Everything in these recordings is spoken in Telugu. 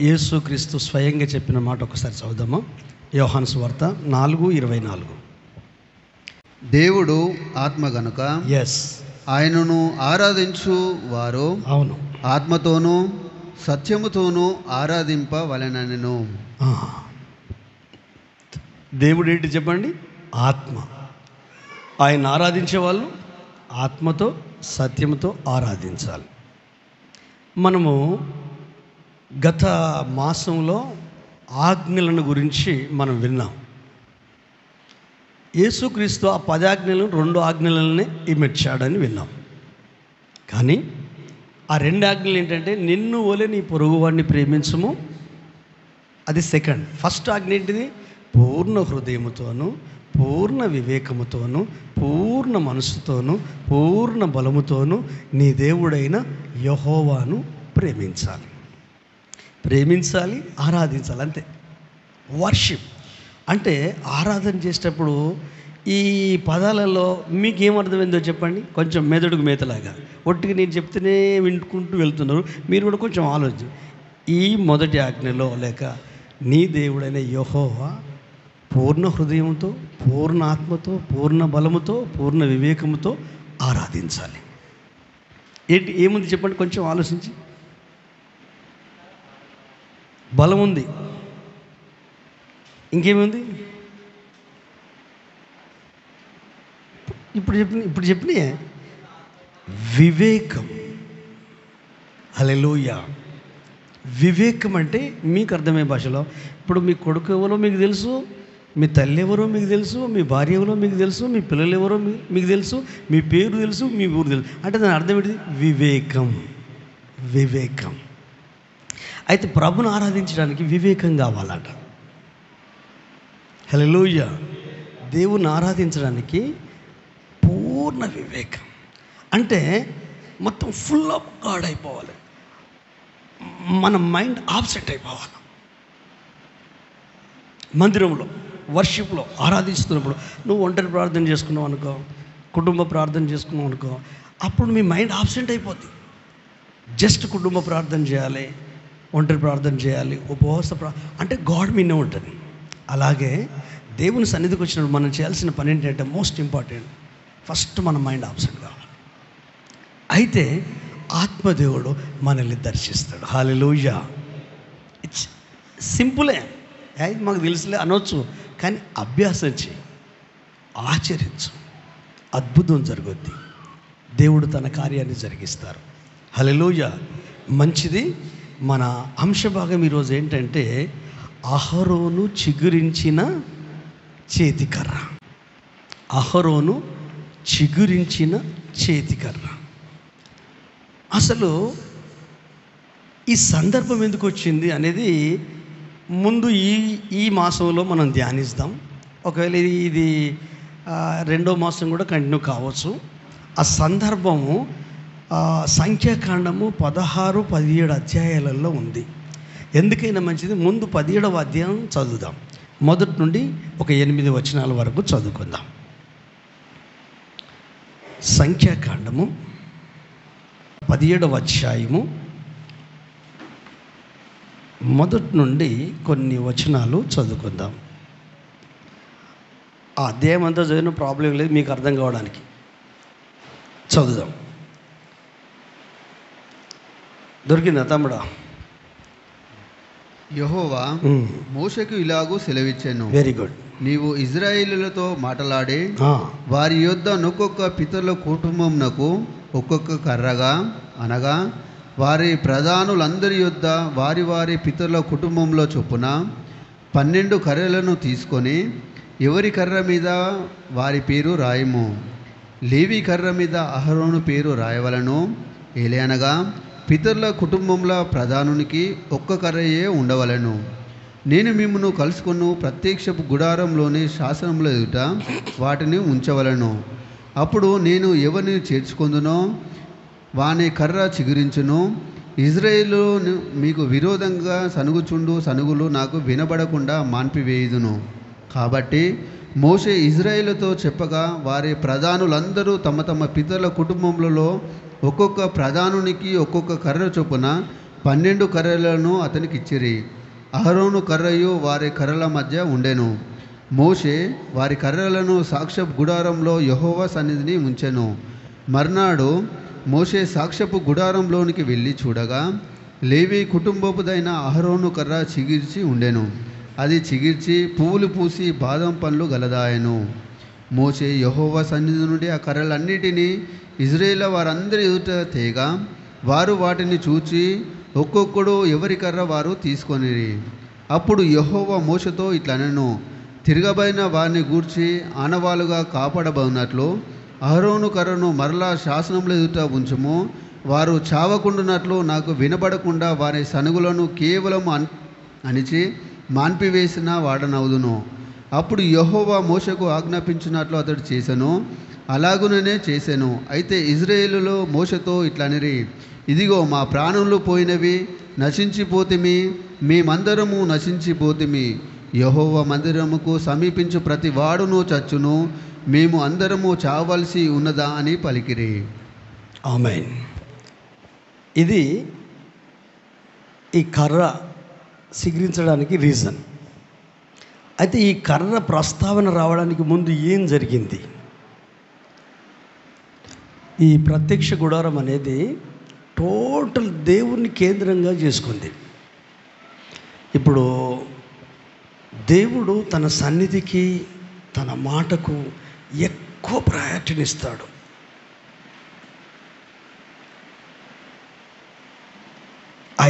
యేసుక్రీస్తు స్వయంగా చెప్పిన మాట ఒకసారి చదువుదామా. యోహాను సువార్త 4:24. దేవుడు ఆత్మ గనుక ఎస్, ఆయనను ఆరాధించు వారు అవును, ఆత్మతోనూ సత్యముతోనూ ఆరాధింపవలెనెను. దేవుడు ఏంటి చెప్పండి? ఆత్మ. ఆయన ఆరాధించే వాళ్ళు ఆత్మతో సత్యముతో ఆరాధించాలి. మనము గత మాసంలో ఆజ్ఞలను గురించి మనం విన్నాం. యేసుక్రీస్తు ఆ 10 ఆజ్ఞలను 2 ఆజ్ఞలనే ఇమిడ్చాడని విన్నాం. కానీ ఆ 2 ఆజ్ఞలు ఏంటంటే, నిన్ను వలె నీ పొరుగువాడిని ప్రేమించుము, అది సెకండ్. ఫస్ట్ ఆజ్ఞ ఏంటిది? పూర్ణ హృదయముతోనూ పూర్ణ వివేకముతోనూ పూర్ణ మనసుతోనూ పూర్ణ బలముతోనూ నీ దేవుడైన యెహోవాను ప్రేమించాలి, ఆరాధించాలి, అంతే. వర్షిప్ అంటే ఆరాధన చేసేటప్పుడు ఈ పదాలలో మీకేమర్థమైందో చెప్పండి. కొంచెం మెదడుకు మేతలాగా ఒట్టిగా నేను చెప్తేనే వింటుకుంటూ వెళ్తున్నారు. మీరు కూడా కొంచెం ఆలోచన. ఈ మొదటి ఆజ్ఞలో లేక నీ దేవుడైన యెహోవా పూర్ణ హృదయంతో పూర్ణ ఆత్మతో పూర్ణ బలముతో పూర్ణ వివేకముతో ఆరాధించాలి. ఏంటి ఏముంది చెప్పండి, కొంచెం ఆలోచించి. బలం ఉంది, ఇంకేముంది? ఇప్పుడు చెప్పిన వివేకం. హల్లెలూయా. వివేకం అంటే మీకు అర్థమయ్యే భాషలో, ఇప్పుడు మీ కొడుకు ఎవరో మీకు తెలుసు, మీ తల్లి ఎవరో మీకు తెలుసు, మీ భార్య ఎవరో మీకు తెలుసు, మీ పిల్లలు ఎవరో మీకు తెలుసు, మీ పేరు తెలుసు, మీ ఊరు తెలుసు. అంటే దాని అర్థం ఏంటిది? వివేకం. అయితే ప్రభుని ఆరాధించడానికి వివేకం కావాలట. హల్లెలూయా. దేవుని ఆరాధించడానికి పూర్ణ వివేకం అంటే మొత్తం ఫుల్ ఆఫ్ గాడ్ అయిపోవాలి. మన మైండ్ ఆబ్సెంట్ అయిపోవాలి. మందిరంలో వర్షిప్లో ఆరాధిస్తున్నప్పుడు నువ్వు ఒంటరి ప్రార్థన చేసుకున్నావు అనుకో, కుటుంబ ప్రార్థన చేసుకున్నావు అనుకో, అప్పుడు మీ మైండ్ ఆబ్సెంట్ అయిపోద్ది. జస్ట్ కుటుంబ ప్రార్థన చేయాలి, ఒంటరి ప్రార్థన చేయాలి, ఉపవాస అంటే గాడ్ మీనే ఉంటుంది. అలాగే దేవుని సన్నిధికి వచ్చినప్పుడు మనం చేయాల్సిన పని ఏంటంటే, మోస్ట్ ఇంపార్టెంట్, ఫస్ట్ మన మైండ్ ఆబ్సెంట్ కావాలి. అయితే ఆత్మదేవుడు మనల్ని దర్శిస్తాడు. హల్లెలూయా. ఇట్స్ సింపులే, మాకు తెలుసులే అనొచ్చు, కానీ అభ్యాసం చేయి, ఆచరించు, అద్భుతం జరుగుద్ది. దేవుడు తన కార్యాన్ని జరిగిస్తారు. హల్లెలూయా. మంచిది. మన అంశభాగం ఈరోజు ఏంటంటే, అహరోను చిగురించిన చేతికర్ర. అహరోను చిగురించిన చేతికర్ర. అసలు ఈ సందర్భం ఎందుకు వచ్చింది అనేది ముందు ఈ మాసంలో మనం ధ్యానిస్తాం. ఒకవేళ ఇది 2వ మాసం కూడా కంటిన్యూ కావచ్చు. ఆ సందర్భము సంఖ్యాకాండము 16, 17 అధ్యాయాలలో ఉంది. ఎందుకైనా మంచిది ముందు 17వ అధ్యాయం చదువుదాం. మొదటి నుండి ఒక 8 వచనాల వరకు చదువుకుందాం. సంఖ్యాకాండము 17వ అధ్యాయము మొదటి నుండి కొన్ని వచనాలు చదువుకుందాం. ఆ అధ్యాయం అంతా చదివిన ప్రాబ్లం లేదు, మీకు అర్థం కావడానికి. చదువుదాం. దొరికిందా తమ్ముడా? యెహోవా మోషేకు ఇలాగూ సెలవిచ్చెను. Very good. నీవు ఇశ్రాయేలులతో మాటలాడి వారి యొద్ద ఒక్కొక్క పితరుల కుటుంబమునకు ఒక్కొక్క కర్రగా, అనగా వారి ప్రధానులందరి యొద్ద వారి వారి పితరుల కుటుంబంలో చొప్పున 12 కర్రలను తీసుకొని ఎవరి కర్ర మీద వారి పేరు రాయము. లేవి కర్ర మీద అహరోను పేరు రాయవలను. ఏలయనగా పితరుల కుటుంబంలో ప్రధానునికి ఒక్క కర్రయే ఉండవలను. నేను మిమ్మును కలుసుకొను ప్రత్యక్షపు గుడారంలోని శాసనముల ఎదుట వాటిని ఉంచవలను. అప్పుడు నేను ఎవరిని చేర్చుకొందునో వాని కర్ర చిగురించును. ఇజ్రాయేలు మీకు విరోధంగా సనుగుచుండు సనుగులు నాకు వినబడకుండా మాన్పివేయుదును. కాబట్టి మోషే ఇజ్రాయేలుతో చెప్పగా వారి ప్రధానులందరూ తమ తమ పితరుల కుటుంబములలో ఒక్కొక్క ప్రధానునికి ఒక్కొక్క కర్ర చొప్పున 12 కర్రలను అతనికి ఇచ్చిరి. అహరోను కర్రయు వారి కర్రల మధ్య ఉండెను. మోషే వారి కర్రలను సాక్ష్యపు గుడారంలో యెహోవా సన్నిధిని ఉంచెను. మర్నాడు మోషే సాక్ష్యపు గుడారంలోనికి వెళ్ళి చూడగా లేవి కుటుంబపుదైన అహరోను కర్ర చిగిర్చి ఉండెను. అది చిగిర్చి పువ్వులు పూసి బాదం పండ్లు గలదాయెను. మోషే యెహోవా సన్నిధి నుండి ఆ కర్రలన్నిటినీ ఇజ్రాయేలు వారందరి ఎదుట తేగా వారు వాటిని చూచి ఒక్కొక్కడు ఎవరి కర్ర వారు తీసుకొనిరి. అప్పుడు యెహోవా మోషేతో ఇట్లనెను, తిరగబడిన వారిని గూర్చి ఆనవాలుగా కాపాడబడినట్లు అహరోను కర్రను మరలా శాసనముల ఎదుట ఉంచుము. వారు చావకుండునట్లు నాకు వినబడకుండా వారి సనుగులను కేవలం అణిచి మాన్పివేసిన వాడనవుదును. అప్పుడు యెహోవా మోషేకు ఆజ్ఞాపించినట్లు అతడు చేసెను. అలాగుననే చేసెను. అయితే ఇజ్రాయేలులో మోషేతో ఇట్లనిరి, ఇదిగో మా ప్రాణములు పోయినవి, నశించిపోతిమి, మేమందరము నశించిపోతిమి. యెహోవా మందిరముకు సమీపించు ప్రతి వాడును చచ్చును, మేము అందరము చావలసి ఉన్నదా అని పలికిరి. ఆమేన్. ఇది ఈ కర్ర సిగిరించడానికి రీజన్. అయితే ఈ కర్ర ప్రస్తావన రావడానికి ముందు ఏం జరిగింది? ఈ ప్రత్యక్ష గుడారం అనేది టోటల్ దేవుణ్ణి కేంద్రంగా చేసుకుంది. ఇప్పుడు దేవుడు తన సన్నిధికి, తన మాటకు ఎక్కువ ప్రయారిటీనిస్తాడు.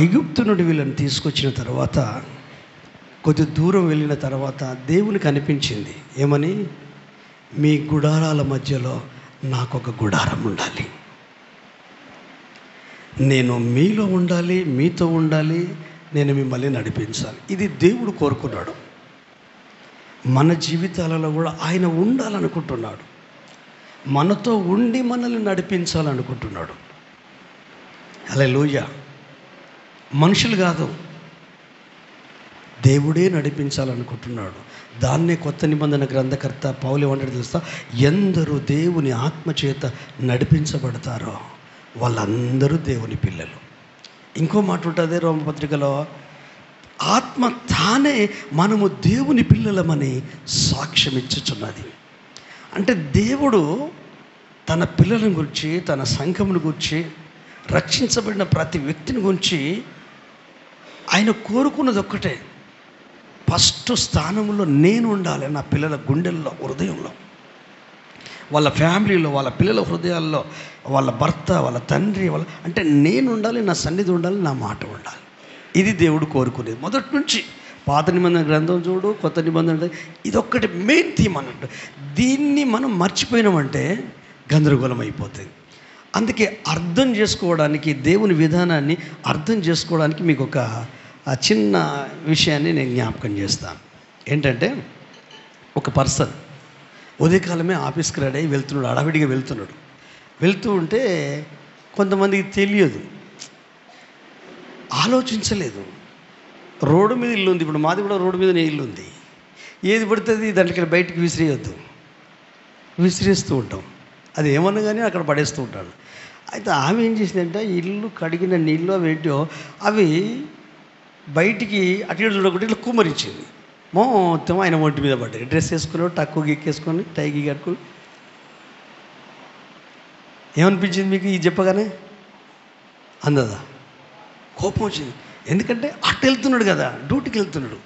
ఐగుప్తు నుండి వీళ్ళని తీసుకొచ్చిన తర్వాత కొద్ది దూరం వెళ్ళిన తర్వాత దేవునికి అనిపించింది ఏమని, మీ గుడారాల మధ్యలో నాకు ఒక గుడారం ఉండాలి, నేను మీలో ఉండాలి, మీతో ఉండాలి, నేను మిమ్మల్ని నడిపించాలి. ఇది దేవుడు కోరుకున్నాడు. మన జీవితాలలో కూడా ఆయన ఉండాలనుకుంటున్నాడు, మనతో ఉండి మనల్ని నడిపించాలనుకుంటున్నాడు. హల్లెలూయా. మనుషులు కాదు, దేవుడే నడిపించాలనుకుంటున్నాడు. దాన్నే కొత్త నిబంధన గ్రంథకర్త పౌలు ఏమంటాడో తెలుసా? ఎందరూ దేవుని ఆత్మచేత నడిపించబడతారో వాళ్ళందరూ దేవుని పిల్లలు. ఇంకో మాట ఉంటుంది రోమపత్రికలో, ఆత్మ తానే మనము దేవుని పిల్లలమని సాక్ష్యం ఇచ్చుచున్నది. అంటే దేవుడు తన పిల్లల గురించి, తన సంఘమును గురించి, రక్షించబడిన ప్రతి వ్యక్తిని గురించి ఆయన కోరుకున్నది ఒక్కటే, ఫస్ట్ స్థానంలో నేను ఉండాలి నా పిల్లల గుండెల్లో, హృదయంలో, వాళ్ళ ఫ్యామిలీలో, వాళ్ళ పిల్లల హృదయాల్లో, వాళ్ళ భర్త, వాళ్ళ తండ్రి, అంటే నేను ఉండాలి, నా సన్నిధి ఉండాలి, నా మాట ఉండాలి. ఇది దేవుడు కోరుకునేది మొదటి నుంచి. పాత నిబంధన గ్రంథం చూడు, కొత్త నిబంధన, ఇదొక్కటి మెయిన్ థీమ్ అన్నట్టు. దీన్ని మనం మర్చిపోయినామంటే గందరగోళం అయిపోతుంది. అందుకే అర్థం చేసుకోవడానికి, దేవుని విధానాన్ని అర్థం చేసుకోవడానికి మీకు ఒక చిన్న విషయాన్ని నేను జ్ఞాపకం చేస్తాను. ఏంటంటే, ఒక పర్సన్ ఉదయకాలమే ఆఫీస్కి రెడీ అయ్యి వెళ్తున్నాడు, అడవిడిగా వెళ్తున్నాడు. వెళ్తూ ఉంటే కొంతమందికి తెలియదు, ఆలోచించలేదు. రోడ్డు మీద ఇల్లు ఉంది, ఇప్పుడు మాది కూడా రోడ్డు మీదనే ఇల్లు ఉంది. ఏది పడుతుంది దాంట్లోకి బయటికి విసిరేయొద్దు, విసిరేస్తూ ఉంటాం. అది ఏమన్నా కానీ అక్కడ పడేస్తూ ఉంటాడు. అయితే ఆమె ఏం చేసిందంటే, ఇల్లు కడిగిన నీళ్ళు అవి ఏంటో అవి బయటికి అటు ఇటు చూడకుండా ఇట్లా కుమ్మరించింది. మొత్తం ఆయన ఒంటి మీద పడ్డాయి. డ్రెస్ వేసుకున్నాడు, టక్కు గీక్కేసుకొని, టైకి కట్టుకొని. ఏమనిపించింది మీకు ఈ చెప్పగానే? అందదా? కోపం వచ్చింది. ఎందుకంటే అటు వెళ్తున్నాడు కదా, డ్యూటీకి వెళ్తున్నాడు.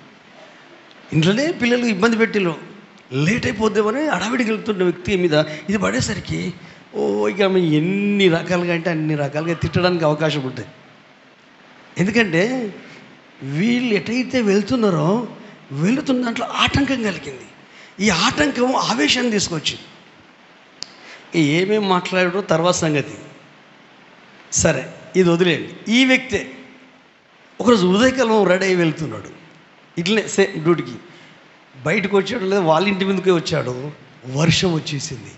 ఇంట్లోనే పిల్లలు ఇబ్బంది పెట్టిలో లేట్ అయిపోద్దామని అడవిడికి వెళ్తున్న వ్యక్తి మీద ఇది పడేసరికి ఇక ఆమె ఎన్ని రకాలుగా అంటే అన్ని రకాలుగా తిట్టడానికి అవకాశం ఉంటుంది. ఎందుకంటే వీళ్ళు ఎటైతే వెళ్తున్నారో వెళుతున్న దాంట్లో ఆటంకం కలిగింది. ఈ ఆటంకం ఆవేశాన్ని తీసుకొచ్చింది. ఏమేమి మాట్లాడారో తర్వాత సంగతి సరే, ఇది వదిలేయండి. ఈ వ్యక్తే ఒకరోజు ఉదయకాలం రెడీ అయి వెళ్తున్నాడు, ఇట్లనే డ్యూటీకి. బయటకు వచ్చాడు, లేదా వాళ్ళ ఇంటి ముందుకే వచ్చాడు, వర్షం వచ్చేసింది.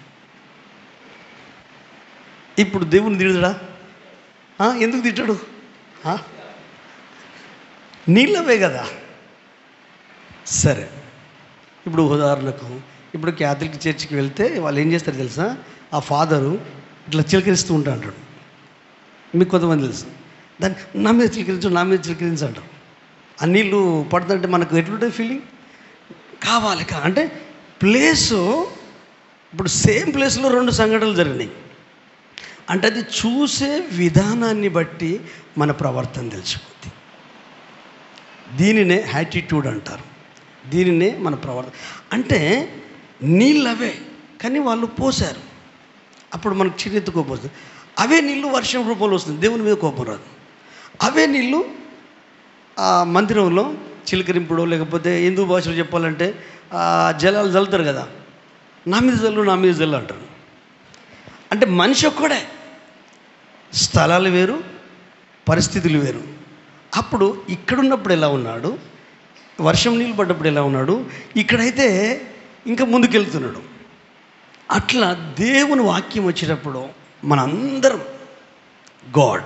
ఇప్పుడు దేవుని తిడతాడా? ఎందుకు తిట్టాడు? నీళ్ళవే కదా. సరే, ఇప్పుడు ఉదాహరణకు ఇప్పుడు క్యాథలిక్ చర్చికి వెళ్తే వాళ్ళు ఏం చేస్తారు తెలుసా? ఆ ఫాదరు ఇట్లా చిలకరిస్తూ ఉంటా అంటాడు. మీకు కొంతమంది తెలుసు. దాన్ని నా మీద చిలకరించు అంటారు. ఆ నీళ్ళు పడుతుంటే మనకు ఎట్లుంటుంది ఫీలింగ్? కావాలి అంటే ప్లేసు, ఇప్పుడు సేమ్ ప్లేస్లో 2 సంఘటనలు జరిగినాయి అంటే అది చూసే విధానాన్ని బట్టి మన ప్రవర్తన తెలిసిపోద్ది. దీనినే యాటిట్యూడ్ అంటారు. దీనినే మన ప్రవర్తన అంటే నీళ్ళు అవే కానీ వాళ్ళు పోసారు, అప్పుడు మనకు చిరెత్తు కోపం వస్తుంది. అవే నీళ్ళు వర్షం రూపంలో వస్తుంది, దేవుని మీద కోపం రాదు. అవే నీళ్ళు ఆ మందిరంలో చిలకరింపుడో లేకపోతే హిందూ భాషలో చెప్పాలంటే జలాలు చల్లుతారు కదా, నా మీద జల్లు అంటారు. అంటే మనిషి ఒక్కడే, స్థలాలు వేరు, పరిస్థితులు వేరు. అప్పుడు ఇక్కడున్నప్పుడు ఎలా ఉన్నాడు, వర్షం నీళ్ళు పడ్డప్పుడు ఎలా ఉన్నాడు, ఇక్కడైతే ఇంకా ముందుకెళ్తున్నాడు. అట్లా దేవుని వాక్యం వచ్చేటప్పుడు మనందరం గాడ్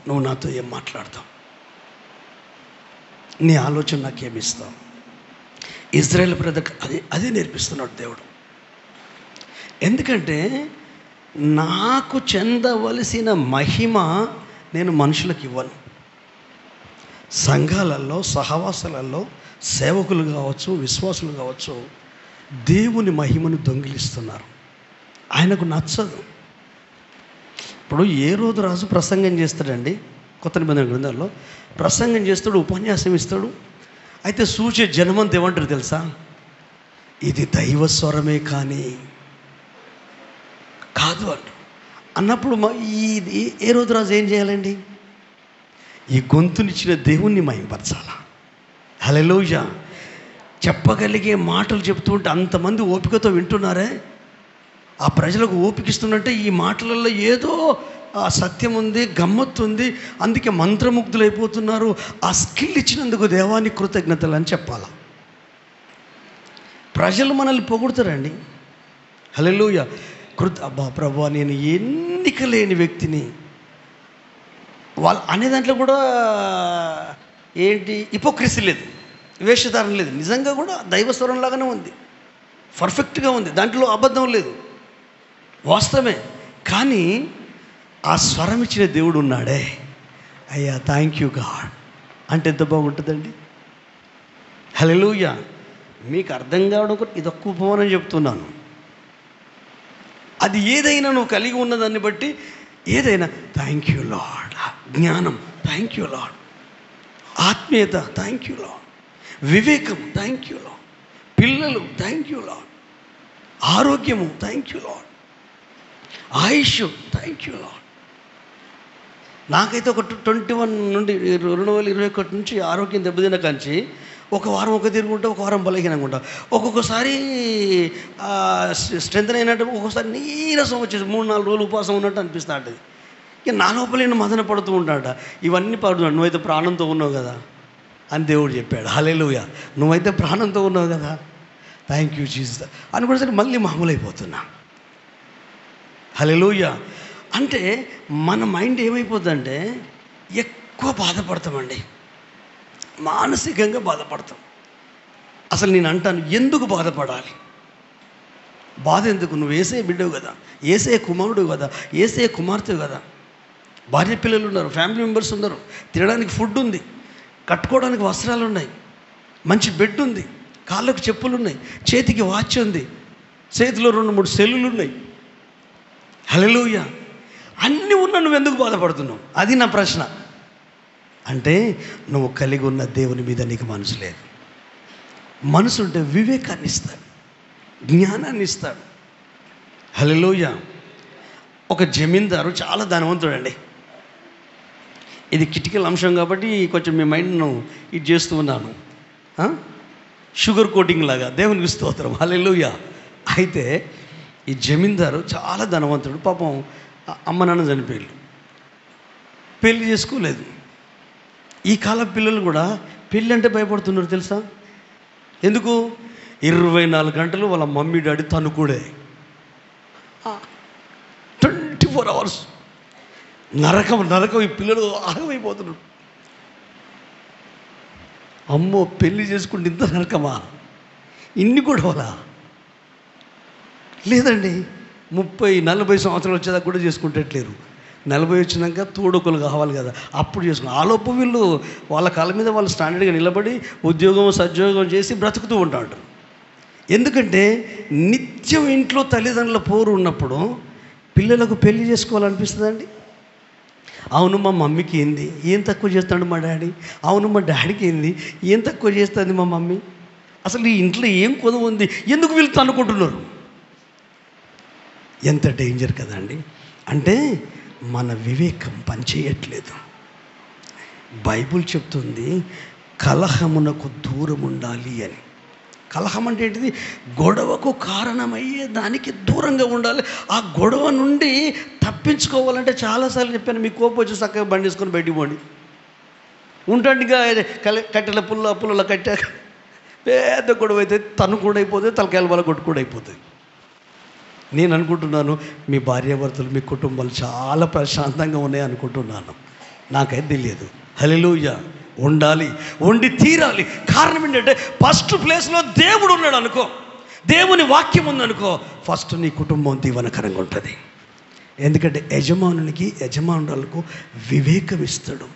నువ్వు నాతో ఏం మాట్లాడతావు, నీ ఆలోచన నాకేమిస్తావు. ఇజ్రాయేల్ బ్రదర్కి అదే నేర్పిస్తున్నాడు దేవుడు. ఎందుకంటే నాకు చెందవలసిన మహిమ నేను మనుషులకు ఇవ్వను. సంఘాలలో, సహవాసాలలో సేవకులు కావచ్చు, విశ్వాసులు కావచ్చు, దేవుని మహిమను దొంగిలిస్తున్నారు. ఆయనకు నచ్చదు. ఇప్పుడు ఏ రోజు రాజు ప్రసంగం చేస్తాడండి, కొత్త నిబంధన గ్రంథాల్లో ప్రసంగం చేస్తాడు, ఉపన్యాసం ఇస్తాడు. అయితే సూచే జనమంతా ఏమంటారు తెలుసా? ఇది దైవ స్వరమే కానీ కాదు అంటారు. అన్నప్పుడు ఏ రోజు రాజు ఏం చేయాలండి? ఈ గొంతునిచ్చిన దేవుణ్ణి మహింపరచాలా. హల్లెలూయా. చెప్పగలిగే మాటలు చెప్తూ ఉంటే అంతమంది ఓపికతో వింటున్నారే, ఆ ప్రజలకు ఓపికిస్తున్నట్టే ఈ మాటలలో ఏదో ఆ సత్యం ఉంది, గమ్మత్తు ఉంది, అందుకే మంత్రముగ్ధులైపోతున్నారు. ఆ స్కిల్ ఇచ్చినందుకు దేవానికి కృతజ్ఞతలు అని చెప్పాలా. ప్రజలు మనల్ని పొగుడుతారండి. హల్లెలూయా. అబ్బా ప్రభువా, నేను ఎన్నిక లేని వ్యక్తిని. వాళ్ళు అనే దాంట్లో కూడా ఏంటి హిపోక్రసీ లేదు, వేషధారణ లేదు. నిజంగా కూడా దైవస్వరంలాగానే ఉంది, పర్ఫెక్ట్గా ఉంది, దాంట్లో అబద్ధం లేదు, వాస్తవమే. కానీ ఆ స్వరం ఇచ్చిన దేవుడు ఉన్నాడే, అయ్యా థ్యాంక్ యూ గాడ్ అంటే ఎంత బాగుంటుందండి. హల్లెలూయా. మీకు అర్థం కావడం ఇదొక్క ఉపమానం చెప్తున్నాను. అది ఏదైనా నువ్వు కలిగి ఉన్నదాన్ని బట్టి ఏదైనా థ్యాంక్ యూ లార్డ్. జ్ఞానం థ్యాంక్ యూ లార్డ్, ఆత్మీయత థ్యాంక్ యూ లార్డ్, వివేకం థ్యాంక్ యూ లార్డ్, పిల్లలు థ్యాంక్ యూ లార్డ్, ఆరోగ్యము thank you lord, Ayush thank you lord. నాకైతే ఒక 21 నుండి 2021 నుంచి ఆరోగ్యం దెబ్బతిన్న కాంచి ఒక వారం ఒక తిరుగుంటా, ఒక వారం బలహీనంగా ఉంటా, ఒక్కొక్కసారి స్ట్రెంత్ అయినట్టు, ఒక్కొక్కసారి నీరసం వచ్చేసి 3-4 రోజులు ఉపవాసం ఉన్నట్టు అనిపిస్తూ ఉంటుంది. ఇక నా లోపల నేను మదన పడుతూ ఉంటాడ. ఇవన్నీ పడుతున్నాడు, నువ్వైతే ప్రాణంతో ఉన్నావు కదా అని దేవుడు చెప్పాడు. హల్లెలూయా. నువ్వైతే ప్రాణంతో ఉన్నావు కదా, థ్యాంక్ యూ జీసస్ అని కూడా సరే మళ్ళీ మామూలు అయిపోతున్నా. హల్లెలూయా. అంటే మన మైండ్ ఏమైపోతుందంటే ఎక్కువ బాధపడతామండి, మానసికంగా బాధపడతాం. అసలు నేను అంటాను, ఎందుకు బాధపడాలి? బాధ ఎందుకు? నువ్వు యేసయ్య బిడ్డవు కదా, యేసయ్య కుమారుడు కదా, యేసయ్య కుమార్తె కదా, భార్య పిల్లలు ఉన్నారు, ఫ్యామిలీ మెంబర్స్ ఉన్నారు, తినడానికి ఫుడ్ ఉంది, కట్టుకోవడానికి వస్త్రాలు ఉన్నాయి, మంచి బెడ్ ఉంది, కాళ్ళకు చెప్పులు ఉన్నాయి, చేతికి వాచ్ ఉంది, చేతిలో 2-3 సెల్లులు ఉన్నాయి. హల్లెలూయా. అన్నీ ఉన్నా నువ్వు ఎందుకు బాధపడుతున్నావు? అది నా ప్రశ్న. అంటే నువ్వు కలిగి ఉన్న దేవుని మీద నీకు మనసు లేదు. మనసు ఉంటే వివేకాన్ని ఇస్తాడు, జ్ఞానాన్ని ఇస్తాడు. హల్లెలూయా. ఒక జమీందారు చాలా ధనవంతుడండి. ఇది క్రిటికల్ అంశం కాబట్టి కొంచెం మీ మైండ్ను ఇది చేస్తూ ఉన్నాను, షుగర్ కోటింగ్ లాగా. దేవునికి స్తోత్రం. హల్లెలూయా. అయితే ఈ జమీందారు చాలా ధనవంతుడు. పాపం అమ్మ నాన్న చనిపోయారు, పెళ్ళి చేసుకోలేదు. ఈ కాలం పిల్లలు కూడా పెళ్ళి అంటే భయపడుతున్నారు తెలుసా? ఎందుకు? 24 గంటలు వాళ్ళ మమ్మీ డాడీ తనుకుడే, 24 hours నరకం. ఈ పిల్లలు ఆగమైపోతున్నారు. అమ్మో, పెళ్ళి చేసుకుంటే ఇంత నరకమా? ఇన్ని గొడవలా? లేదండి, 30-40 సంవత్సరాలు వచ్చేదాకా కూడా చేసుకుంటట్లేరు. 40 వచ్చినాక తోడుకులు కావాలి కదా, అప్పుడు చేసుకున్నాం. ఆలోపు వీళ్ళు వాళ్ళ కాళ్ళ మీద వాళ్ళు స్టాండర్డ్గా నిలబడి ఉద్యోగం సద్యోగం చేసి బ్రతుకుతూ ఉంటారు. ఎందుకంటే నిత్యం ఇంట్లో తల్లిదండ్రుల పోరు ఉన్నప్పుడు పిల్లలకు పెళ్లి చేసుకోవాలనిపిస్తుందండి. అవును మా మమ్మీకి ఏంది, ఏం తక్కువ చేస్తాడు మా డాడీ, అవును మా డాడీకి ఏంది, ఏం తక్కువ చేస్తుంది మా మమ్మీ, అసలు ఈ ఇంట్లో ఏం కొదవ ఉంది, ఎందుకు వీళ్ళు తన్నుకుంటున్నారు. ఎంత డేంజర్ కదండి. అంటే మన వివేకం పనిచేయట్లేదు. బైబుల్ చెప్తుంది కలహమునకు దూరం ఉండాలి అని. కలహం అంటే ఏంటిది? గొడవకు కారణమయ్యే దానికి దూరంగా ఉండాలి. ఆ గొడవ నుండి తప్పించుకోవాలంటే చాలాసార్లు చెప్పాను, మీకు కోపం వచ్చి చక్కగా బండి వేసుకొని బయటికి పోండి. ఉంటాండిగా కట్టెల పుల్ల కట్టాక పెద్ద గొడవ అయితే తను కూడా అయిపోతుంది, తలకాయల వల్ల కొట్టు కూడా అయిపోతుంది. నేను అనుకుంటున్నాను మీ భార్యాభర్తలు, మీ కుటుంబాలు చాలా ప్రశాంతంగా ఉన్నాయి అనుకుంటున్నాను. నాకైతే తెలియదు. హల్లెలూయా. ఉండాలి, ఉండి తీరాలి. కారణం ఏంటంటే ఫస్ట్ ప్లేస్లో దేవుడు ఉన్నాడు అనుకో, దేవుని వాక్యం ఉందనుకో, ఫస్ట్ నీ కుటుంబం దీవనకరంగా ఉంటుంది. ఎందుకంటే యజమానులకు వివేకం ఇస్తాడు,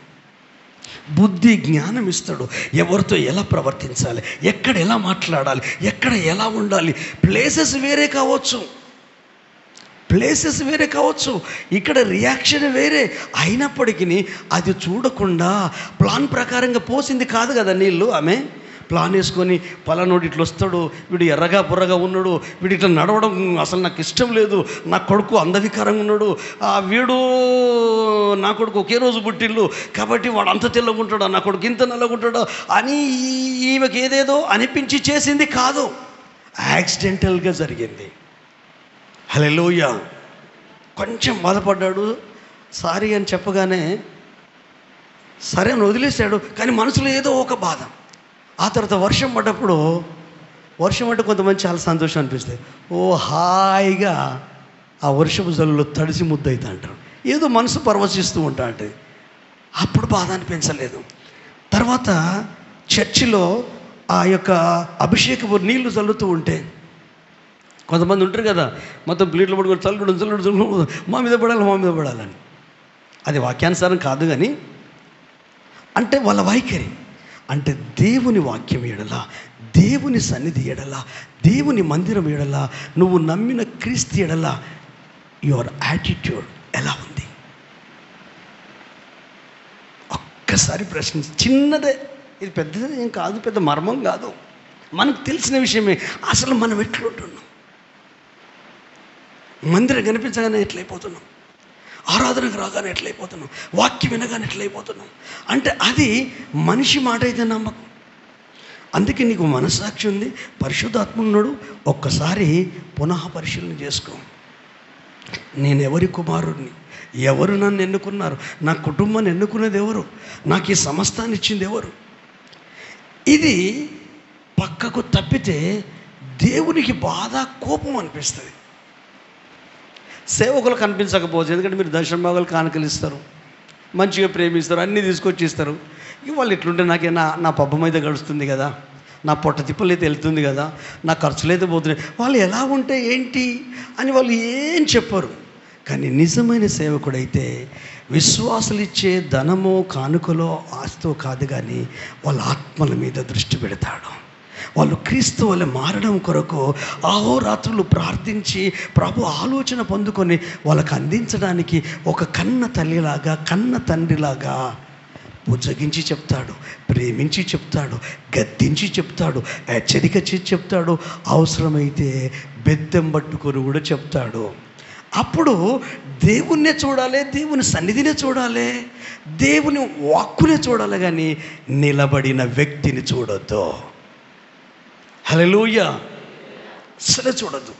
బుద్ధి జ్ఞానం ఇస్తాడు. ఎవరితో ఎలా ప్రవర్తించాలి, ఎక్కడ ఎలా మాట్లాడాలి, ఎక్కడ ఎలా ఉండాలి. ప్లేసెస్ వేరే కావచ్చు, ఇక్కడ రియాక్షన్ వేరే అయినప్పటికీ అది చూడకుండా ప్లాన్ ప్రకారంగా పోసింది కాదు కదా నీళ్ళు. ఆమె ప్లాన్ వేసుకొని పలానోడు ఇట్లా వస్తాడు, వీడు ఎర్రగా బుర్రగా ఉన్నాడు, వీడు ఇట్లా నడవడం అసలు నాకు ఇష్టం లేదు, నా కొడుకు అందవికారంగా ఉన్నాడు, వీడు నా కొడుకు ఒకే రోజు పుట్టిల్లు కాబట్టి వాడు అంత తెల్లగుంటాడు, నా కొడుకు ఇంత నల్లగుంటాడు అని ఈమెకి ఏదేదో అనిపించి చేసింది కాదు, యాక్సిడెంటల్గా జరిగింది. హల్లెలూయా. కొంచెం బాధపడ్డాడు, సారీ అని చెప్పగానే సరే అని వదిలేశాడు. కానీ మనసులో ఏదో ఒక బాధ. ఆ తర్వాత వర్షం అంటే కొంతమంది చాలా సంతోషం అనిపిస్తుంది. ఓ హాయిగా ఆ వర్షపు జల్లులో తడిసి ముద్దయితా అంటారు, ఏదో మనసు పరవశిస్తూ ఉంటా అంటే అప్పుడు బాధ అనిపించలేదు. తర్వాత చర్చిలో ఆ యొక్క అభిషేకపు నీళ్లు చల్లుతూ ఉంటే కొంతమంది ఉంటారు కదా, మొత్తం ప్లేట్లు పడుకొని చల్లుడు మా మీద పడాలని. అది వాక్యానుసారం కాదు, కానీ అంటే వాళ్ళ వైఖరి. అంటే దేవుని వాక్యం ఎడల, దేవుని సన్నిధి ఎడల, దేవుని మందిరం ఎడల, నువ్వు నమ్మిన క్రీస్తు ఎడల యువర్ యాటిట్యూడ్ ఎలా ఉంది? ఒక్కసారి ప్రశ్న, చిన్నదే, ఇది పెద్దది ఏం కాదు, పెద్ద మర్మం కాదు, మనకు తెలిసిన విషయమే. అసలు మనం ఎట్లుంటున్నాం? మందిరం కనిపించగానే ఎట్లయిపోతున్నాం, ఆరాధనకు రాగానే ఎట్లయిపోతున్నాం, వాక్యం వినగానే ఎట్లయిపోతున్నాం. అంటే అది మనిషి మాట అయితే నమ్మకం. అందుకే నీకు మనస్సాక్షి ఉంది, పరిశుద్ధాత్మ ఉన్నాడు, ఒక్కసారి పునః పరిశీలన చేసుకో. నేను ఎవరి కుమారుడిని, ఎవరు నన్ను ఎన్నుకున్నారు, నా కుటుంబాన్ని ఎన్నుకున్నది ఎవరు, నాకు ఈ సమస్తాన్ని ఇచ్చింది ఎవరు? ఇది పక్కకు తప్పితే దేవునికి బాధ, కోపం అనిపిస్తుంది. సేవకులు కనిపించకపోవచ్చు, ఎందుకంటే మీరు దశంభాగాలు కానుకలు ఇస్తారు, మంచిగా ప్రేమిస్తారు, అన్నీ తీసుకొచ్చి ఇస్తారు. ఇక వాళ్ళు ఇట్లుంటే నా పబ్బం అయితే గడుస్తుంది కదా, నా పొట్ట తిప్పలైతే వెళ్తుంది కదా, నా ఖర్చులైతే పోతున్నాయి, వాళ్ళు ఎలా ఉంటే ఏంటి అని వాళ్ళు ఏం చెప్పరు. కానీ నిజమైన సేవకుడైతే విశ్వాసులు ఇచ్చే ధనమో కానుకలో ఆస్తో కాదు, కానీ వాళ్ళ ఆత్మల మీద దృష్టి పెడతాడు. వాళ్ళు క్రీస్తు వల్ల మారడం కొరకు అహోరాత్రులు ప్రార్థించి ప్రభు ఆలోచన పొందుకొని వాళ్ళకు అందించడానికి ఒక కన్న తల్లిలాగా, కన్న తండ్రిలాగా బుజ్జగించి చెప్తాడు, ప్రేమించి చెప్తాడు, గద్దించి చెప్తాడు, హెచ్చరిక చేసి చెప్తాడు, అవసరమైతే బెద్దెం పట్టుకొని కూడా చెప్తాడు. అప్పుడు దేవుణ్ణే చూడాలి, దేవుని సన్నిధినే చూడాలి, దేవుని వాక్కునే చూడాలి, కానీ నిలబడిన వ్యక్తిని చూడొద్దు. హల్లెలూయా. అసలే చూడద్దు.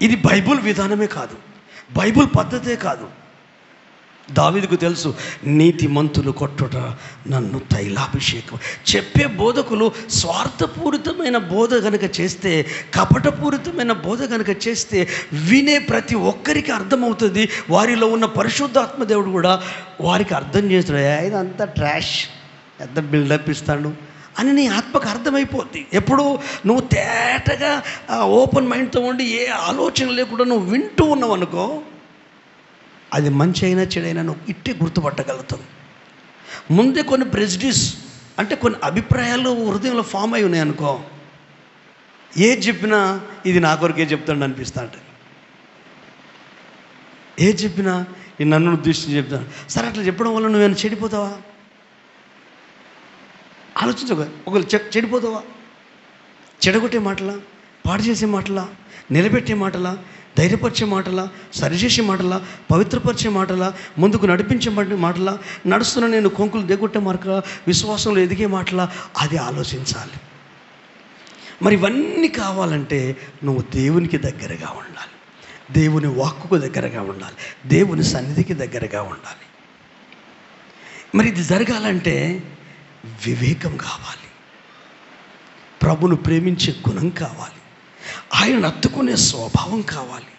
ఇది బైబుల్ విధానమే కాదు, బైబుల్ పద్ధతే కాదు. దావీదుకు తెలుసు, నీతిమంతులు కొట్టుట నన్ను తైలాభిషేకం. చెప్పే బోధకులు స్వార్థపూరితమైన బోధ కనుక చేస్తే, కపటపూరితమైన బోధ కనుక చేస్తే వినే ప్రతి ఒక్కరికి అర్థమవుతుంది. వారిలో ఉన్న పరిశుద్ధాత్మ దేవుడు కూడా వారికి అర్థం చేస్తాడు, ఇదంతా ట్రాష్, పెద్ద బిల్డప్ ఇస్తాడు అని నీ ఆత్మకు అర్థమైపోద్ది. ఎప్పుడు నువ్వు తేటగా ఓపెన్ మైండ్తో ఉండి ఏ ఆలోచన లేకుండా నువ్వు వింటూ ఉన్నావు అనుకో, అది మంచి అయినా చెడైనా నువ్వు ఇట్టే గుర్తుపట్టగలుగుతావు. ముందే కొన్ని ప్రెజుడిస్ అంటే కొన్ని అభిప్రాయాలు హృదయంలో ఫామ్ అయి ఉన్నాయి అనుకో, ఏది చెప్పినా ఇది నా కొరకే చెప్తాడు అనిపిస్తా అంటే, ఏది చెప్పినా ఇది నన్ను ఉద్దేశించి చెప్తాను. సరే, అట్లా చెప్పడం వల్ల నువ్వేమైనా చెడిపోతావా? ఆలోచించక. ఒకవేళ చెడిపోతావా? చెడగొట్టే మాటలా, పాడు చేసే మాటలా, నిలబెట్టే మాటలా, ధైర్యపరిచే మాటలా, సరిచేసే మాటలా, పవిత్రపరిచే మాటలా, ముందుకు నడిపించే మాటలా, నడుస్తున్న నేను కొంకులు దిగొట్టే మార్గ విశ్వాసంలో ఎదిగే మాటలా, అది ఆలోచించాలి. మరి ఇవన్నీ కావాలంటే నువ్వు దేవునికి దగ్గరగా ఉండాలి, దేవుని వాక్కుకు దగ్గరగా ఉండాలి, దేవుని సన్నిధికి దగ్గరగా ఉండాలి. మరి ఇది జరగాలంటే వివేకం కావాలి, ప్రభును ప్రేమించే గుణం కావాలి, ఆయనను హత్తుకునే స్వభావం కావాలి.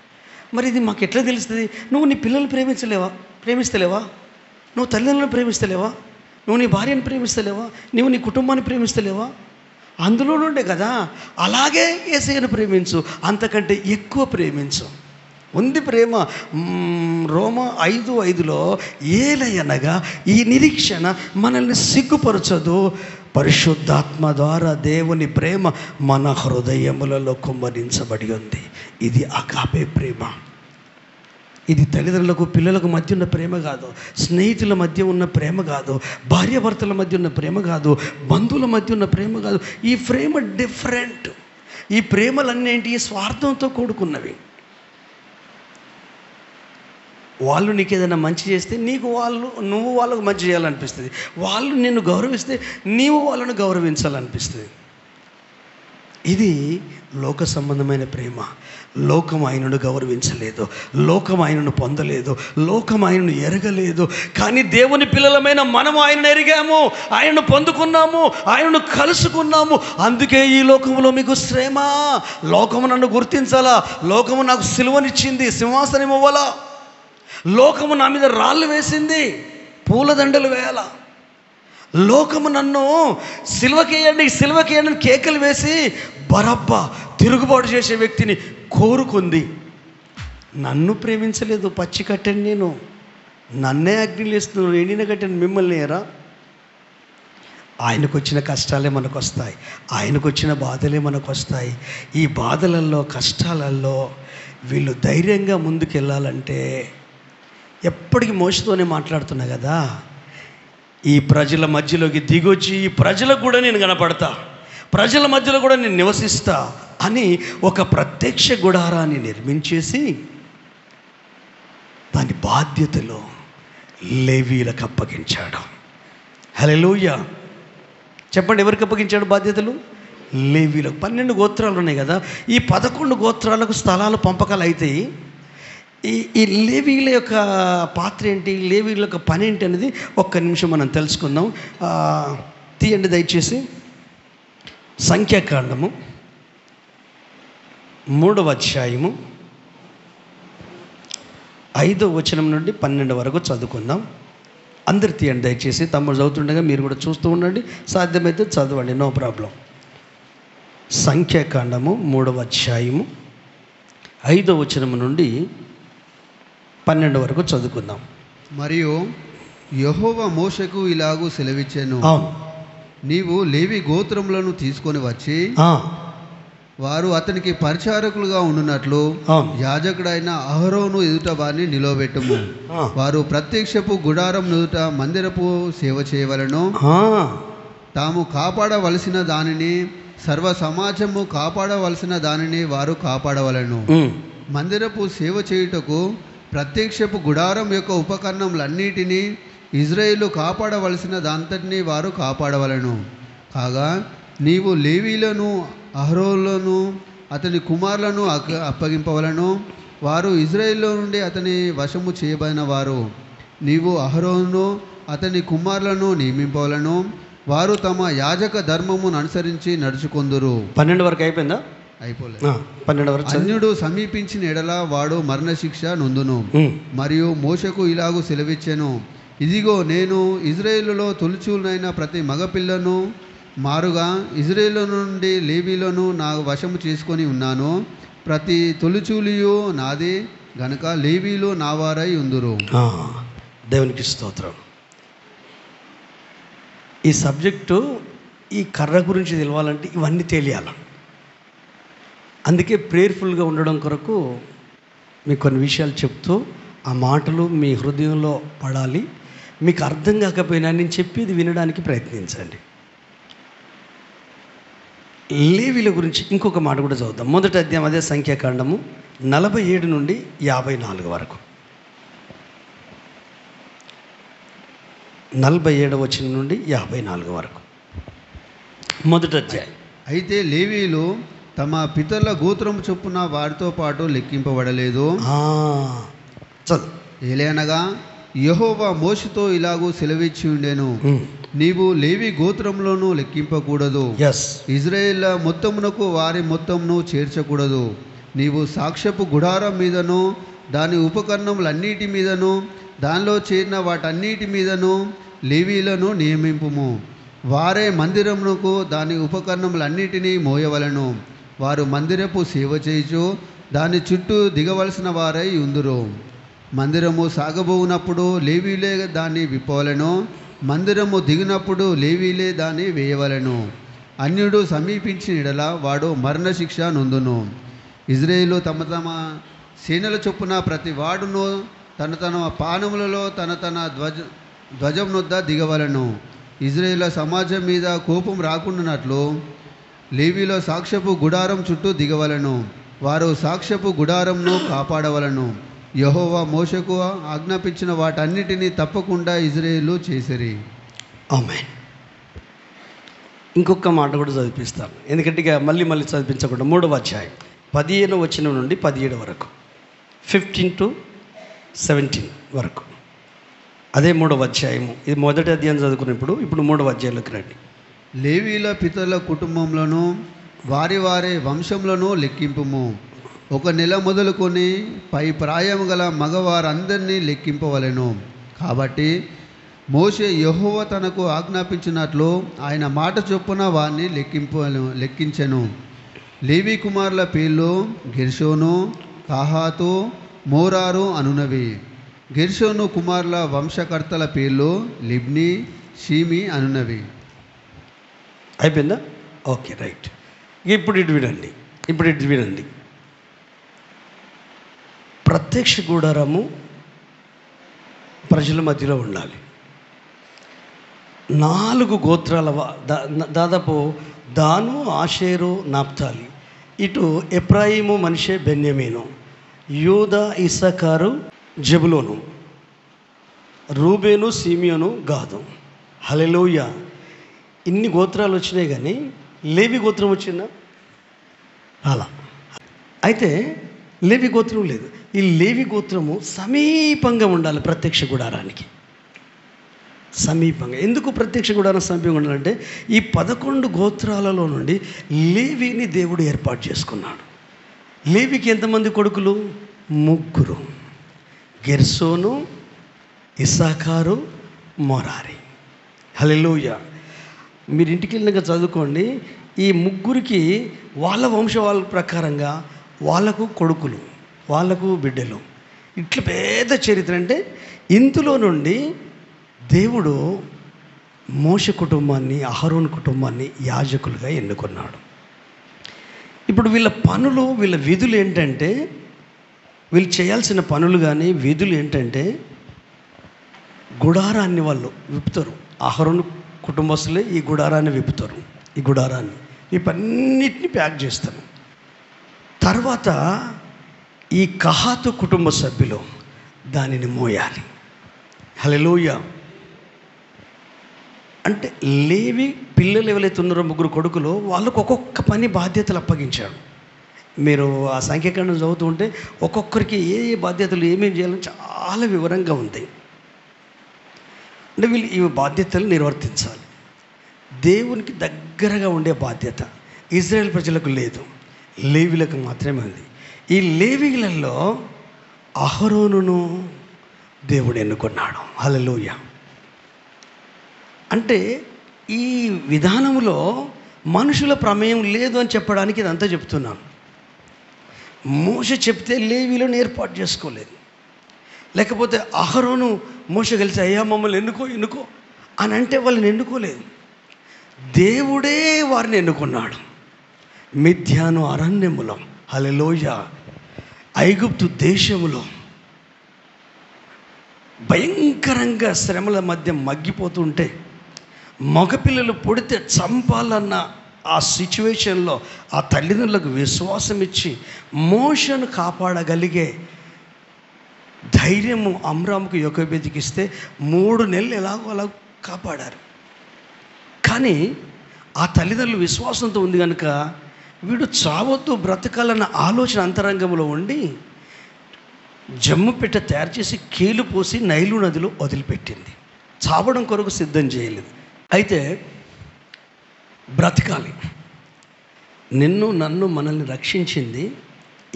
మరి ఇది మాకు ఎట్లా తెలుస్తుంది? నువ్వు నీ పిల్లల్ని ప్రేమిస్తలేవా? నువ్వు తల్లిదండ్రులను ప్రేమిస్తలేవా? నువ్వు నీ భార్యను ప్రేమిస్తలేవా? నువ్వు నీ కుటుంబాన్ని ప్రేమిస్తలేవా? అందులో నుండే కదా. అలాగే యేసయ్యను ప్రేమించు, అంతకంటే ఎక్కువ ప్రేమించు. ఉంది ప్రేమ. రోమా 5:5లో ఏలయనగా ఈ నిరీక్షణ మనల్ని సిగ్గుపరచదు, పరిశుద్ధాత్మ ద్వారా దేవుని ప్రేమ మన హృదయములలో కుమ్మరించబడి ఉంది. ఇది అగాపే ప్రేమ. ఇది తల్లిదండ్రులకు పిల్లలకు మధ్య ఉన్న ప్రేమ కాదు, స్నేహితుల మధ్య ఉన్న ప్రేమ కాదు, భార్యాభర్తల మధ్య ఉన్న ప్రేమ కాదు, బంధువుల మధ్య ఉన్న ప్రేమ కాదు. ఈ ప్రేమ డిఫరెంట్. ఈ ప్రేమలన్నేంటి స్వార్థంతో కూడుకున్నవి. వాళ్ళు నీకు ఏదైనా మంచి చేస్తే నువ్వు వాళ్ళకు మంచి చేయాలనిపిస్తుంది. వాళ్ళు నిన్ను గౌరవిస్తే నీవు వాళ్ళను గౌరవించాలనిపిస్తుంది. ఇది లోక సంబంధమైన ప్రేమ. లోకం ఆయనను గౌరవించలేదు, లోకం ఆయనను పొందలేదు, లోకం ఆయనను ఎరగలేదు. కానీ దేవుని పిల్లలమైన మనం ఆయనను ఎరిగాము, ఆయనను పొందుకున్నాము, ఆయనను కలుసుకున్నాము. అందుకే ఈ లోకంలో మీకు శ్రమ. లోకము నన్ను గుర్తించాలా, లోకము నాకు సిలువనిచ్చింది, సింహాసనం ఇవ్వాలా, లోకము నా మీద రాళ్ళు వేసింది, పూలదండలు వేయాల, లోకము నన్ను సిలువకేయండి కేకలు వేసి బరబ్బా తిరుగుబాటు చేసే వ్యక్తిని కోరుకుంది. నన్ను ప్రేమించలేదు, పచ్చి కట్టండి, నేను నన్నే అగ్నిలు వేస్తున్నాను, ఎండిన కట్టండి మిమ్మల్ని ఏరా. ఆయనకు వచ్చిన కష్టాలే మనకు వస్తాయి, ఆయనకు వచ్చిన బాధలే మనకు వస్తాయి. ఈ బాధలలో కష్టాలలో వీళ్ళు ధైర్యంగా ముందుకెళ్ళాలంటే, ఎప్పటికీ మోసతోనే మాట్లాడుతున్నా కదా, ఈ ప్రజల మధ్యలోకి దిగొచ్చి ఈ ప్రజలకు కూడా నేను కనపడతా, ప్రజల మధ్యలో కూడా నేను నివసిస్తా అని ఒక ప్రత్యక్ష గుడారాన్ని నిర్మించేసి దాని బాధ్యతలో లేవీలకు అప్పగించాడు. హల్లెలూయా. చెప్పండి, ఎవరికి అప్పగించాడు బాధ్యతలు? లేవీలకు. 12 గోత్రాలు ఉన్నాయి కదా, ఈ 11 గోత్రాలకు స్థలాలు పంపకాలు అవుతాయి. ఈ లేవీల యొక్క పాత్ర ఏంటి, లేవీల యొక్క పని ఏంటి అనేది ఒక్క నిమిషం మనం తెలుసుకుందాం. తీయండి దయచేసి సంఖ్యాకాండము 3వ అధ్యాయము 5వ వచనం నుండి 12 వరకు చదువుకుందాం. అందరు తీయండి దయచేసి. తమ్ముడు చదువుతుండగా మీరు కూడా చూస్తూ ఉండండి, సాధ్యమైతే చదవండి, నో ప్రాబ్లం. సంఖ్యాకాండము 3వ అధ్యాయము 5వ వచనం నుండి 12 వరకు చదువుకుందాం. మరియు యెహోవా మోషేకు ఇలాగూ సెలవిచ్చెను, నీవు లేవి గోత్రములను తీసుకొని వచ్చి వారు అతనికి పరిచారకులుగా ఉండునట్లు యాజకుడైన అహరోను ఎదుట వారిని నిలవబెట్టుము. వారు ప్రత్యక్షపు గుడారం ఎదుట మందిరపు సేవ చేయవలను. తాము కాపాడవలసిన దానిని, సర్వ సమాజము కాపాడవలసిన దానిని వారు కాపాడవలను. మందిరపు సేవ చేయుటకు ప్రత్యక్షపు గుడారం యొక్క ఉపకరణములన్నిటినీ ఇజ్రాయేలు కాపాడవలసిన దాంతటిని వారు కాపాడవలను. కాగా నీవు లేవీలను, అహరోనులను, అతని కుమారులను అప్పగింపవలను. వారు ఇజ్రాయేల్లో నుండి అతని వశము చేయబడిన వారు. నీవు అహరోనును, అతని కుమారులను నియమింపవలను. వారు తమ యాజక ధర్మమును అనుసరించి నడుచుకొందురు. 12 వరకు అయిపోయిందా? అయిపోలేదు. 12 వరకు. అన్యుడు సమీపించిన ఎడల వాడు మరణశిక్ష నొందును. మరియు మోషకు ఇలాగూ సెలవిచ్చెను, ఇదిగో నేను ఇజ్రాయేలులో తొలిచూలైన ప్రతి మగపిల్లను మారుగా ఇజ్రాయేలు నుండి లేవీలను నా వశము చేసుకొని ఉన్నాను. ప్రతి తొలిచూలియు నాది, గనుక లేవీలు నావారై ఉందురు. దేవునికి స్తోత్రం. ఈ సబ్జెక్టు, ఈ కర్ర గురించి తెలవాలంటే ఇవన్నీ తెలియాలి. అందుకే ప్రేయర్ఫుల్గా ఉండడం కొరకు మీకు కొన్ని విషయాలు చెప్తూ ఆ మాటలు మీ హృదయంలో పడాలి. మీకు అర్థం కాకపోయినా నేను చెప్పేది వినడానికి ప్రయత్నించండి. లేవీల గురించి ఇంకొక మాట కూడా చదువుతాం. మొదటి అధ్యాయం అదే సంఖ్యాకాండము 47 నుండి 54 వరకు. 47వ వచనం నుండి 54 వరకు మొదటి అధ్యాయం. అయితే లేవీలు తమ పితరుల గోత్రం చొప్పున వారితో పాటు లెక్కింపబడలేదు. చదువు. ఏలైనగా యెహోవా మోషేతో ఇలాగూ సెలవిచ్చి ఉండెను, నీవు లేవి గోత్రంలోనూ లెక్కింపకూడదు. ఇజ్రాయేళ్ల మొత్తమునకు వారి మొత్తమును చేర్చకూడదు. నీవు సాక్ష్యపు గుడారం మీదను దాని ఉపకరణములన్నిటి మీదను దానిలో చేరిన వాటన్నిటి మీదను లేవీలను నియమింపుము. వారే మందిరమునకు దాని ఉపకరణములన్నిటినీ మోయవలను. వారు మందిరపు సేవ చేయుచు దాని చుట్టూ దిగవలసిన వారై ఉందురు. మందిరము సాగబోనప్పుడు లేవీలే దాన్ని విప్పవలను. మందిరము దిగినప్పుడు లేవీలే దాన్ని వేయవలను. అన్యుడు సమీపించిన యెడల వాడు మరణశిక్ష నొందును. ఇజ్రాయేలు తమ తమ సేనల చొప్పున ప్రతి వాడును తన తన పానములలో తన తన ధ్వజం నొద్ద దిగవలను. ఇజ్రాయేలు సమాజం మీద కోపం రాకుండానట్లు లేవీలో సాక్ష్యపు గుడారం చుట్టూ దిగవలను. వారు సాక్ష్యపు గుడారంను కాపాడవలను. యెహోవా మోషేకు ఆజ్ఞాపించిన వాటన్నిటినీ తప్పకుండా ఇజ్రాయేలు చేసిరి. ఆమేన్. ఇంకొక మాట కూడా చదివిస్తాను, ఎందుకంటే ఇక మళ్ళీ చదివించకుండా 3వ అధ్యాయం 15వ వచనం నుండి 17 వరకు, 15 to 17 వరకు. అదే 3వ అధ్యాయము. ఇది మొదటి అధ్యాయం చదువుకున్నప్పుడు ఇప్పుడు 3వ అధ్యాయంలోకి రండి. లేవీల పితరుల కుటుంబములను వారి వారి వంశములను లెక్కింపుము. 1 నెల మొదలుకొని పై ప్రాయము గల మగవారందరినీ లెక్కింపవలెను. కాబట్టి మోషే యెహోవా తనకు ఆజ్ఞాపించినట్లు ఆయన మాట చొప్పున వారిని లెక్కించెను. లేవీ కుమారుల పేర్లు గెర్షోను, కహాతు, మోరారు అనునవి. గెర్షోను కుమారుల వంశకర్తల పేర్లు లిబ్ని, షీమి అనునవి. అయిపోయిందా? Okay, right. ఇప్పుడు ఇటు వినండి. ప్రత్యక్ష గుడారము ప్రజల మధ్యలో ఉండాలి. 4 గోత్రాల దాదాపు దాను, ఆషేరు, నప్తాలి. ఇటు ఎఫ్రాయిము, మనష్షే, బెన్యామీను, యూదా, ఇస్సాకారు, జెబులోను, రూబేను, సిమియోను, గాదు. హల్లెలూయా. ఇన్ని గోత్రాలు వచ్చినాయి, కానీ లేవి గోత్రం వచ్చిందా? అలా అయితే లేవి గోత్రం లేదు. ఈ లేవి గోత్రము సమీపంగా ఉండాలి ప్రత్యక్ష గుడారానికి. సమీపంగా. ఎందుకు ప్రత్యక్ష గుడారం సమీపంగా ఉండాలంటే ఈ 11 గోత్రాలలో నుండి లేవిని దేవుడు ఏర్పాటు చేసుకున్నాడు. లేవికి ఎంతమంది కొడుకులు? 3. గెర్సోను, ఇస్సాకారు, మొరారి. హల్లెలూయా. మీరు ఇంటికి వెళ్ళినాక చదువుకోండి. ఈ 3కి వాళ్ళ వంశవాళ్ళ ప్రకారంగా వాళ్ళకు కొడుకులు, వాళ్ళకు బిడ్డలు. ఇట్లా పెద్ద చరిత్ర. అంటే ఇందులో నుండి దేవుడు మోషే కుటుంబాన్ని, అహరోను కుటుంబాన్ని యాజకులుగా ఎన్నుకున్నాడు. ఇప్పుడు వీళ్ళ పనులు, వీళ్ళ విధులు ఏంటంటే, వీళ్ళు చేయాల్సిన పనులు కానీ విధులు ఏంటంటే, గుడారాన్ని వాళ్ళు విప్పుతారు. అహరోను కుటుంబస్తులే ఈ గుడారాన్ని విప్పుతారు. ఈ గుడారాన్ని వీపన్నిటిని ప్యాక్ చేస్తారు. తర్వాత ఈ కహాతు కుటుంబ సభ్యులు దానిని మోయాలి. హల్లెలూయా. అంటే లేవి పిల్లలు ఎవరైతే ఉన్నారో 3 కొడుకులు, వాళ్ళకు ఒక్కొక్క పని బాధ్యతలు అప్పగించాడు. మీరు ఆ సంఖ్యాకాండం చదువుతూ ఉంటే ఒక్కొక్కరికి ఏ ఏ బాధ్యతలు ఏమేమి చేయాలని చాలా వివరంగా ఉంది. అంటే వీళ్ళు ఈ బాధ్యతలు నిర్వర్తించాలి. దేవునికి దగ్గరగా ఉండే బాధ్యత ఇజ్రాయేల్ ప్రజలకు లేదు, లేవీలకు మాత్రమే ఉంది. ఈ లేవీలలో అహరోనును దేవుడు ఎన్నుకున్నాడు. హల్లెలూయా. అంటే ఈ విధానంలో మనుషుల ప్రమేయం లేదు అని చెప్పడానికి ఇదంతా చెప్తున్నాను. మోషే చెప్తే లేవీలను ఏర్పాటు చేసుకోలేదు. లేకపోతే అహరోను మోషే కలిసి అయ్యా మమ్మల్ని ఎన్నుకో అని అంటే వాళ్ళని ఎన్నుకోలేదు. దేవుడే వారిని ఎన్నుకున్నాడు. మిద్యాను అరణ్యములో, హల్లెలూయా, ఐగుప్తు దేశములో భయంకరంగా శ్రమల మధ్య మగ్గిపోతుంటే, మగపిల్లలు పుడితే చంపాలన్న ఆ సిచ్యువేషన్లో ఆ తల్లిదండ్రులకు విశ్వాసం ఇచ్చి మోషను కాపాడగలిగే ధైర్యము అమ్రాముకు యోకోబేదికి ఇస్తే 3 నెలలు ఎలాగో అలా కాపాడారు. కానీ ఆ తల్లిదండ్రులు విశ్వాసంతో ఉంది కనుక వీడు చావొద్దు బ్రతకాలన్న ఆలోచన అంతరంగంలో ఉండి జమ్ము పెట్టె తయారు చేసి కీలు పోసి నైలు నదిలో వదిలిపెట్టింది. చావడం కొరకు సిద్ధం చేయలేదు. అయితే బ్రతకాలి, నిన్ను నన్ను మనల్ని రక్షించింది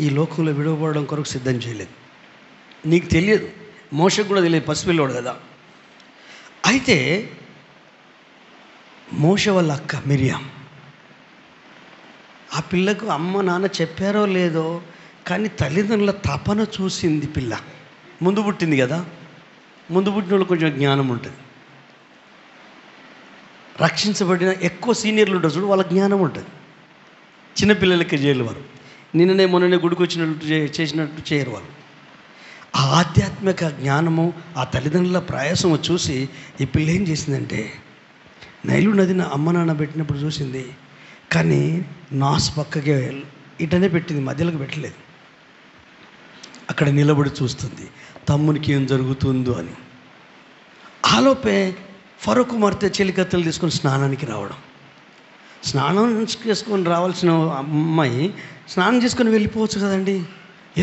ఈ లోకంలో విడవబడడం కొరకు సిద్ధం చేయలేదు. నీకు తెలియదు, మోషకు కూడా తెలియదు, పసిపిల్లోడు కదా. అయితే మోషే వాళ్ళ అక్క మిరియాం, ఆ పిల్లకు అమ్మ నాన్న చెప్పారో లేదో కానీ తల్లిదండ్రుల తపన చూసింది. పిల్ల ముందు పుట్టింది కదా, ముందు పుట్టిన వాళ్ళు కొంచెం జ్ఞానం ఉంటుంది. రక్షించబడిన ఎక్కువ సీనియర్లు ఉంటారు చూడు, వాళ్ళ జ్ఞానం ఉంటుంది. చిన్నపిల్లలకి చేయరు వారు, మొన్ననే గుడికి వచ్చినట్టు చేసినట్టు చేయరు వాళ్ళు. ఆ ఆధ్యాత్మిక జ్ఞానము, ఆ తల్లిదండ్రుల ప్రయాసము చూసి ఈ పిల్ల ఏం చేసిందంటే నైలు నదిని అమ్మ నాన్న పెట్టినప్పుడు చూసింది, కానీ నాసు పక్కకే ఇటనే పెట్టింది, మధ్యలోకి పెట్టలేదు. అక్కడ నిలబడి చూస్తుంది తమ్మునికి ఏం జరుగుతుందో అని. ఆలోపే ఫరో కుమార్తె చెలికత్తెలు తీసుకొని స్నానానికి రావడం. స్నానం చేసుకొని రావాల్సిన అమ్మాయి స్నానం చేసుకొని వెళ్ళిపోవచ్చు కదండి,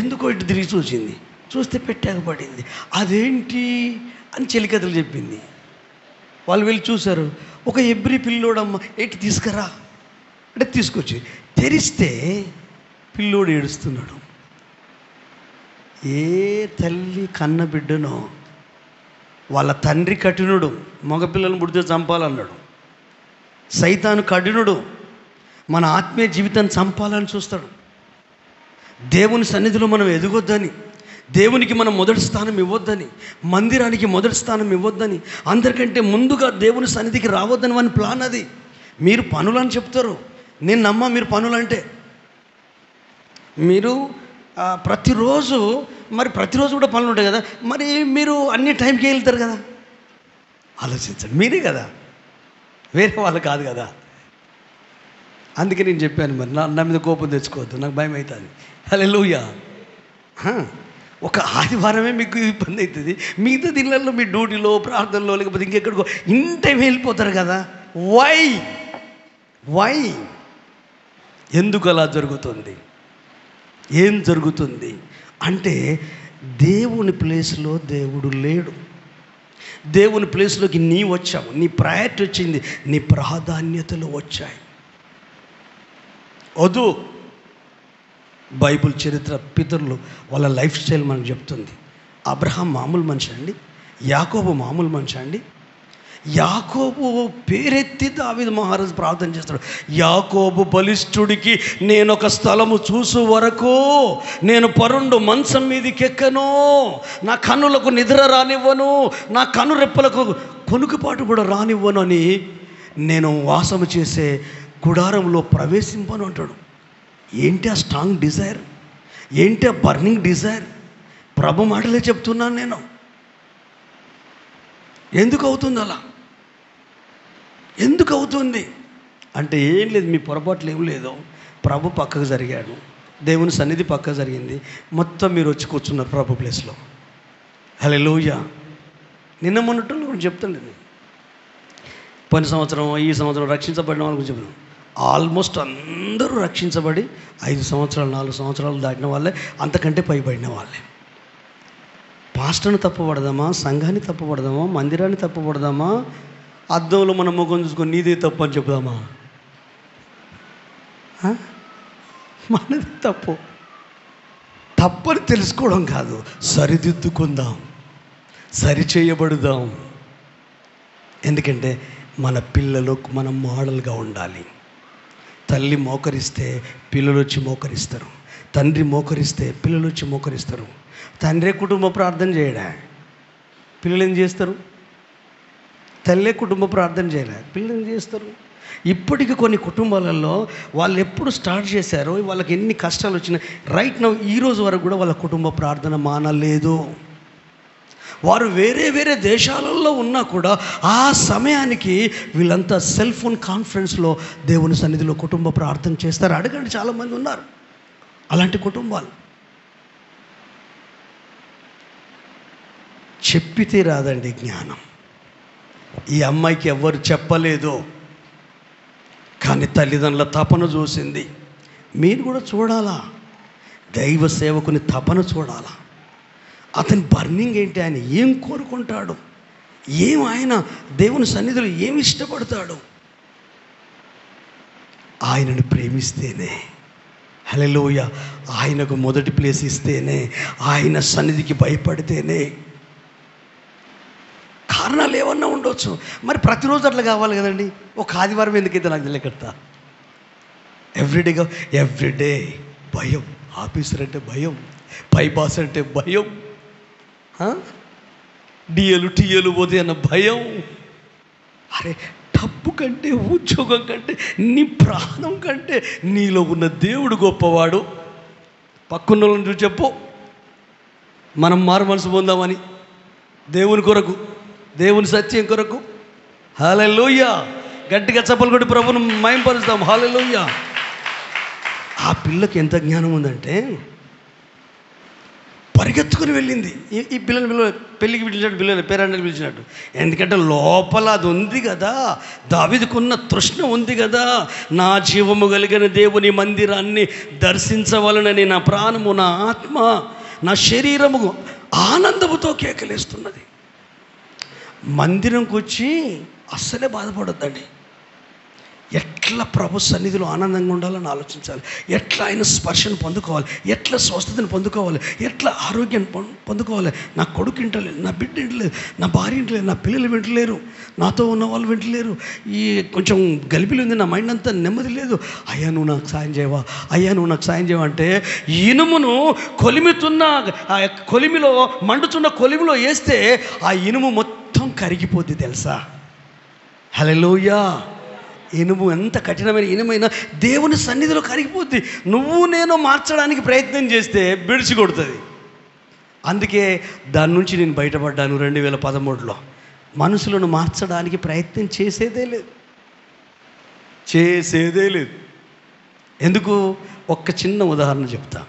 ఎందుకో ఇటు తిరిగి చూసింది. చూస్తే పెట్టాక పడింది. అదేంటి అని చెలికత్తెలు చెప్పింది. వాళ్ళు వెళ్ళి చూశారు, ఒక ఎబ్రి పిల్లోడమ్మ, ఏంటి తీసుకురా అంటే తీసుకొచ్చి తెరిస్తే పిల్లోడు ఏడుస్తున్నాడు. ఏ తల్లి కన్న బిడ్డనో వాళ్ళ తండ్రి కఠినుడు, మగపిల్లలను పుడితే చంపాలన్నాడు. సైతాను కఠినుడు, మన ఆత్మీయ జీవితాన్ని చంపాలని చూస్తాడు. దేవుని సన్నిధిలో మనం ఎదగొద్దని, దేవునికి మనం మొదటి స్థానం ఇవ్వొద్దని, మందిరానికి మొదటి స్థానం ఇవ్వొద్దని, అందరికంటే ముందుగా దేవుని సన్నిధికి రావద్దని వాని ప్లాన్ అది. మీరు పనులని చెప్తారు, నేను నమ్మా మీరు పనులంటే. మీరు ప్రతిరోజు కూడా పనులు ఉంటాయి కదా, మరి మీరు అన్ని టైంకి వెళ్తారు కదా, ఆలోచించండి. మీరే కదా, వేరే వాళ్ళు కాదు కదా. అందుకే నేను చెప్పాను, మరి నా మీద కోపం తెచ్చుకోవద్దు, నాకు భయం అవుతుంది. హల్లెలూయా. ఒక ఆదివారమే మీకు ఇబ్బంది అవుతుంది, మిగతా దినాల్లో మీ డ్యూటీలో, ప్రార్థనలో, లేకపోతే ఇంకెక్కడికో ఇన్ టైం వెళ్ళిపోతారు కదా. వై ఎందుకు అలా జరుగుతుంది? ఏం జరుగుతుంది అంటే దేవుని ప్లేస్లో దేవుడు లేడు. దేవుని ప్లేస్లోకి నీ వచ్చావు, నీ ప్రయారిటీ వచ్చింది, నీ ప్రాధాన్యతలు వచ్చాయి. వద్దు. బైబిల్ చరిత్ర పితరులు వాళ్ళ లైఫ్ స్టైల్ మనకు చెప్తుంది. అబ్రహాం మామూలు మనిషి అండి, యాకోబు మామూలు మనిషి అండి. యాకోబు పేరెత్తి దావీదు మహారాజు ప్రార్థన చేస్తాడు, యాకోబు బలిష్ఠుడికి నేను ఒక స్థలము చూసు వరకు నేను పరుండు మంచం మీదకి ఎక్కను, నా కన్నులకు నిద్ర రానివ్వను, నా కన్ను రెప్పలకు కొనుకుపాటు కూడా రానివ్వను అని నేను వాసము చేసే గుడారంలో ప్రవేశింపను అంటాడు. ఏంటి ఆ స్ట్రాంగ్ డిజైర్, ఏంటి ఆ బర్నింగ్ డిజైర్? ప్రభు మాటలే చెప్తున్నాను నేను. ఎందుకు అవుతుంది అలా? ఎందుకు అవుతుంది అంటే ఏం లేదు, మీ పొరపాట్లు ఏం లేదు. ప్రభు పక్కకు జరిగాడు, దేవుని సన్నిధి పక్కకు జరిగింది, మొత్తం మీరు వచ్చి కూర్చున్నారు ప్రభు ప్లేస్లో. హల్లెలూయా. నిన్న మొన్నటి గురించి చెప్తాను. పోయిన సంవత్సరం, ఈ సంవత్సరం రక్షించబడిన వాళ్ళ గురించి చెప్తాను. ఆల్మోస్ట్ అందరూ రక్షించబడి 5 సంవత్సరాలు 4 సంవత్సరాలు దాటిన వాళ్ళే, అంతకంటే పైబడిన వాళ్ళే. పాస్టర్ని తప్పుపడదామా, సంఘాన్ని తప్పుపడదామా, మందిరాన్ని తప్పుపడదామా, అద్దంలో మన ముఖం చూసుకొని నీదే తప్పు అని చెప్దామా? మనది తప్పు. తప్పని తెలుసుకోవడం కాదు, సరిదిద్దుకుందాం, సరిచేయబడుదాం. ఎందుకంటే మన పిల్లలకు మనం మోడల్గా ఉండాలి. తల్లి మోకరిస్తే పిల్లలు వచ్చి మోకరిస్తారు, తండ్రి మోకరిస్తే పిల్లలు వచ్చి మోకరిస్తారు. తండ్రే కుటుంబ ప్రార్థన చేయడా, పిల్లలు ఏం చేస్తారు? తల్లే కుటుంబ ప్రార్థన చేయడా, పిల్లలు ఏం చేస్తారు? ఇప్పటికీ కొన్ని కుటుంబాలలో వాళ్ళు ఎప్పుడు స్టార్ట్ చేశారో, వాళ్ళకి ఎన్ని కష్టాలు వచ్చినాయి, రైట్ నౌ ఈ రోజు వరకు కూడా వాళ్ళ కుటుంబ ప్రార్థన మానలేదు. వారు వేరే వేరే దేశాలలో ఉన్నా కూడా ఆ సమయానికి వీళ్ళంతా సెల్ ఫోన్ కాన్ఫరెన్స్లో దేవుని సన్నిధిలో కుటుంబ ప్రార్థన చేస్తారు. అడగండి, చాలామంది ఉన్నారు అలాంటి కుటుంబాలు. చెప్పితే రాదండి జ్ఞానం. ఈ అమ్మాయికి ఎవ్వరు చెప్పలేదు, కానీ తల్లిదండ్రుల తపన చూసింది. మీరు కూడా చూడాలా, దైవ సేవకుని తపన చూడాలా. అతని బర్నింగ్ ఏంటి, ఆయన ఏం కోరుకుంటాడు, ఆయన దేవుని సన్నిధిలో ఏమి ఇష్టపడతాడు. ఆయనను ప్రేమిస్తేనే, హల్లెలూయా, ఆయనకు మొదటి ప్లేస్ ఇస్తేనే, ఆయన సన్నిధికి భయపడితేనే. కారణాలు ఏమన్నా ఉండొచ్చు, మరి ప్రతిరోజు అట్లా కావాలి కదండి. ఒక ఆదివారం ఎందుకైతే నాకు తెలియకడతా, ఎవ్రీడే భయం. ఆఫీసర్ అంటే భయం, పై బాస్ అంటే భయం, టీఏలు పోతే అన్న భయం. అరే, డబ్బు కంటే, ఉద్యోగం కంటే, నీ ప్రాణం కంటే నీలో ఉన్న దేవుడు గొప్పవాడు. పక్కన వాళ్ళని చూసి చెప్పు, మనం మారు మనసు పొందామని, దేవుని కొరకు, దేవుని సత్యం కొరకు. హల్లెలూయా, గట్టిగా చప్పలు కొట్టి ప్రభువును మహిమపరుస్తాం. హల్లెలూయా. ఆ పిల్లకి ఎంత జ్ఞానం ఉందంటే పరిగెత్తుకుని వెళ్ళింది. ఈ పిల్లలు పెళ్ళికి పిలిచినట్టు, పిల్లలు పేరెంట్ని పిలిచినట్టు. ఎందుకంటే లోపల అది ఉంది కదా, దావీదుకున్న తృష్ణ ఉంది కదా. నా జీవము కలిగిన దేవుని మందిరాన్ని దర్శించవలనని నా ప్రాణము, నా ఆత్మ, నా శరీరము ఆనందముతో కేకలేస్తున్నది. మందిరంకి వచ్చి అస్సలే బాధపడొద్దండి. ఎట్లా ప్రభు సన్నిధిలో ఆనందంగా ఉండాలని ఆలోచించాలి. ఎట్లా ఆయన స్పర్శను పొందుకోవాలి, ఎట్లా స్వస్థతను పొందుకోవాలి, ఎట్లా ఆరోగ్యాన్ని పొందుకోవాలి. నా కొడుకు వింటలేదు, నా బిడ్డ వింటలేదు, నా భార్య వింటలేదు, నా పిల్లలు వింటలేరు, నాతో ఉన్న వాళ్ళు వింటలేరు, ఈ కొంచెం గలిబిలి ఉంది, నా మైండ్ అంతా నెమ్మది లేదు. అయ్యా నువ్వు నాకు సాయం చేయవా, అయ్యా నువ్వు నాకు సాయం చేయవా అంటే, ఇనుమును కొలిమితున్న ఆ కొలిమిలో, మండుతున్న కొలిమిలో వేస్తే ఆ ఇనుము మొత్తం కరిగిపోద్ది తెలుసా. హల్లెలూయా. ఇనుము ఎంత కఠినమైన ఇనుమైనా దేవుని సన్నిధిలో కరిగిపోద్ది. నువ్వు నేను మార్చడానికి ప్రయత్నం చేస్తే బిడిచి కొడుతుంది. అందుకే దాని నుంచి నేను బయటపడ్డాను 2013లో. మనుషులను మార్చడానికి ప్రయత్నం చేసేదే లేదు. ఎందుకు? ఒక్క చిన్న ఉదాహరణ చెప్తా.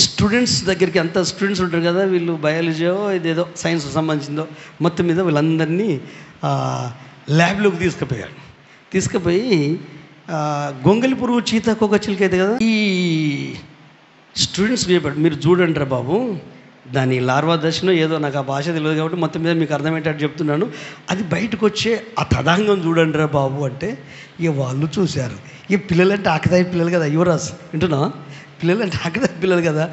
స్టూడెంట్స్ దగ్గరికి, అంతా స్టూడెంట్స్ ఉంటారు కదా, వీళ్ళు బయాలజీయో ఇదేదో సైన్స్ సంబంధించిందో మొత్తం మీద వీళ్ళందరినీ ల్యాబ్లోకి తీసుకుపోయి గొంగలి పురుగు, చీతాకోక చిలుక అయితే కదా, ఈ స్టూడెంట్స్ చెప్పాడు, మీరు చూడండి రా బాబు, దాని లార్వా దశలో ఏదో, నాకు ఆ భాష తెలియదు కాబట్టి మొత్తం మీద మీకు అర్థమయ్యేటట్టు చెప్తున్నాను, అది బయటకు వచ్చే ఆ తదాంగం చూడండి రా బాబు అంటే, ఇక వాళ్ళు చూశారు. ఇక పిల్లలంటే ఆకదాయి పిల్లలు కదా, యువరాజ్ వింటున్నా, పిల్లలంటే ఆకదాయి పిల్లలు కదా,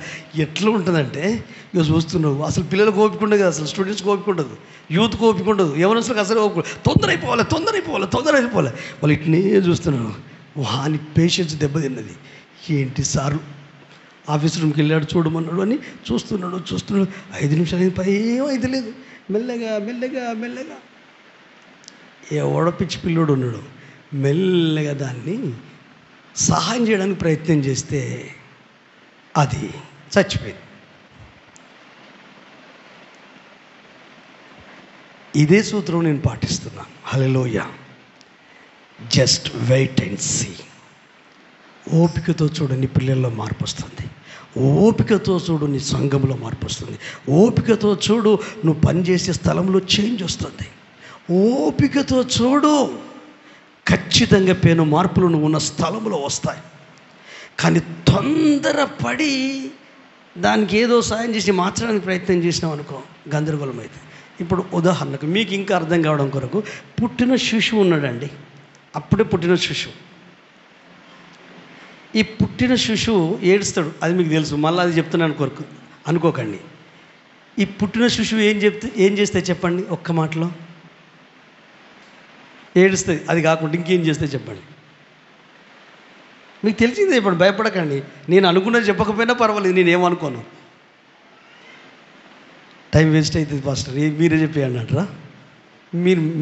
ఎట్లా ఉంటుందంటే ఇక చూస్తున్నావు. అసలు పిల్లలకు ఓపిక ఉండదు కదా, అసలు స్టూడెంట్స్కి ఓపిక ఉండదు, యూత్కి ఓపిక ఉండదు, యవనస్తులకు అసలు ఓపిక, తొందర అయిపోవాలి. వాళ్ళు ఇట్నే చూస్తున్నారు. వాని పేషెన్స్ దెబ్బతిన్నది. ఏంటి సారు ఆఫీస్ రూమ్కి వెళ్ళాడు, చూడమన్నాడు అని చూస్తున్నాడు. 5 నిమిషాలు ఏం అయితే లేదు. మెల్లగా ఎవడో పిచ్చి పిల్లోడు ఉన్నాడు, మెల్లగా దాన్ని సహాయం చేయడానికి ప్రయత్నం చేస్తే అది చచ్చిపోయింది. ఇదే సూత్రం నేను పాటిస్తున్నాను. Hallelujah. Just wait and see. ఓపికతో చూడు, నీ పిల్లల్లో మార్పు వస్తుంది. ఓపికతో చూడు, నీ సంఘంలో మార్పు వస్తుంది. ఓపికతో చూడు, నువ్వు పనిచేసే స్థలంలో చేంజ్ వస్తుంది. ఓపికతో చూడు, ఖచ్చితంగా పేను మార్పులు నువ్వు ఉన్న స్థలంలో వస్తాయి. కానీ తొందరపడి దానికి ఏదో సాయం చేసి మార్చడానికి ప్రయత్నం చేసినాం అనుకో, గందరగోళం అయితే. ఇప్పుడు ఉదాహరణకు మీకు ఇంకా అర్థం కావడం కొరకు, పుట్టిన శిశువు ఉన్నాడండి, అప్పుడే పుట్టిన శిశువు. ఈ పుట్టిన శిశువు ఏడుస్తాడు, అది మీకు తెలుసు, మళ్ళీ అది చెప్తున్నాను కొరకు అనుకోకండి. ఈ పుట్టిన శిశువు ఏం చేస్తే చెప్పండి ఒక్క మాటలో? ఏడుస్తుంది. అది కాకుండా ఇంకేం చేస్తే చెప్పండి? మీకు తెలిసిందే. ఇప్పుడు భయపడకండి. నేను అనుకున్నది చెప్పకపోయినా పర్వాలేదు, నేనేమనుకోను. టైం వేస్ట్ అవుతుంది పాస్టర్, మీరే చెప్పేయండి అంటారా?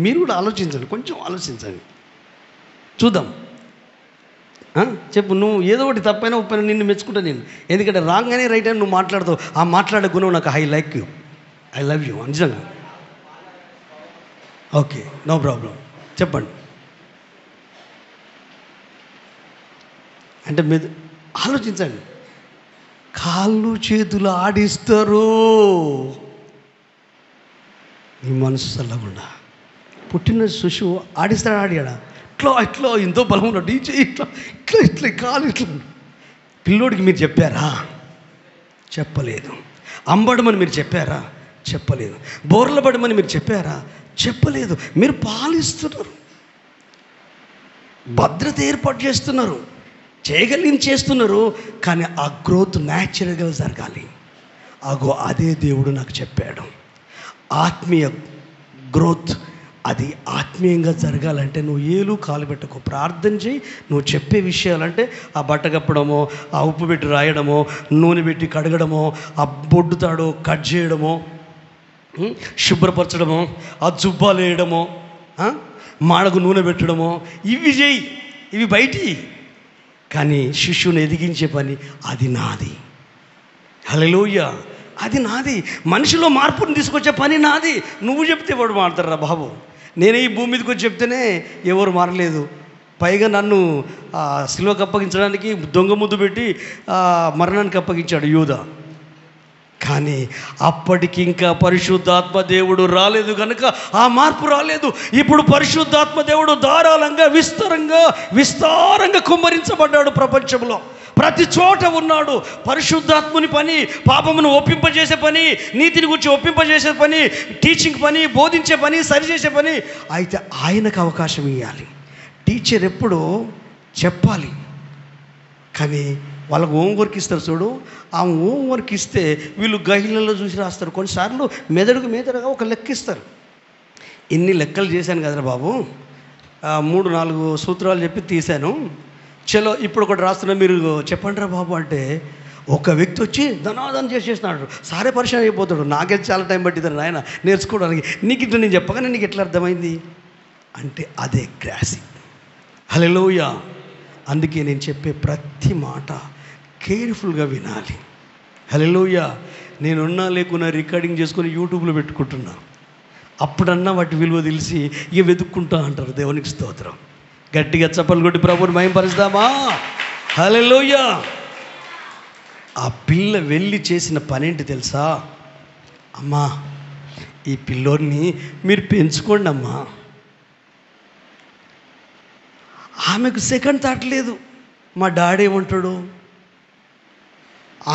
మీరు కూడా ఆలోచించండి, కొంచెం ఆలోచించండి, చూద్దాం. చెప్పు. నువ్వు ఏదో ఒకటి తప్పైనా ఉప్పైనా నిన్ను మెచ్చుకుంటా నేను. ఎందుకంటే రాంగ్ అని రైట్ అని నువ్వు మాట్లాడతావు. ఆ మాట్లాడే గుణం నాకు I like you, I love you నిజంగా. ఓకే, నో ప్రాబ్లం, చెప్పండి. అంటే మీరు ఆలోచించండి. కాళ్ళు చేతులు ఆడిస్తారు, నీ మనసు చల్లకుండా. పుట్టిన శిశువు ఆడిస్తాడు, ఆడియాడా? ఇట్లా ఇట్లా ఎంతో బలం ఉన్నాడు, డీజే ఇట్లా ఇట్లా ఇట్లా కాలు ఇట్లా. పిల్లోడికి మీరు చెప్పారా? చెప్పలేదు. అంబడమని మీరు చెప్పారా? చెప్పలేదు. బోర్ల పడమని మీరు చెప్పారా? చెప్పలేదు. మీరు పాలిస్తున్నారు, భద్రత ఏర్పాటు చేస్తున్నారు, చేయగలిగింది చేస్తున్నారు. కానీ ఆ గ్రోత్ న్యాచురల్గా జరగాలి. అదే దేవుడు నాకు చెప్పాడు. ఆత్మీయ గ్రోత్ అది ఆత్మీయంగా జరగాలంటే నువ్వు ఏలు కాలు పెట్టుకో, ప్రార్థన చేయి. నువ్వు చెప్పే విషయాలంటే ఆ బట్ట కప్పడమో, ఆ ఉప్పు పెట్టి రాయడమో, నూనె పెట్టి కడగడమో, ఆ బొడ్డు తాడో కట్ చేయడమో, శుభ్రపరచడమో, ఆ జుబ్బాలు వేయడమో, మాడకు నూనె పెట్టడమో, ఇవి చేయి. ఇవి బయటి. కానీ శిష్యుని ఎదిగించే పని అది నాది. హల్లెలూయా, అది నాది. మనిషిలో మార్పుని తీసుకొచ్చే పని నాది. నువ్వు చెప్తే వాడు మారుతారా బాబు? నేనే ఈ భూమి మీదకి వచ్చి చెప్తేనే ఎవరు మారలేదు. పైగా నన్ను సిలువకు అప్పగించడానికి దొంగ ముద్దు పెట్టి మరణానికి అప్పగించాడు యూదా. కానీ అప్పటికి ఇంకా పరిశుద్ధాత్మ దేవుడు రాలేదు కనుక ఆ మార్పు రాలేదు. ఇప్పుడు పరిశుద్ధాత్మ దేవుడు ధారాళంగా విస్తారంగా కుమ్మరించబడ్డాడు. ప్రపంచంలో ప్రతి చోట ఉన్నాడు. పరిశుద్ధాత్ముని పని పాపమును ఒప్పింపజేసే పని, నీతిని గురించి ఒప్పింపజేసే పని, టీచింగ్ పని, బోధించే పని, సరిచేసే పని. అయితే ఆయనకు అవకాశం ఇవ్వాలి. టీచర్ ఎప్పుడూ చెప్పాలి, కానీ వాళ్ళకు హోంవర్క్ ఇస్తారు చూడు. ఆ హోంవర్క్ ఇస్తే వీళ్ళు గహిళ్ళలో చూసి రాస్తారు. కొన్నిసార్లు మెదడుగా ఒక లెక్క ఇస్తారు. ఇన్ని లెక్కలు చేశాను కదరా బాబు, 3-4 సూత్రాలు చెప్పి తీశాను, చలో ఇప్పుడు ఒకటి రాస్తున్నా, మీరు చెప్పండి రా బాబు అంటే ఒక వ్యక్తి వచ్చి ధనాదనం చేసేసినాడు. సారే పరిచయం అయిపోతాడు. నాకే చాలా టైం పట్టింది నాయన నేర్చుకోవడానికి. నీకు ఇట్లా నేను చెప్పగానే నీకు ఎట్లా అర్థమైంది అంటే అదే గ్రాసి. హల్లెలూయా. అందుకే నేను చెప్పే ప్రతి మాట కేర్ఫుల్గా వినాలి. హల్లెలూయా. నేనున్నా లేకున్నా రికార్డింగ్ చేసుకొని యూట్యూబ్లో పెట్టుకుంటున్నా. అప్పుడన్నా వాటి విలువ తెలిసి ఇక వెతుక్కుంటా అంటారు. దేవునికి స్తోత్రం. గట్టిగా చప్పలు కొట్టి ప్రభువుని మహిమపరుస్తామా? హల్లెలూయా. ఆ పిల్ల వెళ్ళి చేసిన పనేంటి తెలుసా? అమ్మా, ఈ పిల్లోడిని మీరు పెంచుకోండి అమ్మా. ఆమెకు సెకండ్ థాట్ లేదు. మా డాడీ ఏమంటాడు,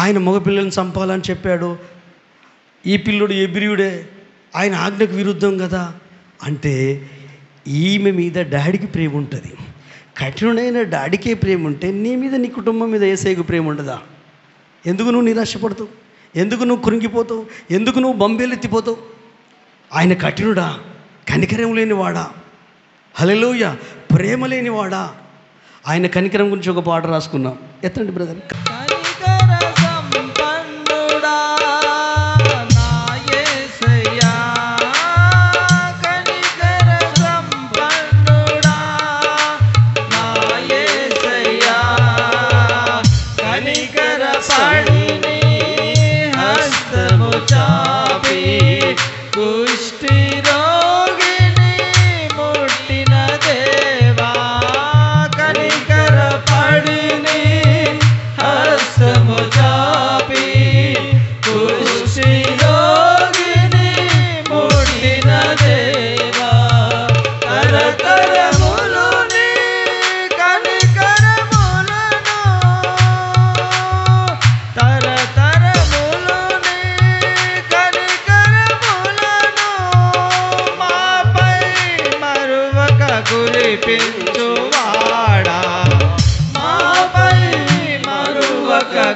ఆయన మగపిల్లల్ని చంపాలని చెప్పాడు, ఈ పిల్లోడు ఎబ్రియుడే, ఆయన ఆజ్ఞకు విరుద్ధం కదా అంటే ఈమె మీద డాడీకి ప్రేమ ఉంటుంది. కఠినుడైన డాడీకే ప్రేమ ఉంటే నీ మీద, నీ కుటుంబం మీద యేసయ్యకు ప్రేమ ఉండదా? ఎందుకు నువ్వు నిరాశపడతావు? ఎందుకు నువ్వు కృంగిపోతావు? ఎందుకు నువ్వు బంబేలెత్తిపోతావు? ఆయన కఠినుడా? కనికరం లేనివాడా? హల్లెలూయా. ప్రేమ లేనివాడా? ఆయన కనికరం గురించి ఒక పాట రాసుకున్నాం. ఎత్తండి బ్రదర్.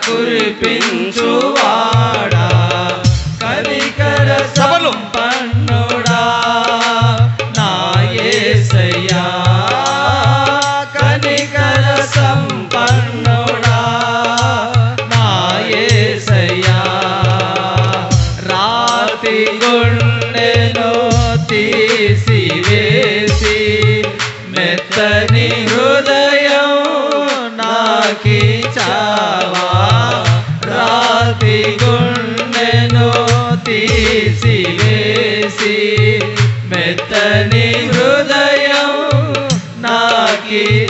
కురిపించువాడా కనికర సంపన్నుడా నా యేసయ్యా కనికర సంపన్నుడా.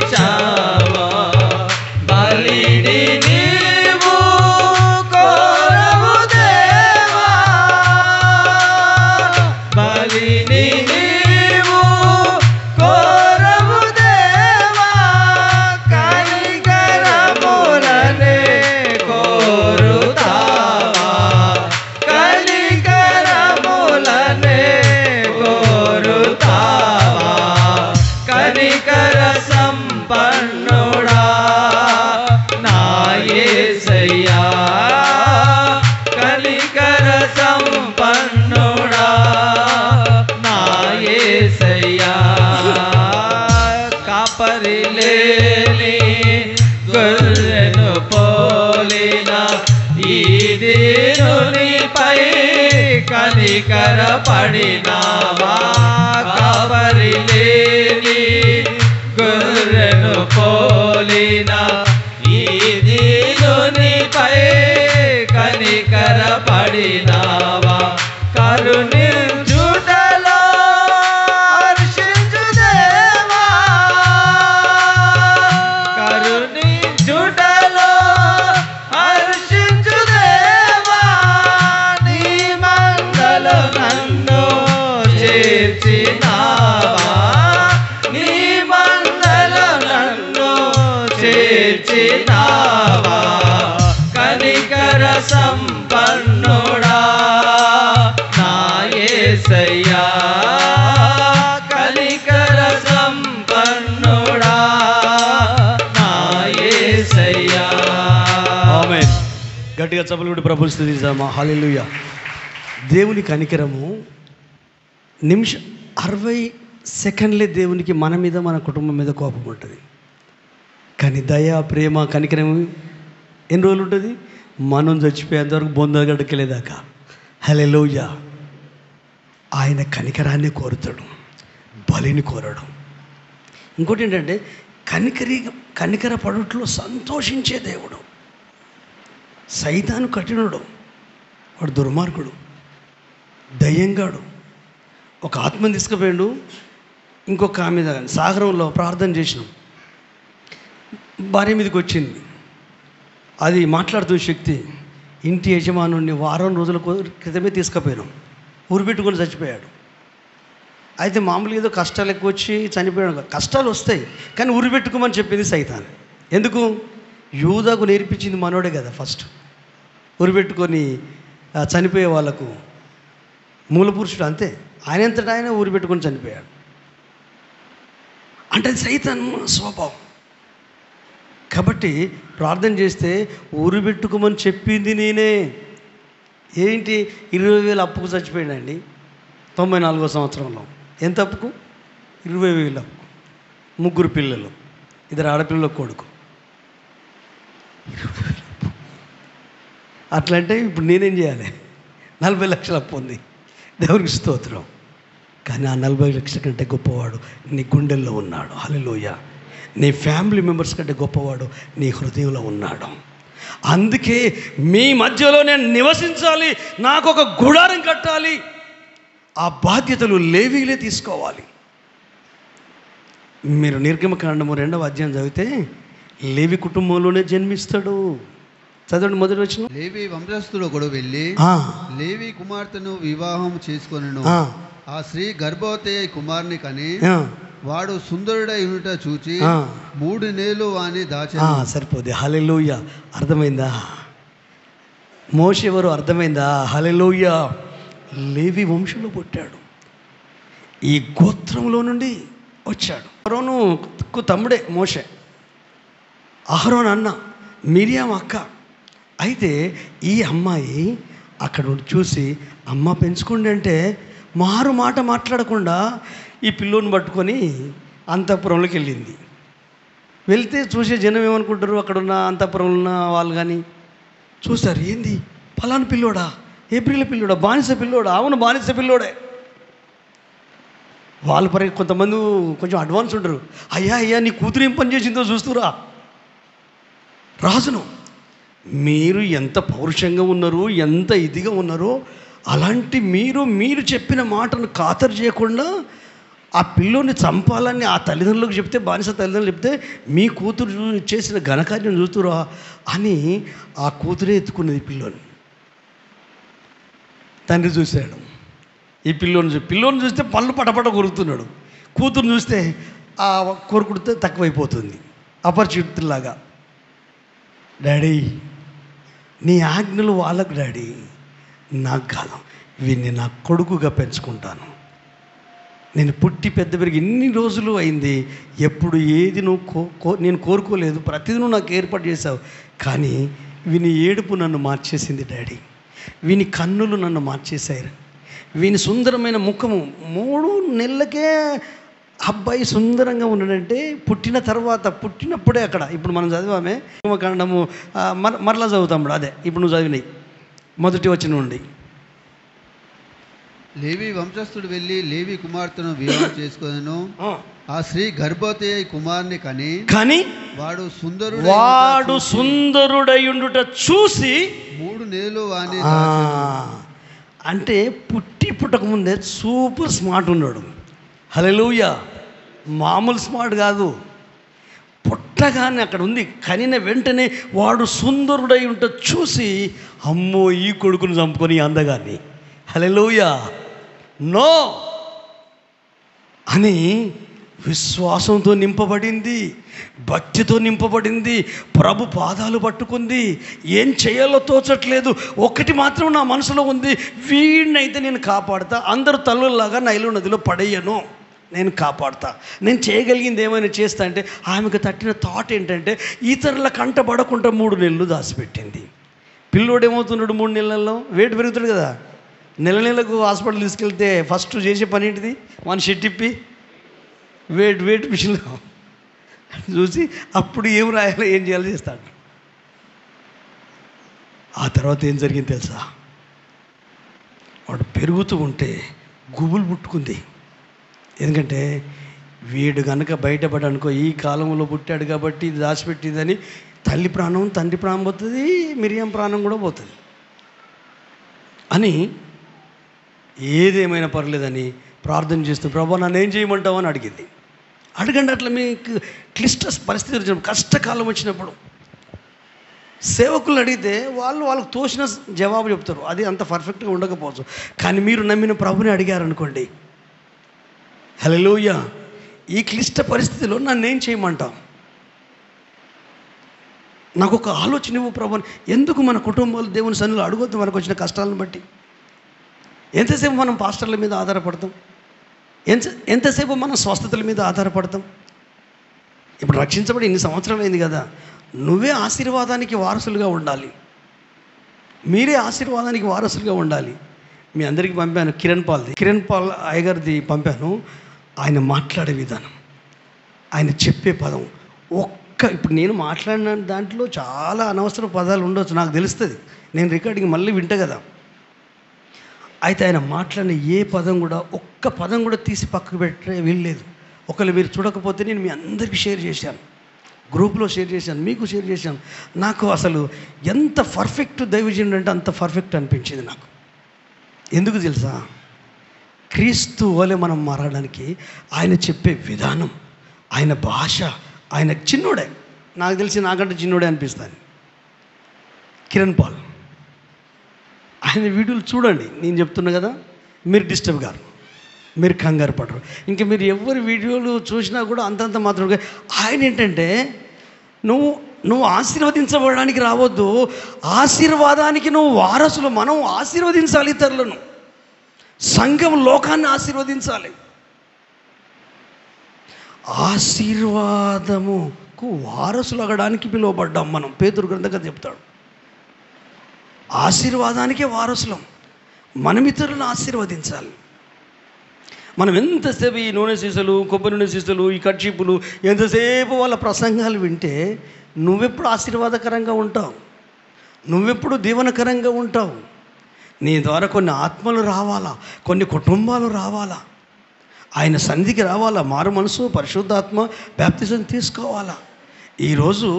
ఇచ్చావా బలిని నీవు కోరవు దేవా బలిని నీవు కోరవు దేవా కనికరములనే కోరుతావా కనికరములనే కోరుతావా కనికర సంపన్నుడా నా యేసయ్యా కనికర సంపన్నుడా నా యేసయ్యా కాపరి లేని గొర్రెను పోలిన ఈ దీనునిపై కనికర పడినావా కాపరి లేని గొర్రెను పోలిన ఈ దీనునిపై కనికర పడినావా కరుణించుటలో హర్షించు దేవా కరుణించుటలో హర్షించు దేవా నీ మందలో నన్ను చేర్చినావా నీ మందలో నన్ను చేర్చినావా కనికర సంపన్నుడా నా యేసయ్యా కనికర సంపన్నుడా నా యేసయ్యా ఆమేన్. గట్టిగా చప్పలు కొట్టి ప్రభువుని స్తుతిద్దామా. హల్లెలూయా. దేవుని కనికరము నిమిషం 60 సెకండ్లే దేవునికి మన మీద మన కుటుంబం మీద కోపం ఉంటుంది. కానీ దయ ప్రేమ కనికరం ఎన్ని రోజులు ఉంటుంది? మనం చచ్చిపోయేంతవరకు బొందగడకెళ్ళేదాకా. హల్లెలూయా. ఆయన కనికరాన్ని కోరుతాడు, బలిని కోరడు. ఇంకోటి ఏంటంటే కనికర పడుట్లో సంతోషించే దేవుడు. సైతాను కఠినుడు, వాడు దుర్మార్గుడు, దయ్యంగాడు. ఒక ఆత్మని తీసుకుపోయాడు, ఇంకొక ఆమె మీద సాగరంలో ప్రార్థన చేసినాం, భార్య మీదకి వచ్చింది. అది మాట్లాడుతున్న శక్తి. ఇంటి యజమానుడిని వారం రోజుల క్రితమే తీసుకుపోయినాం, ఊరిపెట్టుకొని చచ్చిపోయాడు. అయితే మామూలుగా ఏదో కష్టాలు ఎక్కువ వచ్చి చనిపోయాడు. కష్టాలు వస్తాయి, కానీ ఊరిపెట్టుకోమని చెప్పింది సైతాన్. ఎందుకు? యూదాకు నేర్పించింది మనోడే కదా ఫస్ట్. ఊరిపెట్టుకొని చనిపోయే వాళ్ళకు మూలపురుషుడు అంతే, ఆయనంతటా ఆయన ఊరిపెట్టుకొని చనిపోయాడు. అంటే సైతాన్ స్వభావం. కాబట్టి ప్రార్థన చేస్తే ఊరు పెట్టుకోమని చెప్పింది నేనే. ఏంటి 20,000 అప్పుకు చచ్చిపోయాడండి 94వ సంవత్సరంలో. ఎంత అప్పుకు? 20,000 అప్పుకు. 3 పిల్లలు, 2 ఆడపిల్లల కొడుకు. 20,000 అప్పు. అట్లా అంటే ఇప్పుడు నేనేం చేయాలి? 40 లక్షల అప్పు ఉంది. దేవునికి స్తోత్రం. కానీ ఆ 40 లక్షల కంటే గొప్పవాడు నీ గుండెల్లో ఉన్నాడు. హల్లెలూయా. నీ ఫ్యామిలీ మెంబర్స్ కంటే గొప్పవాడు నీ హృదయంలో ఉన్నాడు. అందుకే మీ మధ్యలో నేను నివసించాలి, నాకు ఒక గుడారం కట్టాలి. ఆ బాధ్యతలు లేవీలే తీసుకోవాలి. మీరు నిర్గమకాండము 2వ అధ్యాయం చదివితే లేవి కుటుంబంలోనే జన్మిస్తాడు. చదవండి మొదటి వచనం. లేవి వంశస్థుడు ఒకడు వెళ్ళి లేవి కుమార్తెను వివాహం చేసుకొనెను. ఆ స్త్రీ గర్భవతి అయి కుమారుని కని వాడు సుందరుడై ఉంట చూచి 3 నెలలు వాని దాచెను. సరిపోద్ది. హల్లెలూయా. అర్థమైందా? మోషే ఎవరు అర్థమైందా? హల్లెలూయా. లేవి వంశంలో పుట్టాడు, ఈ గోత్రంలో నుండి వచ్చాడు. అహరోనుకు తమ్ముడే మోషే, అహరోను అన్న, మిరియాం అక్క. అయితే ఈ అమ్మాయి అక్కడ చూసి అమ్మ పెంచుకోండి అంటే మారు మాట మాట్లాడకుండా ఈ పిల్లోని పట్టుకొని అంతఃపురంలోకి వెళ్ళింది. వెళ్తే చూసే జనం ఏమనుకుంటారు? అక్కడున్న అంతఃపురంలో ఉన్న వాళ్ళు కానీ చూస్తారు, ఏంది ఫలానా పిల్లోడా, ఏప్రిల్ పిల్లోడా, బానిస పిల్లోడా? అవును, బానిస పిల్లోడే. వాళ్ళ పరి కొంతమంది కొంచెం అడ్వాన్స్ ఉంటారు. అయ్యా అయ్యా నీ కూతురు ఏం పని చేసిందో చూస్తురా. రాజును మీరు ఎంత పౌరుషంగా ఉన్నారో, ఎంత ఇదిగా ఉన్నారో, అలాంటి మీరు చెప్పిన మాటను ఖాతరు చేయకుండా ఆ పిల్లోని చంపాలని ఆ తల్లిదండ్రులకు చెప్తే, బానిస తల్లిదండ్రులు చెప్తే, మీ కూతురు చేసిన ఘనకార్యం చూతురా అని ఆ కూతురే ఎత్తుకున్నది పిల్లోని. తండ్రి చూశాడు, ఈ పిల్లోని చూస్తే పళ్ళు పటపట కొరుకుతున్నాడు. కూతురు చూస్తే ఆ కొరుకుడితే తక్కువైపోతుంది, అపరిచితులాగా. డాడీ నీ ఆజ్ఞలు వాళ్ళకు డాడీ, నాకు కాదు, వీడిని నా కొడుకుగా పెంచుకుంటాను. నేను పుట్టి పెద్ద పెరిగి ఇన్ని రోజులు అయింది, ఎప్పుడు ఏది నువ్వు నేను కోరుకోలేదు, ప్రతిదీ నువ్వు నాకు ఏర్పాటు చేశావు. కానీ వీని ఏడుపు నన్ను మార్చేసింది డాడీ, వీని కన్నులు నన్ను మార్చేశారు, వీని సుందరమైన ముఖము. 3 నెలలకే అబ్బాయి సుందరంగా ఉన్నాడంటే పుట్టినప్పుడే అక్కడ. ఇప్పుడు మనం చదివామే కాండము, మరలా చదువుతాం. అదే ఇప్పుడు నువ్వు చదివినాయి మొదటి వచనం నుండి. లేవి వంశస్థుడు వెళ్ళి లేవి కుమార్తెను వివాహం చేసుకొనెను. ఆ స్త్రీ గర్భవతి అయి కుమారుని కానీ వాడు సుందరుడయుండుట చూసి 3 నెలలు వాని. అంటే పుట్టక ముందే సూపర్ స్మార్ట్ ఉన్నాడు. హల్లెలూయా. మామూలు స్మార్ట్ కాదు. పుట్టగానే అక్కడ ఉంది, కనిన వెంటనే వాడు సుందరుడై ఉంట చూసి, అమ్మో ఈ కొడుకును చంపుకొని అందగాన్ని, హల్లెలూయా, నో అని విశ్వాసంతో నింపబడింది, భక్తితో నింపబడింది, ప్రభు పాదాలు పట్టుకుంది. ఏం చేయాలో తోచట్లేదు. ఒకటి మాత్రం నా మనసులో ఉంది, వీడినైతే నేను కాపాడుతా, అందరు తల్లుల్లాగా నైలు నదిలో పడేయను, నేను కాపాడుతా. నేను చేయగలిగింది ఏమైనా చేస్తా అంటే, ఆమెకు తట్టిన థాట్ ఏంటంటే, ఇతరుల కంటపడకుండా 3 నెలలు దాచిపెట్టింది. పిల్లోడు ఏమవుతున్నాడు 3 నెలల్లో? వెయిట్ పెరుగుతాడు కదా. నెలకు హాస్పిటల్ తీసుకెళ్తే ఫస్ట్ చేసే పని ఏంటిది? మన షెట్టిప్పి వెయిట్ మిషన్లో చూసి అప్పుడు ఏం రాయాలో ఏం చేయాలో చేస్తాడు. ఆ తర్వాత ఏం జరిగింది తెలుసా? వాడు పెరుగుతూ ఉంటే గుబులు పుట్టుకుంది. ఎందుకంటే వీడు కనుక బయటపడనుకో, ఈ కాలంలో పుట్టాడు కాబట్టి ఇది దాచిపెట్టిందని తల్లి ప్రాణం, తండ్రి ప్రాణం పోతుంది, మిరియం ప్రాణం కూడా పోతుంది అని, ఏదేమైనా పర్లేదని ప్రార్థన చేస్తూ, ప్రభు నన్ను ఏం చేయమంటావు అని అడిగింది. అడగండి. అట్లా మీకు క్లిష్ట పరిస్థితి వచ్చినప్పుడు, కష్టకాలం వచ్చినప్పుడు సేవకులు అడిగితే వాళ్ళకు తోచిన జవాబు చెప్తారు. అది అంత పర్ఫెక్ట్గా ఉండకపోవచ్చు, కానీ మీరు నమ్మిన ప్రభుని అడిగారనుకోండి, హల్లెలూయా, ఈ క్లిష్ట పరిస్థితిలో నన్ను ఏం చేయమంటావు? నాకు ఒక ఆలోచన ఇవ్వు ప్రభు. ఎందుకు మన కుటుంబాలు దేవుని సన్నిధిలో అడగొద్దు? మనకు వచ్చిన కష్టాలను బట్టి ఎంతసేపు మనం పాస్టర్ల మీద ఆధారపడతాం? ఎంతసేపు మనం స్వస్థతల మీద ఆధారపడతాం? ఇప్పుడు రక్షించబడి ఇన్ని సంవత్సరాలు అయింది కదా, నువ్వే ఆశీర్వాదానికి వారసులుగా ఉండాలి, మీరే ఆశీర్వాదానికి వారసులుగా ఉండాలి. మీ అందరికీ పంపాను కిరణ్ పాల్ అయ్యగారిది పంపాను. ఆయన మాట్లాడే విధానం, ఆయన చెప్పే పదం, ఇప్పుడు నేను మాట్లాడిన దాంట్లో చాలా అనవసర పదాలు ఉండవచ్చు, నాకు తెలుస్తుంది, నేను రికార్డింగ్ మళ్ళీ వింటా కదా. అయితే ఆయన మాట్లాడిన ఏ పదం కూడా, ఒక్క పదం కూడా తీసి పక్కకు పెట్టే వీల్లేదు. ఒకవేళ మీరు చూడకపోతే నేను మీ అందరికీ షేర్ చేశాను, గ్రూప్లో షేర్ చేశాను, మీకు షేర్ చేశాను. నాకు అసలు ఎంత పర్ఫెక్ట్ దైవజనుడు అంటే అంత పర్ఫెక్ట్ అనిపించింది నాకు. ఎందుకు తెలుసా? క్రీస్తు వలె మనం మారడానికి ఆయన చెప్పే విధానం, ఆయన భాష, ఆయన చిన్నోడే, నాకు తెలిసి నాకంటే చిన్నోడే అనిపిస్తాను. కిరణ్ పాల్, ఆయన వీడియోలు చూడండి. నేను చెప్తున్నా కదా, మీరు డిస్టర్బ్ గారు, మీరు కంగారు పడరు. ఇంకా మీరు ఎవరి వీడియోలు చూసినా కూడా అంతంత మాత్రమే. ఆయన ఏంటంటే, నువ్వు ఆశీర్వదించబడడానికి రావద్దు, ఆశీర్వాదానికి నువ్వు వారసులు. మనం ఆశీర్వదించాలి ఇతరులను, సంఘం లోకాన్ని ఆశీర్వదించాలి. ఆశీర్వాదముకు వారసులు అవ్వడానికి పిలువబడ్డాం మనం. పేతురు గ్రంథంగా చెప్తాడు, ఆశీర్వాదానికే వారసులం. మనం ఇతరులను ఆశీర్వదించాలి. మనం ఎంతసేపు ఈ నూనె సీసలు, కొబ్బరి నూనె సీసలు, ఈ కర్చీపులు, ఎంతసేపు వాళ్ళ ప్రసంగాలు వింటే నువ్వెప్పుడు ఆశీర్వాదకరంగా ఉంటావు? నువ్వెప్పుడు దీవనకరంగా ఉంటావు? నీ ద్వారా కొన్ని ఆత్మలు రావాలా, కొన్ని కుటుంబాలు రావాలా, ఆయన సన్నిధికి రావాలా, మారు మనసు, పరిశుద్ధాత్మ బాప్తిజం తీసుకోవాలా. ఈరోజు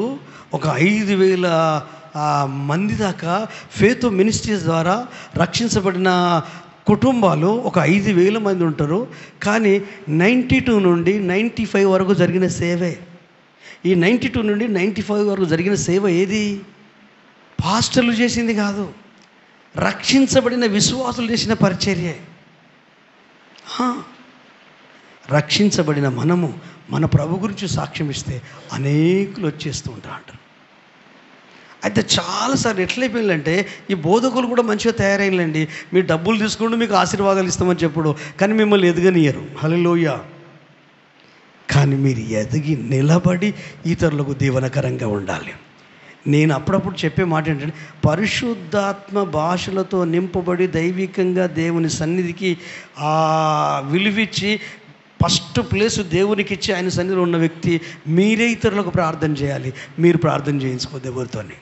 ఒక 5,000 మంది దాకా ఫేత్ మినిస్ట్రీస్ ద్వారా రక్షించబడిన కుటుంబాలు ఒక 5,000 మంది ఉంటారు, కానీ 92 నుండి 95 వరకు జరిగిన సేవే. ఈ 92 నుండి 95 వరకు జరిగిన సేవ ఏది? పాస్టర్లు చేసింది కాదు, రక్షించబడిన విశ్వాసులు చేసిన పరిచర్యే. రక్షించబడిన మనము మన ప్రభు గురించి సాక్ష్యం ఇస్తే అనేకులు వచ్చేస్తూ ఉంటారు. అయితే చాలాసార్లు ఎట్లయిపోయిందంటే, ఈ బోధకులు కూడా మంచిగా తయారైందండి, మీరు డబ్బులు తీసుకుంటూ మీకు ఆశీర్వాదాలు ఇస్తామని చెప్పుడు, కానీ మిమ్మల్ని ఎదగనియరు. హల్లెలూయా. కానీ మీరు ఎదిగి నిలబడి ఇతరులకు దీవెనకరంగా ఉండాలి. నేను అప్పుడప్పుడు చెప్పే మాట ఏంటంటే, పరిశుద్ధాత్మ భాషలతో నింపబడి దైవికంగా దేవుని సన్నిధికి విలువిచ్చి ఫస్ట్ ప్లేసు దేవునికి ఇచ్చి ఆయన సన్నిధిలో ఉన్న వ్యక్తి మీరే ఇతరులకు ప్రార్థన చేయాలి. మీరు ప్రార్థన చేయించుకోవద్దు ఎవరితోని,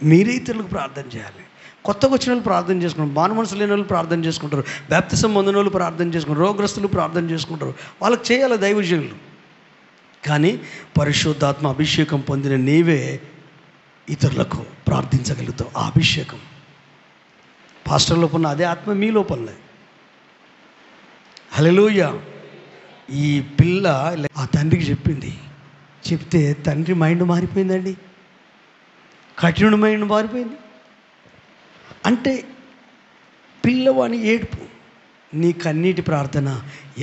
మీరే ఇతరులకు ప్రార్థన చేయాలి. కొత్తగా వచ్చిన వాళ్ళు ప్రార్థన చేసుకుంటారు, మానవ మనసు లేని వాళ్ళు ప్రార్థన చేసుకుంటారు, బాప్తిసం పొందిన వాళ్ళు ప్రార్థన చేసుకుంటారు, రోగగ్రస్తులు ప్రార్థన చేసుకుంటారు. వాళ్ళకి చేయాలి దైవజనులు. కానీ పరిశుద్ధాత్మ అభిషేకం పొందిన నీవే ఇతరులకు ప్రార్థించగలుగుతావు. ఆ అభిషేకం పాస్టర్ లోపల అదే ఆత్మ మీ లోపల. హల్లెలూయా. ఈ పిల్ల ఆ తండ్రికి చెప్తే తండ్రి మైండ్ మారిపోయిందండి, కఠిన మైండ్ మారిపోయింది. అంటే పిల్లవాని ఏడుపు, నీ కన్నీటి ప్రార్థన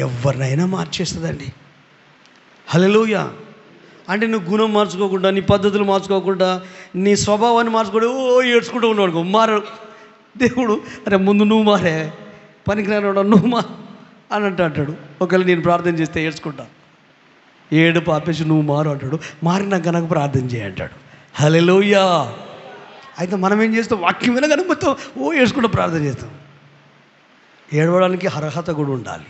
ఎవరినైనా మార్చేస్తుందండి. హల్లెలూయా. అంటే నువ్వు గుణం మార్చుకోకుండా, నీ పద్ధతులు మార్చుకోకుండా, నీ స్వభావాన్ని మార్చుకోవడం ఏడ్చుకుంటూ ఉన్నాడు మారు దేవుడు. అరే ముందు నువ్వు మారే, పనికిరాడు నువ్వు అని అంటాడు. ఒకవేళ నేను ప్రార్థన చేస్తే ఏడ్చుకుంటా, ఏడుపు ఆపేసి నువ్వు మారు అంటాడు. మారినాక నాకు ప్రార్థన చేయంటాడు. హల్లెలూయా. అయితే మనం ఏం చేస్తాం? వాక్యం వినగానే మొత్తం ఏడ్చుకుంటూ ప్రార్థన చేస్తాం. ఏడవడానికి అర్హత కూడా ఉండాలి,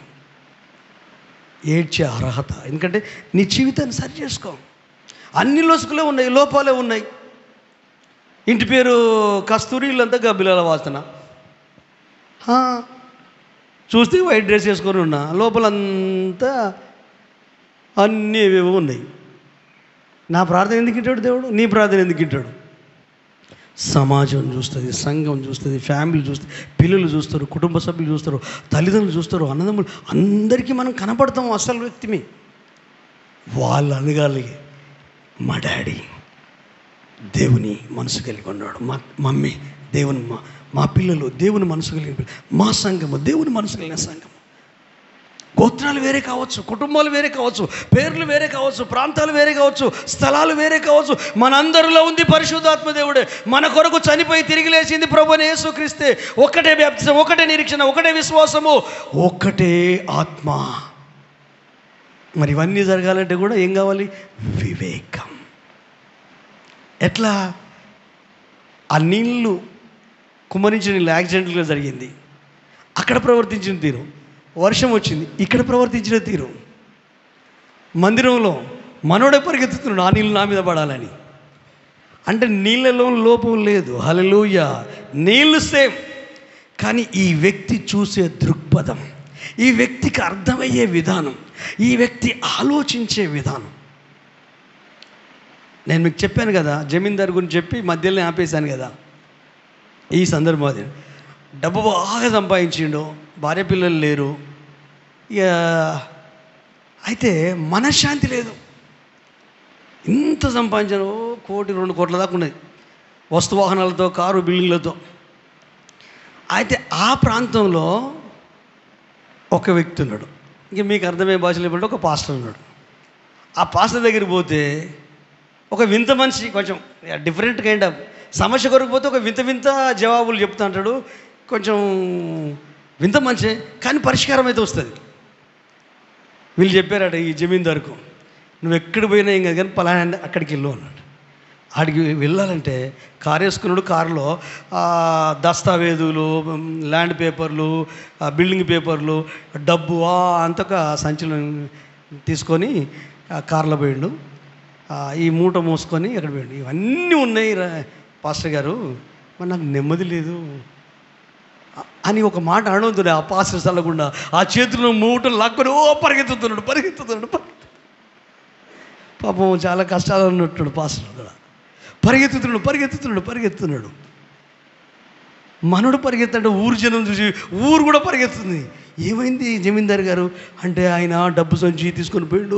ఏడ్చే అర్హత. ఎందుకంటే నీ జీవితాన్ని సరి చేసుకో. అన్ని లోసుకులే ఉన్నాయి, లోపాలే ఉన్నాయి. ఇంటి పేరు కస్తూరి, ఇల్లంతా గబ్బిలాల వాసన. చూస్తే వైట్ డ్రెస్ వేసుకొని ఉన్నా, లోపలంతా అన్నీ ఏవేవో ఉన్నాయి. నా ప్రార్థన ఎందుకు వింటాడు దేవుడు? నీ ప్రార్థన ఎందుకు వింటాడు? సమాజం చూస్తుంది, సంఘం చూస్తుంది, ఫ్యామిలీ చూస్తుంది, పిల్లలు చూస్తారు, కుటుంబ సభ్యులు చూస్తారు, తల్లిదండ్రులు చూస్తారు, అన్నదమ్ములు, అందరికీ మనం కనపడతాం అసలు వ్యక్తిమి. వాళ్ళు అనగాలి, మా డాడీ దేవుని మనసు కలిగి ఉన్నాడు, మా మమ్మీ దేవుని, మా పిల్లలు దేవుని మనసు కలిగిన, మా సంఘము దేవుని మనసు కలిగిన సంఘము. గోత్రాలు వేరే కావచ్చు, కుటుంబాలు వేరే కావచ్చు, పేర్లు వేరే కావచ్చు, ప్రాంతాలు వేరే కావచ్చు, స్థలాలు వేరే కావచ్చు, మనందరిలో ఉంది పరిశుద్ధాత్మ దేవుడే. మన కొరకు చనిపోయి తిరిగి లేచింది ప్రభువైన యేసుక్రీస్తే. ఒక్కటే బాప్తిసం, ఒకటే నిరీక్షణ, ఒకటే విశ్వాసము, ఒక్కటే ఆత్మ. మరి ఇవన్నీ జరగాలంటే కూడా ఏం కావాలి? వివేకం. ఎట్లా? ఆ నీళ్ళు కుమ్మరించిన నీళ్ళు యాక్సిడెంట్గా జరిగింది, అక్కడ ప్రవర్తించిన తీరు, వర్షం వచ్చింది, ఇక్కడ ప్రవర్తించిన తీరు. మందిరంలో మనోడే పరిగెత్తుతున్నాడు ఆ నీళ్ళు నా మీద పడాలని. అంటే నీళ్ళలో లోపం లేదు. హల్లెలూయా. నీళ్ళు సేమ్, కానీ ఈ వ్యక్తి చూసే దృక్పథం, ఈ వ్యక్తికి అర్థమయ్యే విధానం, ఈ వ్యక్తి ఆలోచించే విధానం. నేను మీకు చెప్పాను కదా, జమీందారు గురించి చెప్పి మధ్యలోనే ఆపేశాను కదా. ఈ సందర్భం అది, డబ్బు బాగా సంపాదించిండు, భార్య పిల్లలు లేరు, ఇక అయితే మనశ్శాంతి లేదు. ఇంత సంపాదించాను, 1 కోటి 2 కోట్ల దాకా ఉన్నది, వస్తు వాహనాలతో, కారు బిల్డింగ్లతో. అయితే ఆ ప్రాంతంలో ఒక వ్యక్తి ఉన్నాడు, ఇంక మీకు అర్థమయ్యే భాషలో ఏమంటే ఒక పాస్టర్ ఉన్నాడు. ఆ పాస్టర్ దగ్గరికి పోతే ఒక వింత మనిషి, కొంచెం డిఫరెంట్ కైండ్ ఆఫ్ సమస్య కొరకు పోతే ఒక వింత వింత జవాబులు చెప్తా అంటాడు. కొంచెం వింత మనిషి, కానీ పరిష్కారం అయితే వస్తుంది. వీళ్ళు చెప్పారట ఈ జమీందారుకు, నువ్వు ఎక్కడికి పోయినా ఏం కాదు కానీ పలానా అక్కడికి వెళ్ళు అన్నాడు. ఆడికి వెళ్ళాలంటే కారు వేసుకున్నాడు, కారులో దస్తావేజులు, ల్యాండ్ పేపర్లు, బిల్డింగ్ పేపర్లు, డబ్బు అంతగా సంచులు తీసుకొని కారులో పోయిండు. ఈ మూట మోసుకొని ఎక్కడ పోయిండు. ఇవన్నీ ఉన్నాయి పాస్టర్ గారు, మరి నాకు నెమ్మది లేదు అని ఒక మాట అనవుతుంది. ఆ పాస్టర్ చల్లకుండా ఆ చేతుల్లో మూటలు లాక్కొని పరిగెత్తుతున్నాడు. పాపం చాలా కష్టాలు ఉన్నట్టున్నాడు పాస్టర్ కూడా. పరిగెత్తుతున్నాడు. మనోడు పరిగెత్తంటే ఊరు జనం చూసి ఊరు కూడా పరిగెత్తుంది. ఏమైంది జమీందారు గారు అంటే, ఆయన డబ్బు సంచి తీసుకొని పోయిండు.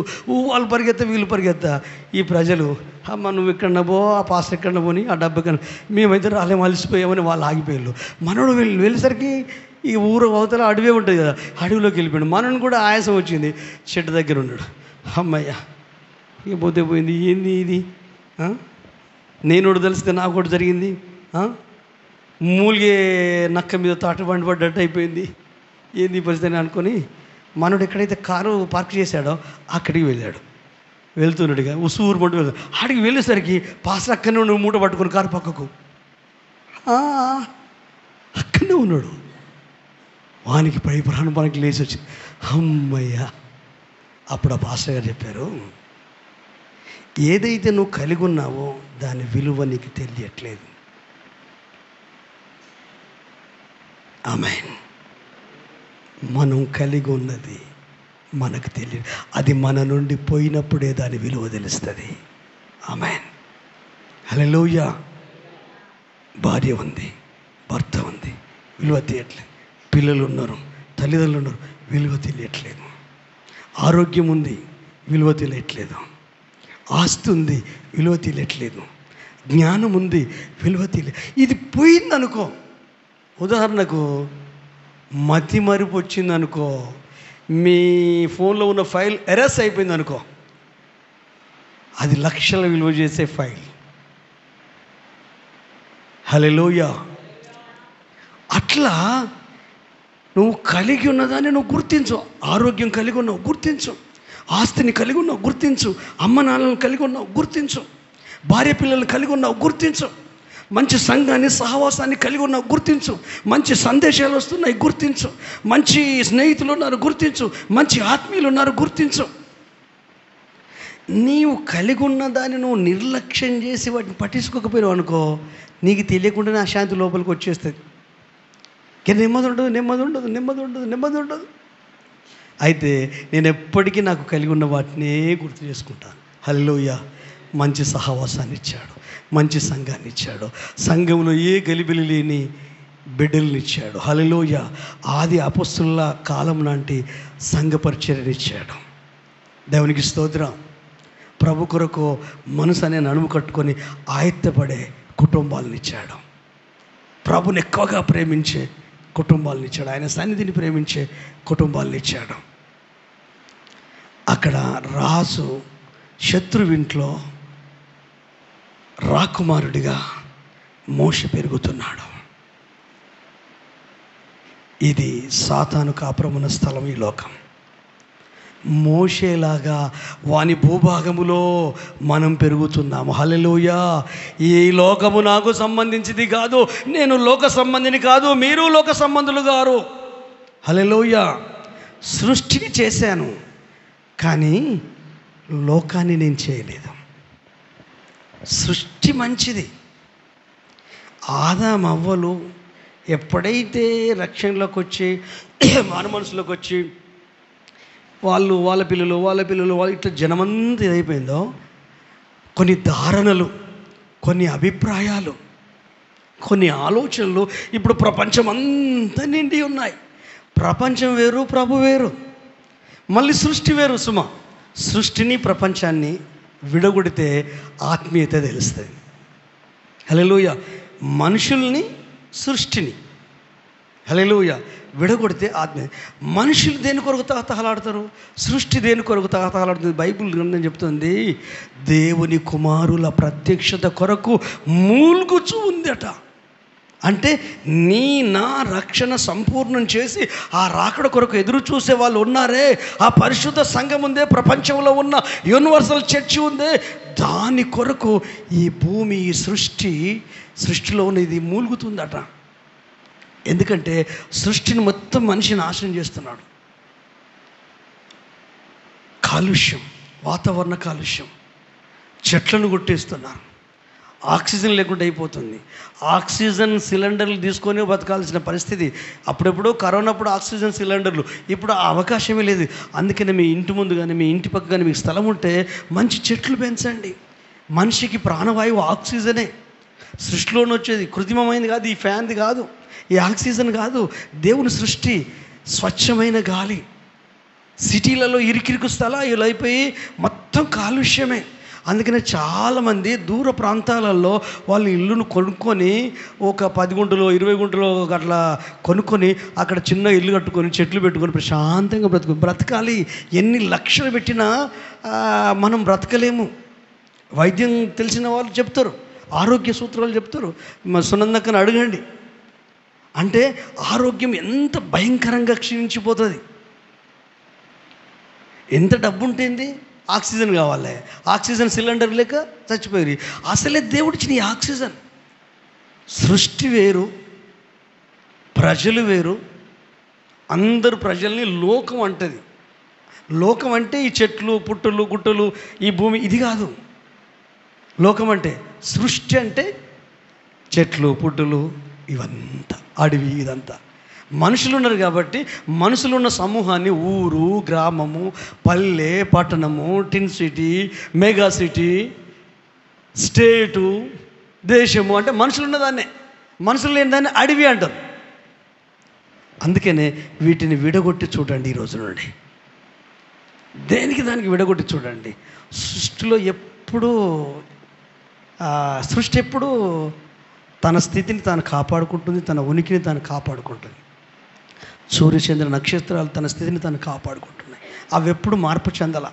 వాళ్ళు పరిగెత్తా వీళ్ళు పరిగెత్తా ఈ ప్రజలు, అమ్మ నువ్వు ఎక్కడ పో, ఆ పాస్టర్ ఎక్కడ పోని, ఆ డబ్బు ఎక్కడ, మేమైతే రాలేం అలసిపోయామని వాళ్ళు ఆగిపోయారు. మనోడు వెళ్ళేసరికి ఈ ఊరు అవతల అడవి ఉంటుంది కదా, అడవిలోకి వెళ్ళిపోయాడు. మనోడు కూడా ఆయాసం వచ్చింది, చెట్టు దగ్గర ఉన్నాడు. అమ్మయ్య ఇక పోతే పోయింది. ఏంది ఇది, నేను తెలిస్తే నాకు ఒకటి జరిగింది, మూలిగే నక్క మీద తాట పడ్డట్టు అయిపోయింది, ఏంది పరిస్థితి అనుకొని మనోడు ఎక్కడైతే కారు పార్క్ చేశాడో అక్కడికి వెళ్ళాడు. వెళ్తున్నాడుగా ఉసూరు పట్టు వెళ్తాడు. ఆడికి వెళ్ళేసరికి పాస్టర్ అక్కడనే ఉన్నాడు, మూట పట్టుకుని కారు పక్కకు అక్కడనే ఉన్నాడు. వానికి ప్రాణానికి లేచి వచ్చింది. అమ్మయ్య. అప్పుడు ఆ పాస్టర్ గారు చెప్పారు, ఏదైతే నువ్వు కలిగి ఉన్నావో దాని విలువ నీకు తెలియట్లేదు. ఆమేన్. మనం కలిగి ఉన్నది మనకు తెలియదు, అది మన నుండి పోయినప్పుడే దాని విలువ తెలుస్తుంది. ఆమేన్. హల్లెలూయా. భార్య ఉంది, భర్త ఉంది, విలువ తెలియట్లేదు. పిల్లలు ఉన్నారు, తల్లిదండ్రులు ఉన్నారు, విలువ తెలియట్లేదు. ఆరోగ్యం ఉంది, విలువ తెలియట్లేదు. ఆస్తి ఉంది, విలువ తెలియట్లేదు. జ్ఞానం ఉంది, విలువ తెలియదు. ఇది పోయిందనుకో, ఉదాహరణకు మతి మరుపు వచ్చిందనుకో, మీ ఫోన్లో ఉన్న ఫైల్ ఎరేస్ అయిపోయింది అనుకో, అది లక్షల విలువ చేసే ఫైల్. హల్లెలూయా. అట్లా నువ్వు కలిగి ఉన్నదాన్ని నువ్వు గుర్తించు. ఆరోగ్యం కలిగి ఉన్నావు, గుర్తించు. ఆస్తిని కలిగి ఉన్నావు, గుర్తించు. అమ్మ నాన్నలను కలిగి ఉన్నావు, గుర్తించు. భార్య పిల్లలను కలిగి ఉన్నావు, గుర్తించు. మంచి సంఘాన్ని, సహవాసాన్ని కలిగి ఉన్నావు, గుర్తించు. మంచి సందేశాలు వస్తున్నాయి, గుర్తించు. మంచి స్నేహితులు ఉన్నారు, గుర్తించు. మంచి ఆత్మీయులు ఉన్నారు, గుర్తించు. నీవు కలిగి ఉన్న దాన్ని నువ్వు నిర్లక్ష్యం చేసి వాటిని పట్టించుకోకపోయినావు అనుకో, నీకు తెలియకుండానే అశాంతి లోపలికి వచ్చేస్తుంది. నెమ్మది ఉండదు, నెమ్మది ఉండదు, నెమ్మది ఉండదు, నెమ్మది ఉండదు. అయితే నేను ఎప్పటికీ నాకు కలిగి ఉన్న వాటినే గుర్తు చేసుకుంటాను. హల్లెలూయా. మంచి సహవాసాన్ని ఇచ్చాడు, మంచి సంఘాన్ని ఇచ్చాడు, సంఘంలో ఏ గలిబిలి లేని బిడ్డల్ని ఇచ్చాడు. హల్లెలూయా. ఆది అపొస్తలుల కాలం లాంటి సంఘ పరిచర్యను ఇచ్చాడు. దేవునికి స్తోత్రం. ప్రభు కొరకు మనసు అనే నడుము కట్టుకొని ఆయత్తపడే కుటుంబాలను ఇచ్చాడు. ప్రభుని ఎక్కువగా ప్రేమించే కుటుంబాలను ఇచ్చాడు. ఆయన సన్నిధిని ప్రేమించే కుటుంబాలను ఇచ్చాడు. అక్కడ రాజు శత్రువింట్లో రాకుమారుడిగా మోషే పెరుగుతున్నాడు. ఇది సాతాను కాపురమున్న స్థలం, ఈ లోకం. మోషేలాగా వాని భూభాగములో మనం పెరుగుతున్నాము. హల్లెలూయా. ఈ లోకము నాకు సంబంధించింది కాదు, నేను లోక సంబంధిని కాదు, మీరు లోక సంబంధులు గారు. హల్లెలూయా. సృష్టిని చేశాను కానీ లోకాన్ని నేను చేయలేదు. సృష్టి మంచిది. ఆదాము అవ్వలు ఎప్పుడైతే రక్షణలోకి వచ్చి మానవ మనసులోకి వచ్చి వాళ్ళ పిల్లలు వాళ్ళు ఇట్లా జనమంతా ఇదైపోయిందో, కొన్ని ధారణలు, కొన్ని అభిప్రాయాలు, కొన్ని ఆలోచనలు ఇప్పుడు ప్రపంచం అంతా నిండి ఉన్నాయి. ప్రపంచం వేరు, ప్రభు వేరు. మళ్ళీ సృష్టి వేరు. సుమా, సృష్టిని ప్రపంచాన్ని విడగొడితే ఆత్మీయత తెలుస్తుంది. హల్లెలూయా. మనుషుల్ని, సృష్టిని, హల్లెలూయా, విడగొడితే ఆత్మీయ. మనుషులు దేని కొరకు తహతహలాడతారు, సృష్టి దేని కొరకు తహతహలాడుతుంది. బైబిల్ గ్రంథం చెప్తుంది, దేవుని కుమారుల ప్రత్యక్షత కొరకు మూల్గుచూ ఉందట. అంటే నా రక్షణ సంపూర్ణం చేసి ఆ రాకడ కొరకు ఎదురు చూసే వాళ్ళు ఉన్నారే, ఆ పరిశుద్ధ సంఘం ఉందే, ప్రపంచంలో ఉన్న యూనివర్సల్ చర్చి ఉందే, దాని కొరకు ఈ భూమి, ఈ సృష్టిలో ఉన్న ఇది మూలుగుతుందట. ఎందుకంటే సృష్టిని మొత్తం మనిషి నాశనం చేస్తున్నాడు. కాలుష్యం, వాతావరణ కాలుష్యం, చెట్లను కొట్టేస్తున్నారు, ఆక్సిజన్ లేకుండా అయిపోతుంది. ఆక్సిజన్ సిలిండర్లు తీసుకొని బతకాల్సిన పరిస్థితి. అప్పుడెప్పుడు కరోనాప్పుడు ఆక్సిజన్ సిలిండర్లు, ఇప్పుడు ఆ అవకాశమే లేదు. అందుకని మీ ఇంటి ముందు కానీ మీ ఇంటి పక్క కానీ మీకు స్థలం ఉంటే మంచి చెట్లు పెంచండి. మనిషికి ప్రాణవాయువు ఆక్సిజనే. సృష్టిలోనే వచ్చేది, కృత్రిమమైంది కాదు, ఈ ఫ్యాన్ది కాదు. ఈ ఆక్సిజన్ కాదు, దేవుని సృష్టి. స్వచ్ఛమైన గాలి. సిటీలలో ఇరికిరికి స్థలాలు అయిపోయి మొత్తం కాలుష్యమే. అందుకనే చాలామంది దూర ప్రాంతాలలో వాళ్ళు ఇల్లును కొనుక్కొని ఒక 10 గుంటలు 20 గుంటలు అట్లా కొనుక్కొని అక్కడ చిన్న ఇల్లు కట్టుకొని చెట్లు పెట్టుకొని ప్రశాంతంగా బ్రతకాలి. ఎన్ని లక్షలు పెట్టినా మనం బ్రతకలేము. వైద్యం తెలిసిన వాళ్ళు చెప్తారు, ఆరోగ్య సూత్రాలు చెప్తారు. సునందక్కని అడగండి. అంటే ఆరోగ్యం ఎంత భయంకరంగా క్షీణించిపోతుంది. ఎంత డబ్బు ఉంటుంది, ఆక్సిజన్ కావాలి. ఆక్సిజన్ సిలిండర్ లేక చచ్చిపోయి. అసలే దేవుడిచ్చిన ఈ ఆక్సిజన్. సృష్టి వేరు, ప్రజలు వేరు. అందరు ప్రజల్ని లోకం అంటది. లోకం అంటే ఈ చెట్లు పుట్టలు గుట్టలు ఈ భూమి, ఇది కాదు లోకం అంటే. సృష్టి అంటే చెట్లు పుట్టలు ఇవంతా, అడవి, ఇదంతా. మనుషులు ఉన్నారు కాబట్టి మనుషులున్న సమూహాన్ని ఊరు, గ్రామము, పల్లె, పట్టణము, టిన్ సిటీ, మెగా సిటీ, స్టేటు, దేశము అంటే మనుషులు ఉన్నదాన్నే. మనుషులు లేని దాన్ని అడవి అంటారు. అందుకనే వీటిని విడగొట్టి చూడండి. ఈ రోజు నుండి దేనికి దానికి విడగొట్టి చూడండి. సృష్టిలో సృష్టి ఎప్పుడూ తన స్థితిని తాను కాపాడుకుంటుంది, తన ఉనికిని తాను కాపాడుకుంటుంది. సూర్యచంద్ర నక్షత్రాలు తన స్థితిని తాను కాపాడుకుంటున్నాయి. అవి ఎప్పుడు మార్పు చెందాల.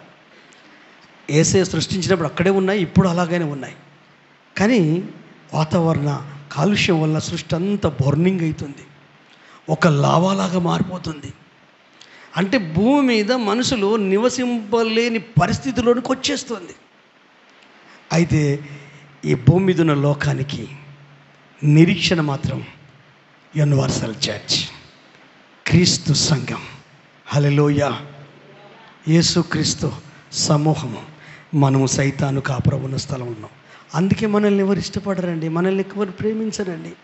యేసయ్య సృష్టించినప్పుడు అక్కడే ఉన్నాయి, ఇప్పుడు అలాగనే ఉన్నాయి. కానీ వాతావరణ కాలుష్యం వల్ల సృష్టి అంతా బర్నింగ్ అవుతుంది, ఒక లావాలాగా మారిపోతుంది. అంటే భూమి మీద మనుషులు నివసింపలేని పరిస్థితిలోనికి వచ్చేస్తుంది. అయితే ఈ భూమి మీద ఉన్న లోకానికి నిరీక్షణ మాత్రం యూనివర్సల్ చర్చ్, క్రీస్తు సంఘం. హల్లెలూయా. యేసుక్రీస్తు సమూహము. మనము సైతాను కాపురం ఉన్న స్థలం ఉన్నాం. అందుకే మనల్ని ఎవరు ఇష్టపడరండి, మనల్ని ఎవరు ప్రేమించరండి.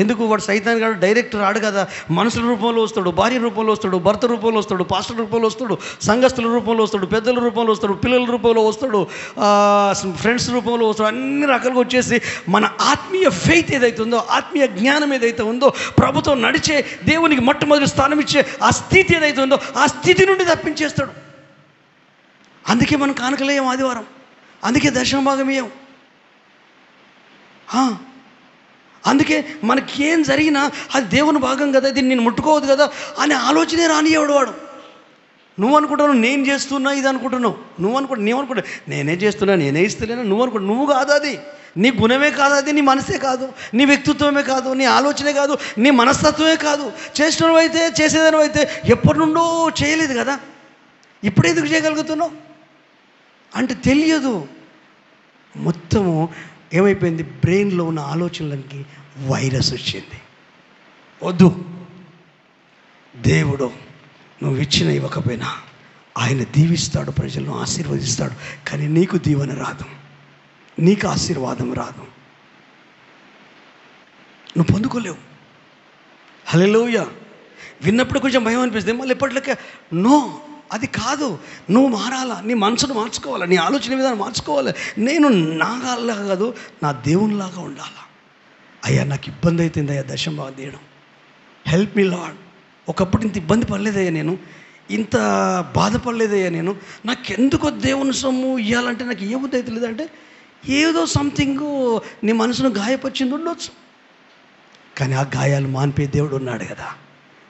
ఎందుకు? వాడు సైతాన్ గారు డైరెక్ట్ రాడు కదా. మనుషుల రూపంలో వస్తాడు, భార్య రూపంలో వస్తాడు, భర్త రూపంలో వస్తాడు, పాస్టర్ రూపంలో వస్తాడు, సంఘస్థుల రూపంలో వస్తాడు, పెద్దల రూపంలో వస్తాడు, పిల్లల రూపంలో వస్తాడు, ఫ్రెండ్స్ రూపంలో వస్తాడు. అన్ని రకాలుగా వచ్చేసి మన ఆత్మీయ ఫెయిత్ ఏదైతే ఉందో, ఆత్మీయ జ్ఞానం ఏదైతే ఉందో, ప్రభుతో నడిచే, దేవునికి మొట్టమొదటి స్థానం ఇచ్చే ఆ స్థితి ఏదైతే ఉందో ఆ స్థితి నుండి తప్పించేస్తాడు. అందుకే మనం కానుకలేయం ఆదివారం, అందుకే దశమ భాగం ఇయ్యం. అందుకే మనకేం జరిగినా అది దేవుని భాగం కదా, దీన్ని నేను ముట్టుకోవద్దు కదా అనే ఆలోచనే రానియవాడు వాడు. నువ్వు అనుకుంటున్నావు నేను చేస్తున్నా ఇది అనుకుంటున్నావు. నీవనుకుంటా నేనే చేస్తున్నా, నేనే ఇస్తలేనా, నువ్వు కాదు. అది నీ గుణమే కాదు, అది నీ మనసే కాదు, నీ వ్యక్తిత్వమే కాదు, నీ ఆలోచనే కాదు, నీ మనస్తత్వమే కాదు. చేసినవి అయితే, చేసేదాని అయితే ఎప్పటి నుండో చేయలేదు కదా, ఇప్పుడు ఎందుకు చేయగలుగుతున్నావు అంటే తెలియదు. మొత్తము ఏమైపోయింది, బ్రెయిన్లో ఉన్న ఆలోచనలకి వైరస్ వచ్చింది. వద్దు, దేవుడు నువ్వు ఇవ్వకపోయినా ఆయన దీవిస్తాడు, ప్రజలను ఆశీర్వదిస్తాడు. కానీ నీకు దీవెన రాదు, నీకు ఆశీర్వాదం రాదు, నువ్వు పొందుకోలేవు. హల్లెలూయా. విన్నప్పుడు కొంచెం భయం అనిపిస్తుంది, మళ్ళీ ఎప్పటికే నో, అది కాదు. నువ్వు మారాలా, నీ మనసును మార్చుకోవాలా, నీ ఆలోచన విధానం మార్చుకోవాలి. నేను నాలాగా కాదు, నా దేవునిలాగా ఉండాలా. అయ్యా నాకు ఇబ్బంది అవుతుంది అయ్యా దశమ భాగం తీయడం, హెల్ప్ మీ లార్డ్. ఒకప్పుడు ఇంత ఇబ్బంది పడలేదయ్యా, నేను ఇంత బాధపడలేదయ్యా, నాకెందుకో దేవుని సొమ్ము ఇవ్వాలంటే నాకు ఏ బుద్ధి అయితే లేదంటే ఏదో సంథింగ్ నీ మనసును గాయపరిచింది ఉండొచ్చు. కానీ ఆ గాయాలు మాన్పే దేవుడు ఉన్నాడు కదా.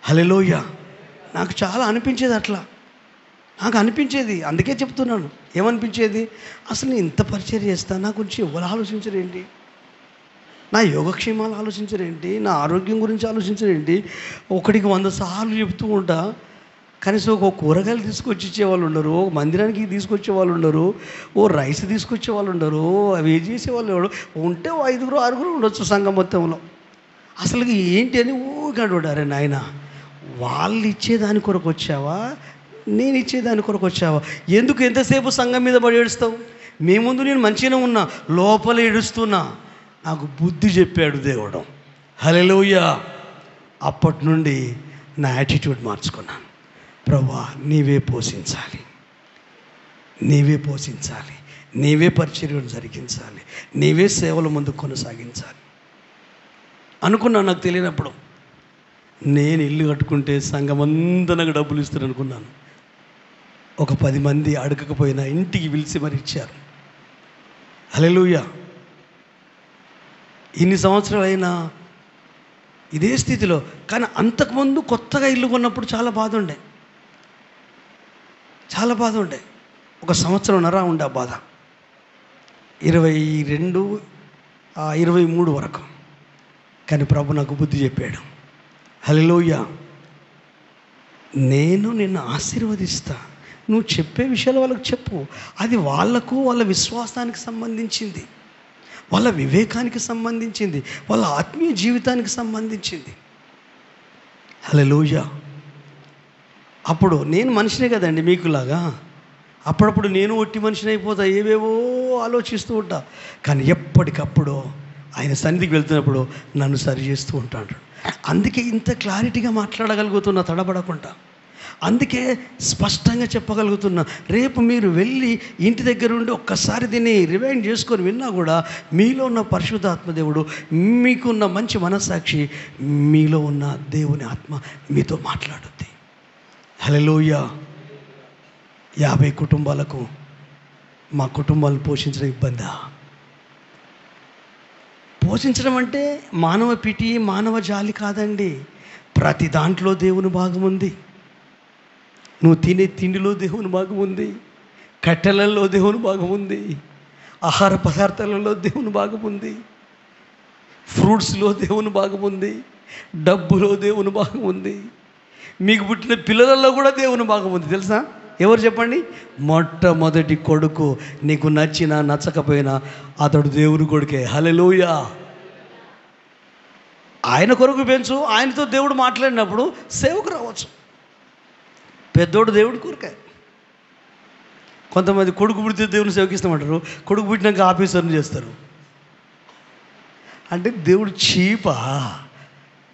హల్లెలూయా. నాకు చాలా అనిపించేది అట్లా, నాకు అనిపించేది. అందుకే చెప్తున్నాను. ఏమనిపించేది, అసలు నేను ఇంత పరిచయం చేస్తా, నా గురించి ఎవరు ఆలోచించరేంటి, నా యోగక్షేమాలు ఆలోచించరేంటి, నా ఆరోగ్యం గురించి ఆలోచించరేంటి. 100 సార్లు చెప్తూ ఉంటా, కనీసం ఒక కూరగాయలు తీసుకొచ్చి ఇచ్చేవాళ్ళు ఉండరు, ఒక మందిరానికి తీసుకొచ్చే వాళ్ళు ఉండరు, ఓ రైస్ తీసుకొచ్చే వాళ్ళు ఉండరు, అవి చేసేవాళ్ళు ఎవరు ఉంటే 5-6 ఉండొచ్చు సంఘం మొత్తంలో. అసలు ఏంటి అని ఊగాడు. అరే నాయన, వాళ్ళు ఇచ్చేదాని కొరకు వచ్చావా, నేను ఇచ్చేదాని కొరకు వచ్చావా? ఎందుకు ఎంతసేపు సంఘం మీద పడి ఏడుస్తావు? మీ ముందు నేను మంచిగానే ఉన్నా, లోపల ఏడుస్తున్నా. నాకు బుద్ధి చెప్పాడు దేవుడు. హల్లెలూయా. అప్పటి నుండి నా యాటిట్యూడ్ మార్చుకున్నాను. ప్రభువా నీవే పోషించాలి, నీవే పోషించాలి, నీవే పరిచర్యను జరిగించాలి, నీవే సేవల ముందు కొనసాగించాలి. అనుకున్నాను. నాకు తెలియనప్పుడు నేను ఇల్లు కట్టుకుంటే సంఘమంతా నాకు డబ్బులు ఇస్తారు అనుకున్నాను. ఒక 10 మంది అడగకపోయినా ఇంటికి పిలిచి మరి ఇచ్చారు. హల్లెలూయా. ఇన్ని సంవత్సరాలైనా ఇదే స్థితిలో. కానీ అంతకుముందు కొత్తగా ఇల్లు కొన్నప్పుడు చాలా బాధ ఉండే. ఒక సంవత్సరంన్నర ఉండే ఆ బాధ. 22, 23 వరకు. కానీ ప్రభు నాకు బుద్ధి చెప్పాడు. హల్లెలూయా. నేను నిన్ను ఆశీర్వదిస్తా, నువ్వు చెప్పే విషయాలు వాళ్ళకు చెప్పు. అది వాళ్లకు, వాళ్ళ విశ్వాసానికి సంబంధించింది, వాళ్ళ వివేకానికి సంబంధించింది, వాళ్ళ ఆత్మీయ జీవితానికి సంబంధించింది. హల్లెలూయా. అప్పుడు నేను మనిషినే కదండి మీకులాగా. అప్పుడప్పుడు నేను ఒట్టి మనిషిని అయిపోతా, ఏవేవో ఆలోచిస్తూ ఉంటా. కానీ ఎప్పటికప్పుడు ఆయన సన్నిధికి వెళ్తున్నప్పుడు నన్ను సరి చేస్తూ ఉంటాడు. అందుకే ఇంత క్లారిటీగా మాట్లాడగలుగుతున్నా తడబడకుండా. అందుకే స్పష్టంగా చెప్పగలుగుతున్నా. రేపు మీరు వెళ్ళి ఇంటి దగ్గర ఉండి ఒక్కసారి దీన్ని రివైండ్ చేసుకొని విన్నా కూడా మీలో ఉన్న పరిశుద్ధాత్మదేవుడు, మీకున్న మంచి మనస్సాక్షి, మీలో ఉన్న దేవుని ఆత్మ మీతో మాట్లాడుద్ది. హల్లెలూయా. 50 కుటుంబాలకు మా కుటుంబాలను పోషించడం ఇబ్బందా? పోషించడం అంటే మానవ పిటి, మానవ జాలి కాదండి. ప్రతి దాంట్లో దేవుని భాగం ఉంది. నువ్వు తినే తిండిలో దేవుని భాగం ఉంది, కట్టెలలో దేవుని భాగం ఉంది, ఆహార పదార్థాలలో దేవుని భాగం ఉంది, ఫ్రూట్స్లో దేవుని భాగం ఉంది, డబ్బులో దేవుని భాగం ఉంది, మీకు పుట్టిన పిల్లలలో కూడా దేవుని భాగం ఉంది. తెలుసా? ఎవరు చెప్పండి? మొట్టమొదటి కొడుకు నీకు నచ్చినా నచ్చకపోయినా అతడు దేవుని కొడుకే. హల్లెలూయా. ఆయన కొరకు పెంచు. ఆయనతో దేవుడు మాట్లాడినప్పుడు సేవకు రావచ్చు. పెద్దోడు దేవుడి కొరకే. కొంతమంది కొడుకు పుడితే దేవుని సేవకిస్తామంటారు, కొడుకు పుట్టినాక ఆఫీసర్ని చేస్తారు. అంటే దేవుడు చీపా?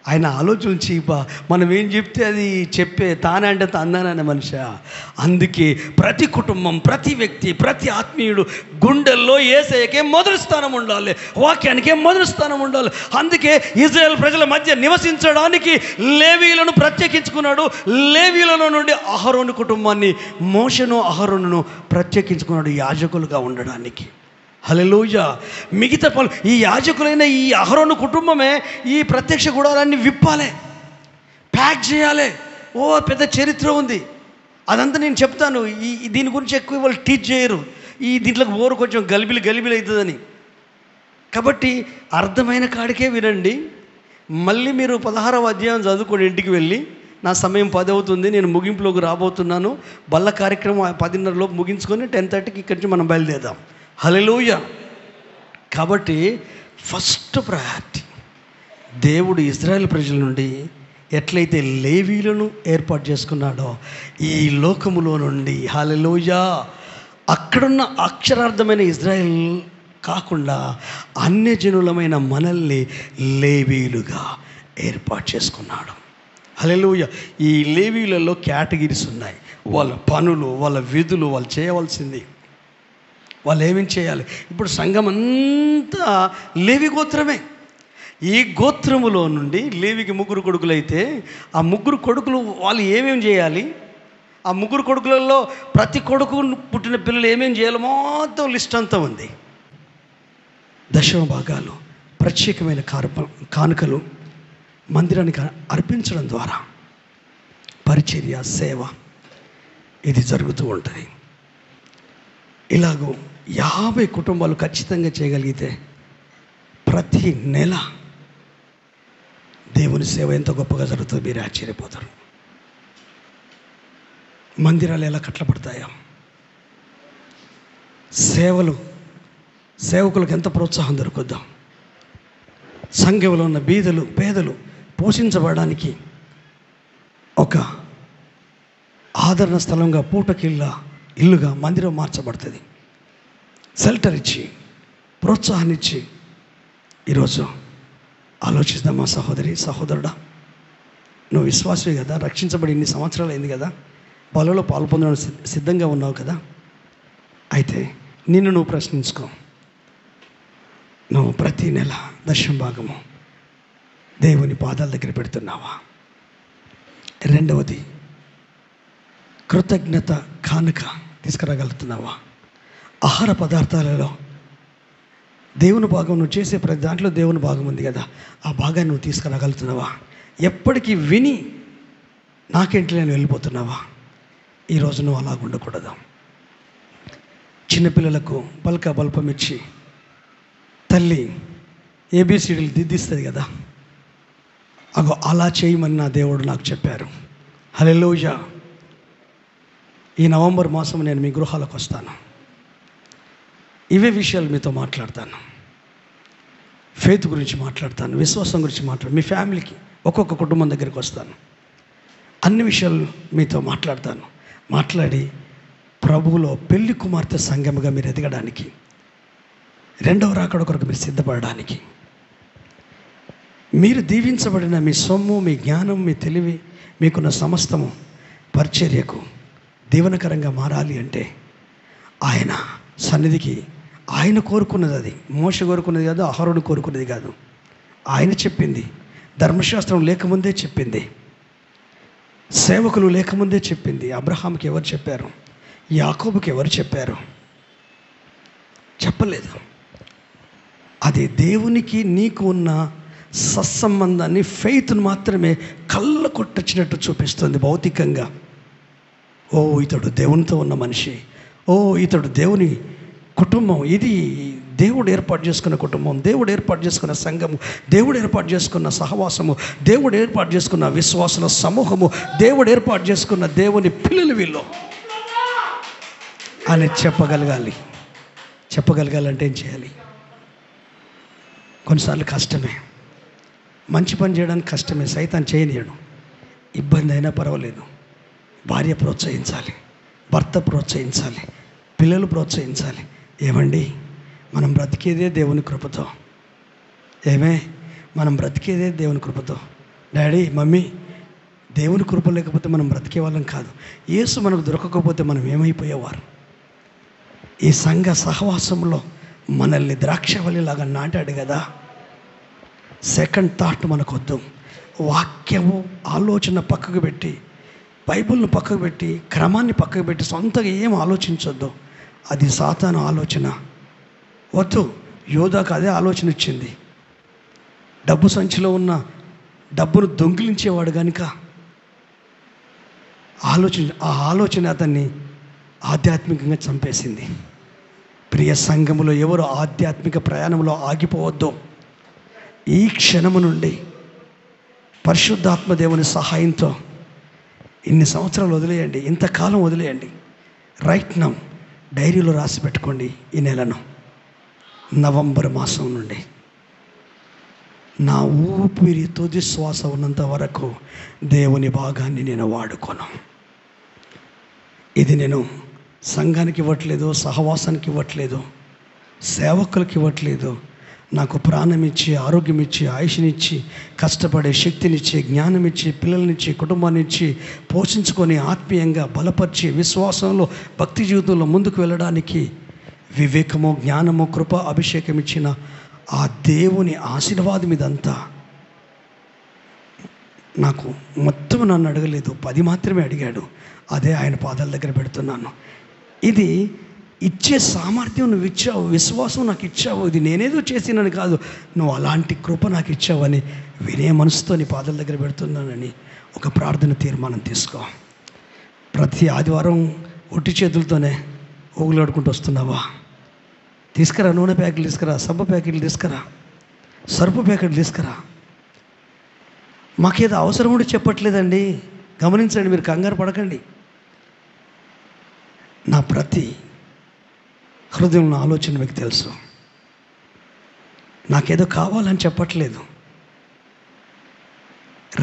ఆయన ఆలోచన చీపా? మనం ఏం చెప్తే అది చెప్పే తానే అంటే తందాననే మనిషి. అందుకే ప్రతి కుటుంబం, ప్రతి వ్యక్తి, ప్రతి ఆత్మీయుడు గుండెల్లో యేసయ్యకే మొదటి స్థానం ఉండాలి, వాక్యానికే మొదటి స్థానం ఉండాలి. అందుకే ఇజ్రాయేల్ ప్రజల మధ్య నివసించడానికి లేవీయులను ప్రత్యేకించుకున్నాడు. లేవీయులలో నుండి అహరోను కుటుంబాన్ని, మోషను అహరోనును ప్రత్యేకించుకున్నాడు యాజకులుగా ఉండడానికి. హల్లెలూయా. మిగతా పనులు ఈ యాజకులైన ఈ అహరోను కుటుంబమే ఈ ప్రత్యక్ష గుడారాన్ని విప్పాలి, ప్యాక్ చేయాలి. ఓ పెద్ద చరిత్ర ఉంది, అదంతా నేను చెప్తాను. దీని గురించి ఎక్కువ వాళ్ళు టీచ్ చేయరు. దీంట్లోకి ఓరు కొంచెం గలిబిలి అవుతుందని. కాబట్టి అర్థమైన కాడికే వినండి. మళ్ళీ మీరు 16వ అధ్యాయం చదువుకొని ఇంటికి వెళ్ళి, నా సమయం 10 అవుతుంది, నేను ముగింపులోకి రాబోతున్నాను. బల్ల కార్యక్రమం 10:30 ముగించుకొని 10:30కి ఇక్కడి నుంచి మనం బయలుదేరాం. హల్లెలూయా. కాబట్టి ఫస్ట్ ప్రయారిటీ దేవుడు ఇజ్రాయేల్ ప్రజల నుండి ఎట్లయితే లేవీలను ఏర్పాటు చేసుకున్నాడో ఈ లోకములో నుండి, హల్లెలూయా, అక్కడున్న అక్షరార్థమైన ఇజ్రాయేల్ కాకుండా అన్యజనులమైన మనల్ని లేవీలుగా ఏర్పాటు చేసుకున్నాడు. హల్లెలూయా. ఈ లేవీలలో కేటగిరీస్ ఉన్నాయి. వాళ్ళ పనులు, వాళ్ళ విధులు, వాళ్ళు చేయవలసింది, వాళ్ళు ఏమేం చేయాలి. ఇప్పుడు సంఘం అంతా లేవి గోత్రమే. ఈ గోత్రములో నుండి లేవికి 3 కొడుకులు అయితే ఆ 3 కొడుకులు వాళ్ళు ఏమేం చేయాలి, ఆ 3 కొడుకులలో ప్రతి కొడుకు పుట్టిన పిల్లలు ఏమేం చేయాలో మొత్తం లిస్ట్ అంతా ఉంది. దశమ భాగాలు, ప్రత్యేకమైన కానుకలు మందిరానికి అర్పించడం ద్వారా పరిచర్య, సేవ ఇది జరుగుతూ ఉంటుంది. ఇలాగూ 50 కుటుంబాలు ఖచ్చితంగా చేయగలిగితే ప్రతి నెల దేవుని సేవ ఎంత గొప్పగా జరుగుతుందో మీరు ఆశ్చర్యపోతారు. మందిరాలు ఎలా కట్టబడతాయో, సేవకులకు ఎంత ప్రోత్సాహం దొరుకుద్దాం, సంఘంలో ఉన్న బీదలు, పేదలు పోషించబడడానికి ఒక ఆదరణ స్థలంగా, పూటకిళ్ళ ఇల్లుగా మందిరం మార్చబడుతుంది. షెల్టర్ ఇచ్చి, ప్రోత్సాహాన్ని ఇచ్చి. ఈరోజు ఆలోచిద్దామా సహోదరి, సహోదరుడా? నువ్వు విశ్వాసమే కదా, రక్షించబడి ఇన్ని సంవత్సరాలు అయింది కదా, బలలో పాల్పొందడానికి సిద్ధంగా ఉన్నావు కదా. అయితే నిన్ను నువ్వు ప్రశ్నించుకో. నువ్వు ప్రతి నెల 10వ భాగము దేవుని పాదాల దగ్గర పెడుతున్నావా? రెండవది, కృతజ్ఞత కానుక తీసుకురాగలుగుతున్నావా? ఆహార పదార్థాలలో దేవుని భాగం, నువ్వు చేసే ప్రతి దాంట్లో దేవుని భాగం ఉంది కదా, ఆ భాగాన్ని నువ్వు తీసుకురాగలుగుతున్నావా? ఎప్పటికీ విని నాకేంటి నేను వెళ్ళిపోతున్నావా? ఈరోజు నువ్వు అలా ఉండకూడదు. చిన్నపిల్లలకు పలక బల్పం ఇచ్చి తల్లి ఏబిసిడీలు దిద్దిస్తుంది కదా, అగో అలా చేయమని నా దేవుడు నాకు చెప్పారు. హల్లెలూయా. ఈ నవంబర్ మాసం నేను మీ గృహాలకు వస్తాను. ఇవే విషయాలు మీతో మాట్లాడతాను. ఫెయిత్ గురించి మాట్లాడతాను, విశ్వాసం గురించి మాట్లాడతాను. మీ ఫ్యామిలీకి ఒక్కొక్క కుటుంబం దగ్గరికి వస్తాను. అన్ని విషయాలు మీతో మాట్లాడతాను. మాట్లాడి ప్రభువులో పెళ్లి కుమార్తె సంఘముగా మీరు ఎదగడానికి, రెండవ రాకడ కొరకు మీరు సిద్ధపడడానికి, మీరు దీవించబడిన మీ సొమ్ము, మీ జ్ఞానం, మీ తెలివి, మీకున్న సమస్తము పరిచర్యకు దీవనకరంగా మారాలి అంటే ఆయన సన్నిధికి, ఆయన కోరుకున్నది అది. మోషే కోరుకున్నది కాదు, అహరోను కోరుకున్నది కాదు. ఆయన చెప్పింది. ధర్మశాస్త్రం లేకముందే చెప్పింది, సేవకులు లేకముందే చెప్పింది. అబ్రహాంకి ఎవరు చెప్పారు? యాకోబుకి ఎవరు చెప్పారు? చెప్పలేదు. అది దేవునికి నీకు ఉన్న సత్సంబంధాన్ని, ఫెయిత్ను మాత్రమే కళ్ళ కొట్టొచ్చినట్టు చూపిస్తుంది భౌతికంగా. ఓ ఇతడు దేవునితో ఉన్న మనిషి, ఓ ఇతడు దేవుని కుటుంబం, ఇది దేవుడు ఏర్పాటు చేసుకున్న కుటుంబం, దేవుడు ఏర్పాటు చేసుకున్న సంఘము, దేవుడు ఏర్పాటు చేసుకున్న సహవాసము, దేవుడు ఏర్పాటు చేసుకున్న విశ్వాసుల సమూహము, దేవుడు ఏర్పాటు చేసుకున్న దేవుని పిల్లలు వీళ్ళు అని చెప్పగలగాలి. చెప్పగలగాలంటే ఏం చేయాలి? కొన్నిసార్లు కష్టమే, మంచి పని చేయడానికి కష్టమే, సైతాన్ చేయనియడు. ఇబ్బంది అయినా పర్వాలేదు. భార్య ప్రోత్సహించాలి, భర్త ప్రోత్సహించాలి, పిల్లలు ప్రోత్సహించాలి. ఏమండి, మనం బ్రతికేదే దేవుని కృపతో. మనం బ్రతికేదే దేవుని కృపతో. డాడీ, మమ్మీ, దేవుని కృప లేకపోతే మనం బ్రతికే వాళ్ళం కాదు. యేసు మనకు దొరకకపోతే మనం ఏమైపోయేవారు? ఈ సంఘ సహవాసంలో మనల్ని ద్రాక్షవల్లిలాగా నాటాడు కదా. సెకండ్ థాట్ మనకొద్దు. వాక్యము, ఆలోచన పక్కకు పెట్టి, బైబిల్ను పక్కకు పెట్టి, క్రమాన్ని పక్కకు పెట్టి సొంతగా ఏం ఆలోచించొద్దు. అది సాతాను ఆలోచన. వద్దు. యోధాకు అదే ఆలోచన ఇచ్చింది. డబ్బు సంచిలో ఉన్న డబ్బును దొంగిలించేవాడు కనుక ఆ ఆలోచన అతన్ని ఆధ్యాత్మికంగా చంపేసింది. ప్రియ సంఘములో ఎవరు ఆధ్యాత్మిక ప్రయాణంలో ఆగిపోవద్దు. ఈ క్షణము నుండి పరిశుద్ధాత్మ దేవుని సహాయంతో ఇన్ని సంవత్సరాలు వదిలేయండి, ఇంతకాలం వదిలేయండి. రైట్ నౌ డైరీలో రాసి పెట్టుకోండి. ఈ నెలను నవంబర్ మాసం నుండి నా ఊపిరి తుది శ్వాస ఉన్నంత వరకు దేవుని భాగాన్ని నేను వాడుకోను. ఇది నేను సంఘానికి ఇవ్వట్లేదు, సహవాసానికి ఇవ్వట్లేదు, సేవకులకు ఇవ్వట్లేదు. నాకు ప్రాణం ఇచ్చి, ఆరోగ్యం ఇచ్చి, ఆయుష్నిచ్చి, కష్టపడే శక్తినిచ్చి, జ్ఞానం ఇచ్చి, పిల్లల్నిచ్చి, కుటుంబాన్ని ఇచ్చి, పోషించుకొని ఆత్మీయంగా బలపరిచి, విశ్వాసంలో, భక్తి జీవితంలో ముందుకు వెళ్ళడానికి వివేకము, జ్ఞానము, కృప, అభిషేకం ఇచ్చిన ఆ దేవుని ఆశీర్వాదం ఇదంతా. నాకు మొత్తం నన్ను అడగలేదు, 10 మాత్రమే అడిగాడు. అదే ఆయన పాదాల దగ్గర పెడుతున్నాను. ఇది ఇచ్చే సామర్థ్యం నువ్వు ఇచ్చావు, విశ్వాసం నాకు ఇచ్చావు. ఇది నేనేదో చేసినని కాదు, నువ్వు అలాంటి కృప నాకు ఇచ్చావని వినే మనసుతో నీ పాదాల దగ్గర పెడుతున్నానని ఒక ప్రార్థన తీర్మానం తీసుకో. ప్రతి ఆదివారం ఒట్టి చేతులతోనే ఊగులాడుకుంటూ వస్తున్నావా? తీసుకురా, నూనె ప్యాకెట్లు తీసుకురా, సబ్బు ప్యాకెట్లు తీసుకురా, సరుపు ప్యాకెట్లు తీసుకురా. మాకేదో అవసరం కూడా చెప్పట్లేదండి, గమనించండి, మీరు కంగారు పడకండి. నా ప్రతి హృదయంలో ఆలోచన మీకు తెలుసు. నాకేదో కావాలని చెప్పట్లేదు.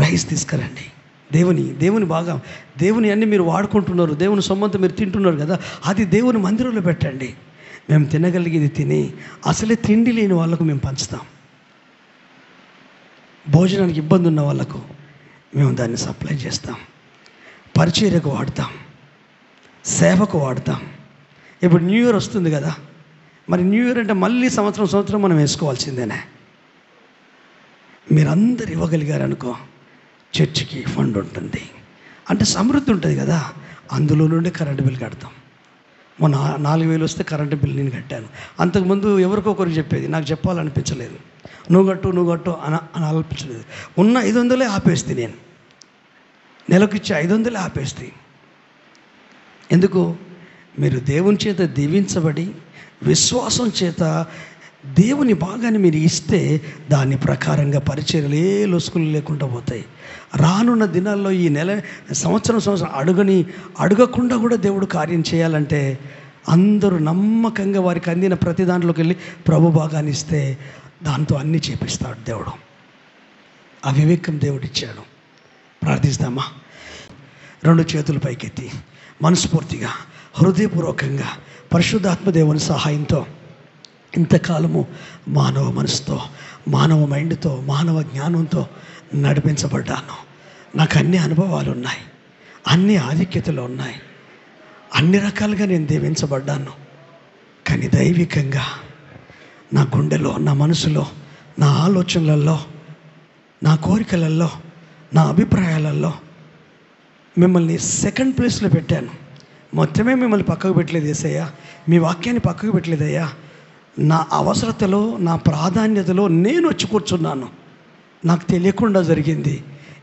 రైస్ తీసుకురండి. దేవుని బాగా, దేవుని అన్నీ మీరు వాడుకుంటున్నారు, దేవుని సొమ్మంతా మీరు తింటున్నారు కదా, అది దేవుని మందిరంలో పెట్టండి. మేము తినగలిగేది తిని, అసలే తిండి లేని వాళ్ళకు మేము పంచుతాం. భోజనానికి ఇబ్బంది ఉన్న వాళ్ళకు మేము దాన్ని సప్లై చేస్తాం. పరిచర్యకు వాడతాం, సేవకు వాడతాం. ఇప్పుడు న్యూ ఇయర్ వస్తుంది కదా, మరి న్యూ ఇయర్ అంటే మళ్ళీ సంవత్సరం మనం వేసుకోవాల్సిందేనే. మీరందరు ఇవ్వగలిగారనుకో, చర్చికి ఫండ్ ఉంటుంది, అంటే సమృద్ధి ఉంటుంది కదా. అందులో నుండి కరెంటు బిల్ కడతాం. మొన్న 4,000 వస్తే కరెంటు బిల్ నేను కట్టాను. అంతకుముందు ఎవరికొకరికి చెప్పేది, నాకు చెప్పాలనిపించలేదు. నువ్వు కట్టు అని అనిపించలేదు. ఉన్న 500 ఆపేస్తే, నేను నెలకు ఇచ్చే 500 ఆపేస్తే. ఎందుకు? మీరు దేవుని చేత దీవించబడి విశ్వాసం చేత దేవుని భాగాన్ని మీరు ఇస్తే దాని ప్రకారంగా పరిచర్యలు ఏ లొసుకులు లేకుండా పోతాయి. రానున్న దినాల్లో ఈ సంవత్సరం అడగకుండా కూడా దేవుడు కార్యం చేయాలంటే అందరూ నమ్మకంగా వారికి అందిన ప్రతి దాంట్లోకి వెళ్ళి ప్రభు భాగాన్ని ఇస్తే దాంతో అన్నీ చేపిస్తాడు దేవుడు. ఆ వివేకం దేవుడిచ్చాడు. ప్రార్థిస్తామా? 2 చేతులు పైకెత్తి మనస్ఫూర్తిగా హృదయపూర్వకంగా పరిశుద్ధాత్మ దేవుని సహాయంతో ఇంతకాలము మానవ మనసుతో, మానవ మైండ్తో, మానవ జ్ఞానంతో నడిపించబడ్డాను. నాకు అన్ని అనుభవాలు ఉన్నాయి, అన్ని ఆధిక్యతలు ఉన్నాయి, అన్ని రకాలుగా నేను దీవించబడ్డాను. కానీ దైవికంగా నా గుండెలో, నా మనసులో, నా ఆలోచనలలో, నా కోరికలలో, నా అభిప్రాయాలలో మిమ్మల్ని సెకండ్ ప్లేస్లో పెట్టాను. మొత్తమే మిమ్మల్ని పక్కకు పెట్టలేదు యేసయ్యా, మీ వాక్యాన్ని పక్కకు పెట్టలేదయ్యా. నా అవసరతలో, నా ప్రాధాన్యతలో నేను వచ్చి కూర్చున్నాను. నాకు తెలియకుండా జరిగింది.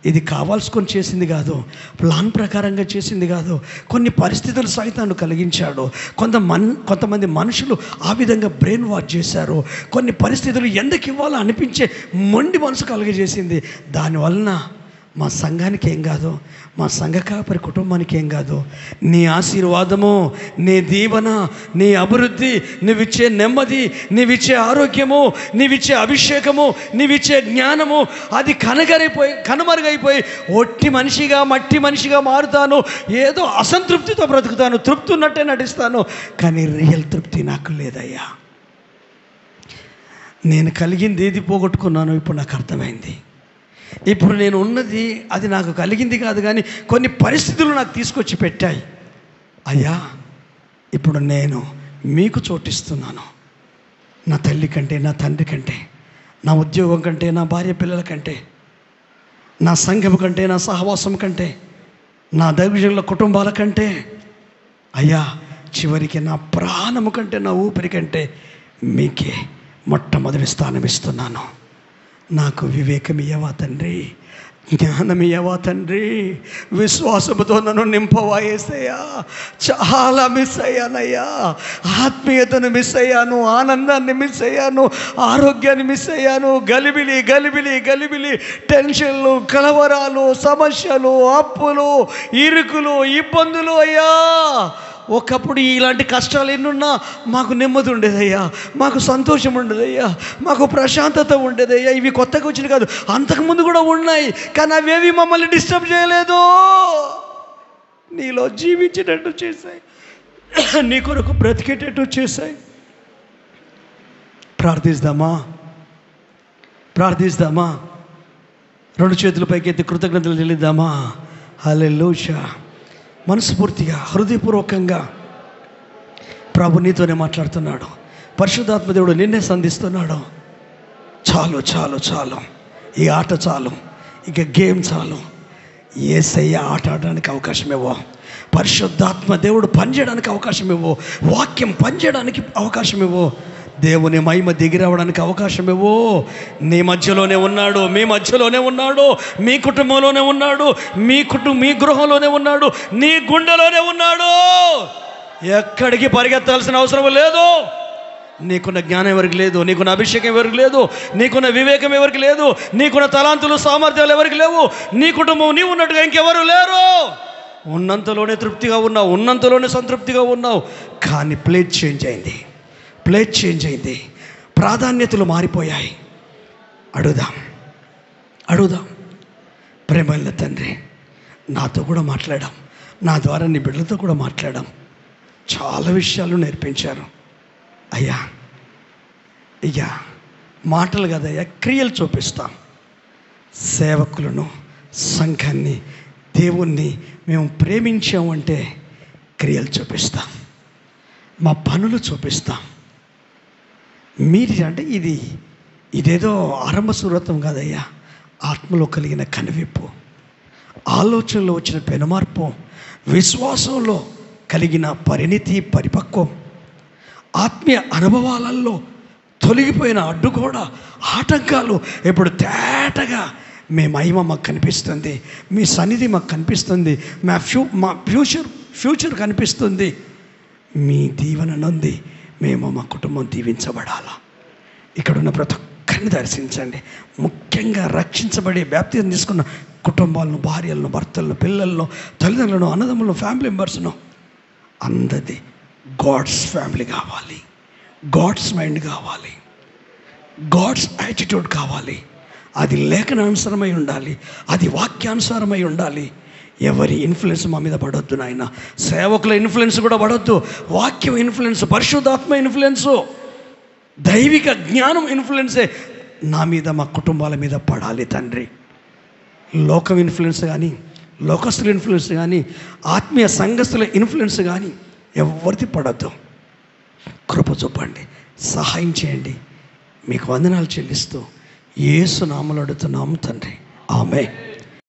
ఇది కావాల్సుకొని చేసింది కాదు, ప్లాన్ ప్రకారంగా చేసింది కాదు. కొన్ని పరిస్థితులు సైతాన్ని కలిగించాడు. కొంతమంది మనుషులు ఆ విధంగా బ్రెయిన్ వాష్ చేశారు. కొన్ని పరిస్థితులు ఎందుకు ఇవ్వాలో అనిపించే మొండి మనసు కలిగజేసింది. దానివలన మా సంఘానికి ఏం కాదు, మా సంఘ కాపరి కుటుంబానికి ఏం కాదు, నీ ఆశీర్వాదము, నీ దీవెన, నీ అభివృద్ధి, నీవిచ్చే నెమ్మది, నీవిచ్చే ఆరోగ్యము, నీవిచ్చే అభిషేకము, నీవిచ్చే జ్ఞానము అది కనుమరుగైపోయి ఒట్టి మనిషిగా, మట్టి మనిషిగా మారుతాను. ఏదో అసంతృప్తితో బ్రతుకుతాను, తృప్తి ఉన్నట్టే నటిస్తాను, కానీ రియల్ తృప్తి నాకు లేదయ్యా. నేను కలిగింది ఏది పోగొట్టుకున్నానో ఇప్పుడు నాకు అర్థమైంది. ఇప్పుడు నేను ఉన్నది అది నాకు కలిగింది కాదు, కానీ కొన్ని పరిస్థితులు నాకు తీసుకొచ్చి పెట్టాయి. అయ్యా, ఇప్పుడు నేను మీకు చోటిస్తున్నాను. నా తల్లి కంటే, నా తండ్రి కంటే, నా ఉద్యోగం కంటే, నా భార్య పిల్లల కంటే, నా సంఘం కంటే, నా సహవాసం కంటే, నా దైవజనుల కుటుంబాల కంటే, అయ్యా చివరికి నా ప్రాణము కంటే, నా ఊపిరి కంటే మీకే మొట్టమొదటి స్థానం ఇస్తున్నాను. నాకు వివేకం ఇయ్యవా తండ్రి, జ్ఞానం ఇయ్యవా తండ్రి, విశ్వాసముతో నన్ను నింపవా యేసయ్యా. చాలా మిస్ అయ్యానయ్యా, ఆత్మీయతను మిస్ అయ్యాను, ఆనందాన్ని మిస్ అయ్యాను, ఆరోగ్యాన్ని మిస్ అయ్యాను. గలిబిలి గలిబిలి గలిబిలి, టెన్షన్లు, కలవరాలు, సమస్యలు, అప్పులు, ఇరుకులు, ఇబ్బందులు. అయ్యా ఒకప్పుడు ఇలాంటి కష్టాలు ఎన్నున్నా మాకు నెమ్మది ఉండేదయ్యా, మాకు సంతోషం ఉండేదయ్యా, మాకు ప్రశాంతత ఉండేదయ్యా. ఇవి కొత్తగా వచ్చినాయి కాదు, అంతకుముందు కూడా ఉన్నాయి, కానీ అవేవి మమ్మల్ని డిస్టర్బ్ చేయలేదు. నీలో జీవించేటట్టు చేశాయి, నీ కొరకు బ్రతికేటట్టు చేశాయి. ప్రార్థిస్తామా? 2 చేతుల పైకెత్తి కృతజ్ఞతలు చెల్లిద్దామా? హల్లెలూయా. మనస్ఫూర్తిగా, హృదయపూర్వకంగా ప్రభు నీతోనే మాట్లాడుతున్నాడు. పరిశుద్ధాత్మ దేవుడు నిన్నే సంధిస్తున్నాడు. చాలు చాలు చాలు, ఈ ఆట చాలు, ఇక గేమ్ చాలు. యేసయ్య ఆట ఆడడానికి అవకాశం ఇవ్వు, పరిశుద్ధాత్మ దేవుడు పనిచేయడానికి అవకాశం ఇవ్వు, వాక్యం పనిచేయడానికి అవకాశం ఇవ్వు, దేవుని మహిమ దిగిరావడానికి అవకాశం ఇవ్వు. నీ మధ్యలోనే ఉన్నాడు, మీ మధ్యలోనే ఉన్నాడు, మీ కుటుంబంలోనే ఉన్నాడు, మీ గృహంలోనే ఉన్నాడు, నీ గుండెలోనే ఉన్నాడు. ఎక్కడికి పరిగెత్తాల్సిన అవసరం లేదు. నీకున్న జ్ఞానం ఎవరికి లేదు, నీకున్న అభిషేకం ఎవరికి లేదు, నీకున్న వివేకం ఎవరికి లేదు, నీకున్న తలాంతులు, సామర్థ్యాలు ఎవరికి లేవు. నీ కుటుంబం నీవు ఉన్నట్టుగా ఇంకెవరు లేరు. ఉన్నంతలోనే తృప్తిగా ఉన్నావు, ఉన్నంతలోనే సంతృప్తిగా ఉన్నావు. కానీ ప్లేట్ చేంజ్ అయింది, ప్రాధాన్యతలు మారిపోయాయి. అడుగుదాం. ప్రేమల తండ్రి, నాతో కూడా మాట్లాడాం, నా ద్వారా నీ బిడ్డలతో కూడా మాట్లాడాం, చాలా విషయాలు నేర్పించారు అయ్యా. ఇక మాటలు కదయ్యా, క్రియలు చూపిస్తాం. సేవకులను, సంఘాన్ని, దేవుణ్ణి మేము ప్రేమించామంటే క్రియలు చూపిస్తాం, మా పనులు చూపిస్తాం. మీరు అంటే ఇదేదో ఆరంభ సూరత్వం కాదయ్యా, ఆత్మలో కలిగిన కనువిప్పు, ఆలోచనలో వచ్చిన పెనుమార్పు, విశ్వాసంలో కలిగిన పరిణితి, పరిపక్వం, ఆత్మీయ అనుభవాలలో తొలగిపోయిన అడ్డుగోడ, ఆటంకాలు ఇప్పుడు తేటగా మీ మహిమ మాకు కనిపిస్తుంది, మీ సన్నిధి మాకు కనిపిస్తుంది, మా ఫ్యూచర్ కనిపిస్తుంది. మీ దీవెన నుండి మేము మా కుటుంబం దీవించబడాలా. ఇక్కడున్న ప్రతి ఒక్కరిని దర్శించండి. ముఖ్యంగా రక్షించబడి బాప్తిజం తీసుకున్న కుటుంబాలను, భార్యలను, భర్తలను, పిల్లలను, తల్లిదండ్రులను, అన్నదమ్ములను, ఫ్యామిలీ మెంబర్స్ను అందరిది గాడ్స్ ఫ్యామిలీ కావాలి, గాడ్స్ మైండ్ కావాలి, గాడ్స్ యాటిట్యూడ్ కావాలి. అది లేఖనానుసారమై ఉండాలి, అది వాక్యానుసారమై ఉండాలి. ఎవరి ఇన్ఫ్లుయెన్స్ మా మీద పడొద్దు నాయన. సేవకుల ఇన్ఫ్లుయెన్స్ కూడా పడొద్దు. వాక్యం ఇన్ఫ్లుయెన్స్, పరిశుద్ధాత్మ ఇన్ఫ్లుయెన్సు, దైవిక జ్ఞానం ఇన్ఫ్లుయెన్సే నా మీద, మా కుటుంబాల మీద పడాలి తండ్రి. లోకం ఇన్ఫ్లుయెన్స్ కానీ, లోకస్తుల ఇన్ఫ్లుయెన్స్ కానీ, ఆత్మీయ సంఘస్థుల ఇన్ఫ్లుయెన్స్ కానీ ఎవరిది పడద్దు. కృప చూపండి, సహాయం చేయండి. మీకు వందనాలు చెల్లిస్తూ యేసు నామములో అడుగుతున్నాము తండ్రి. ఆమేన్.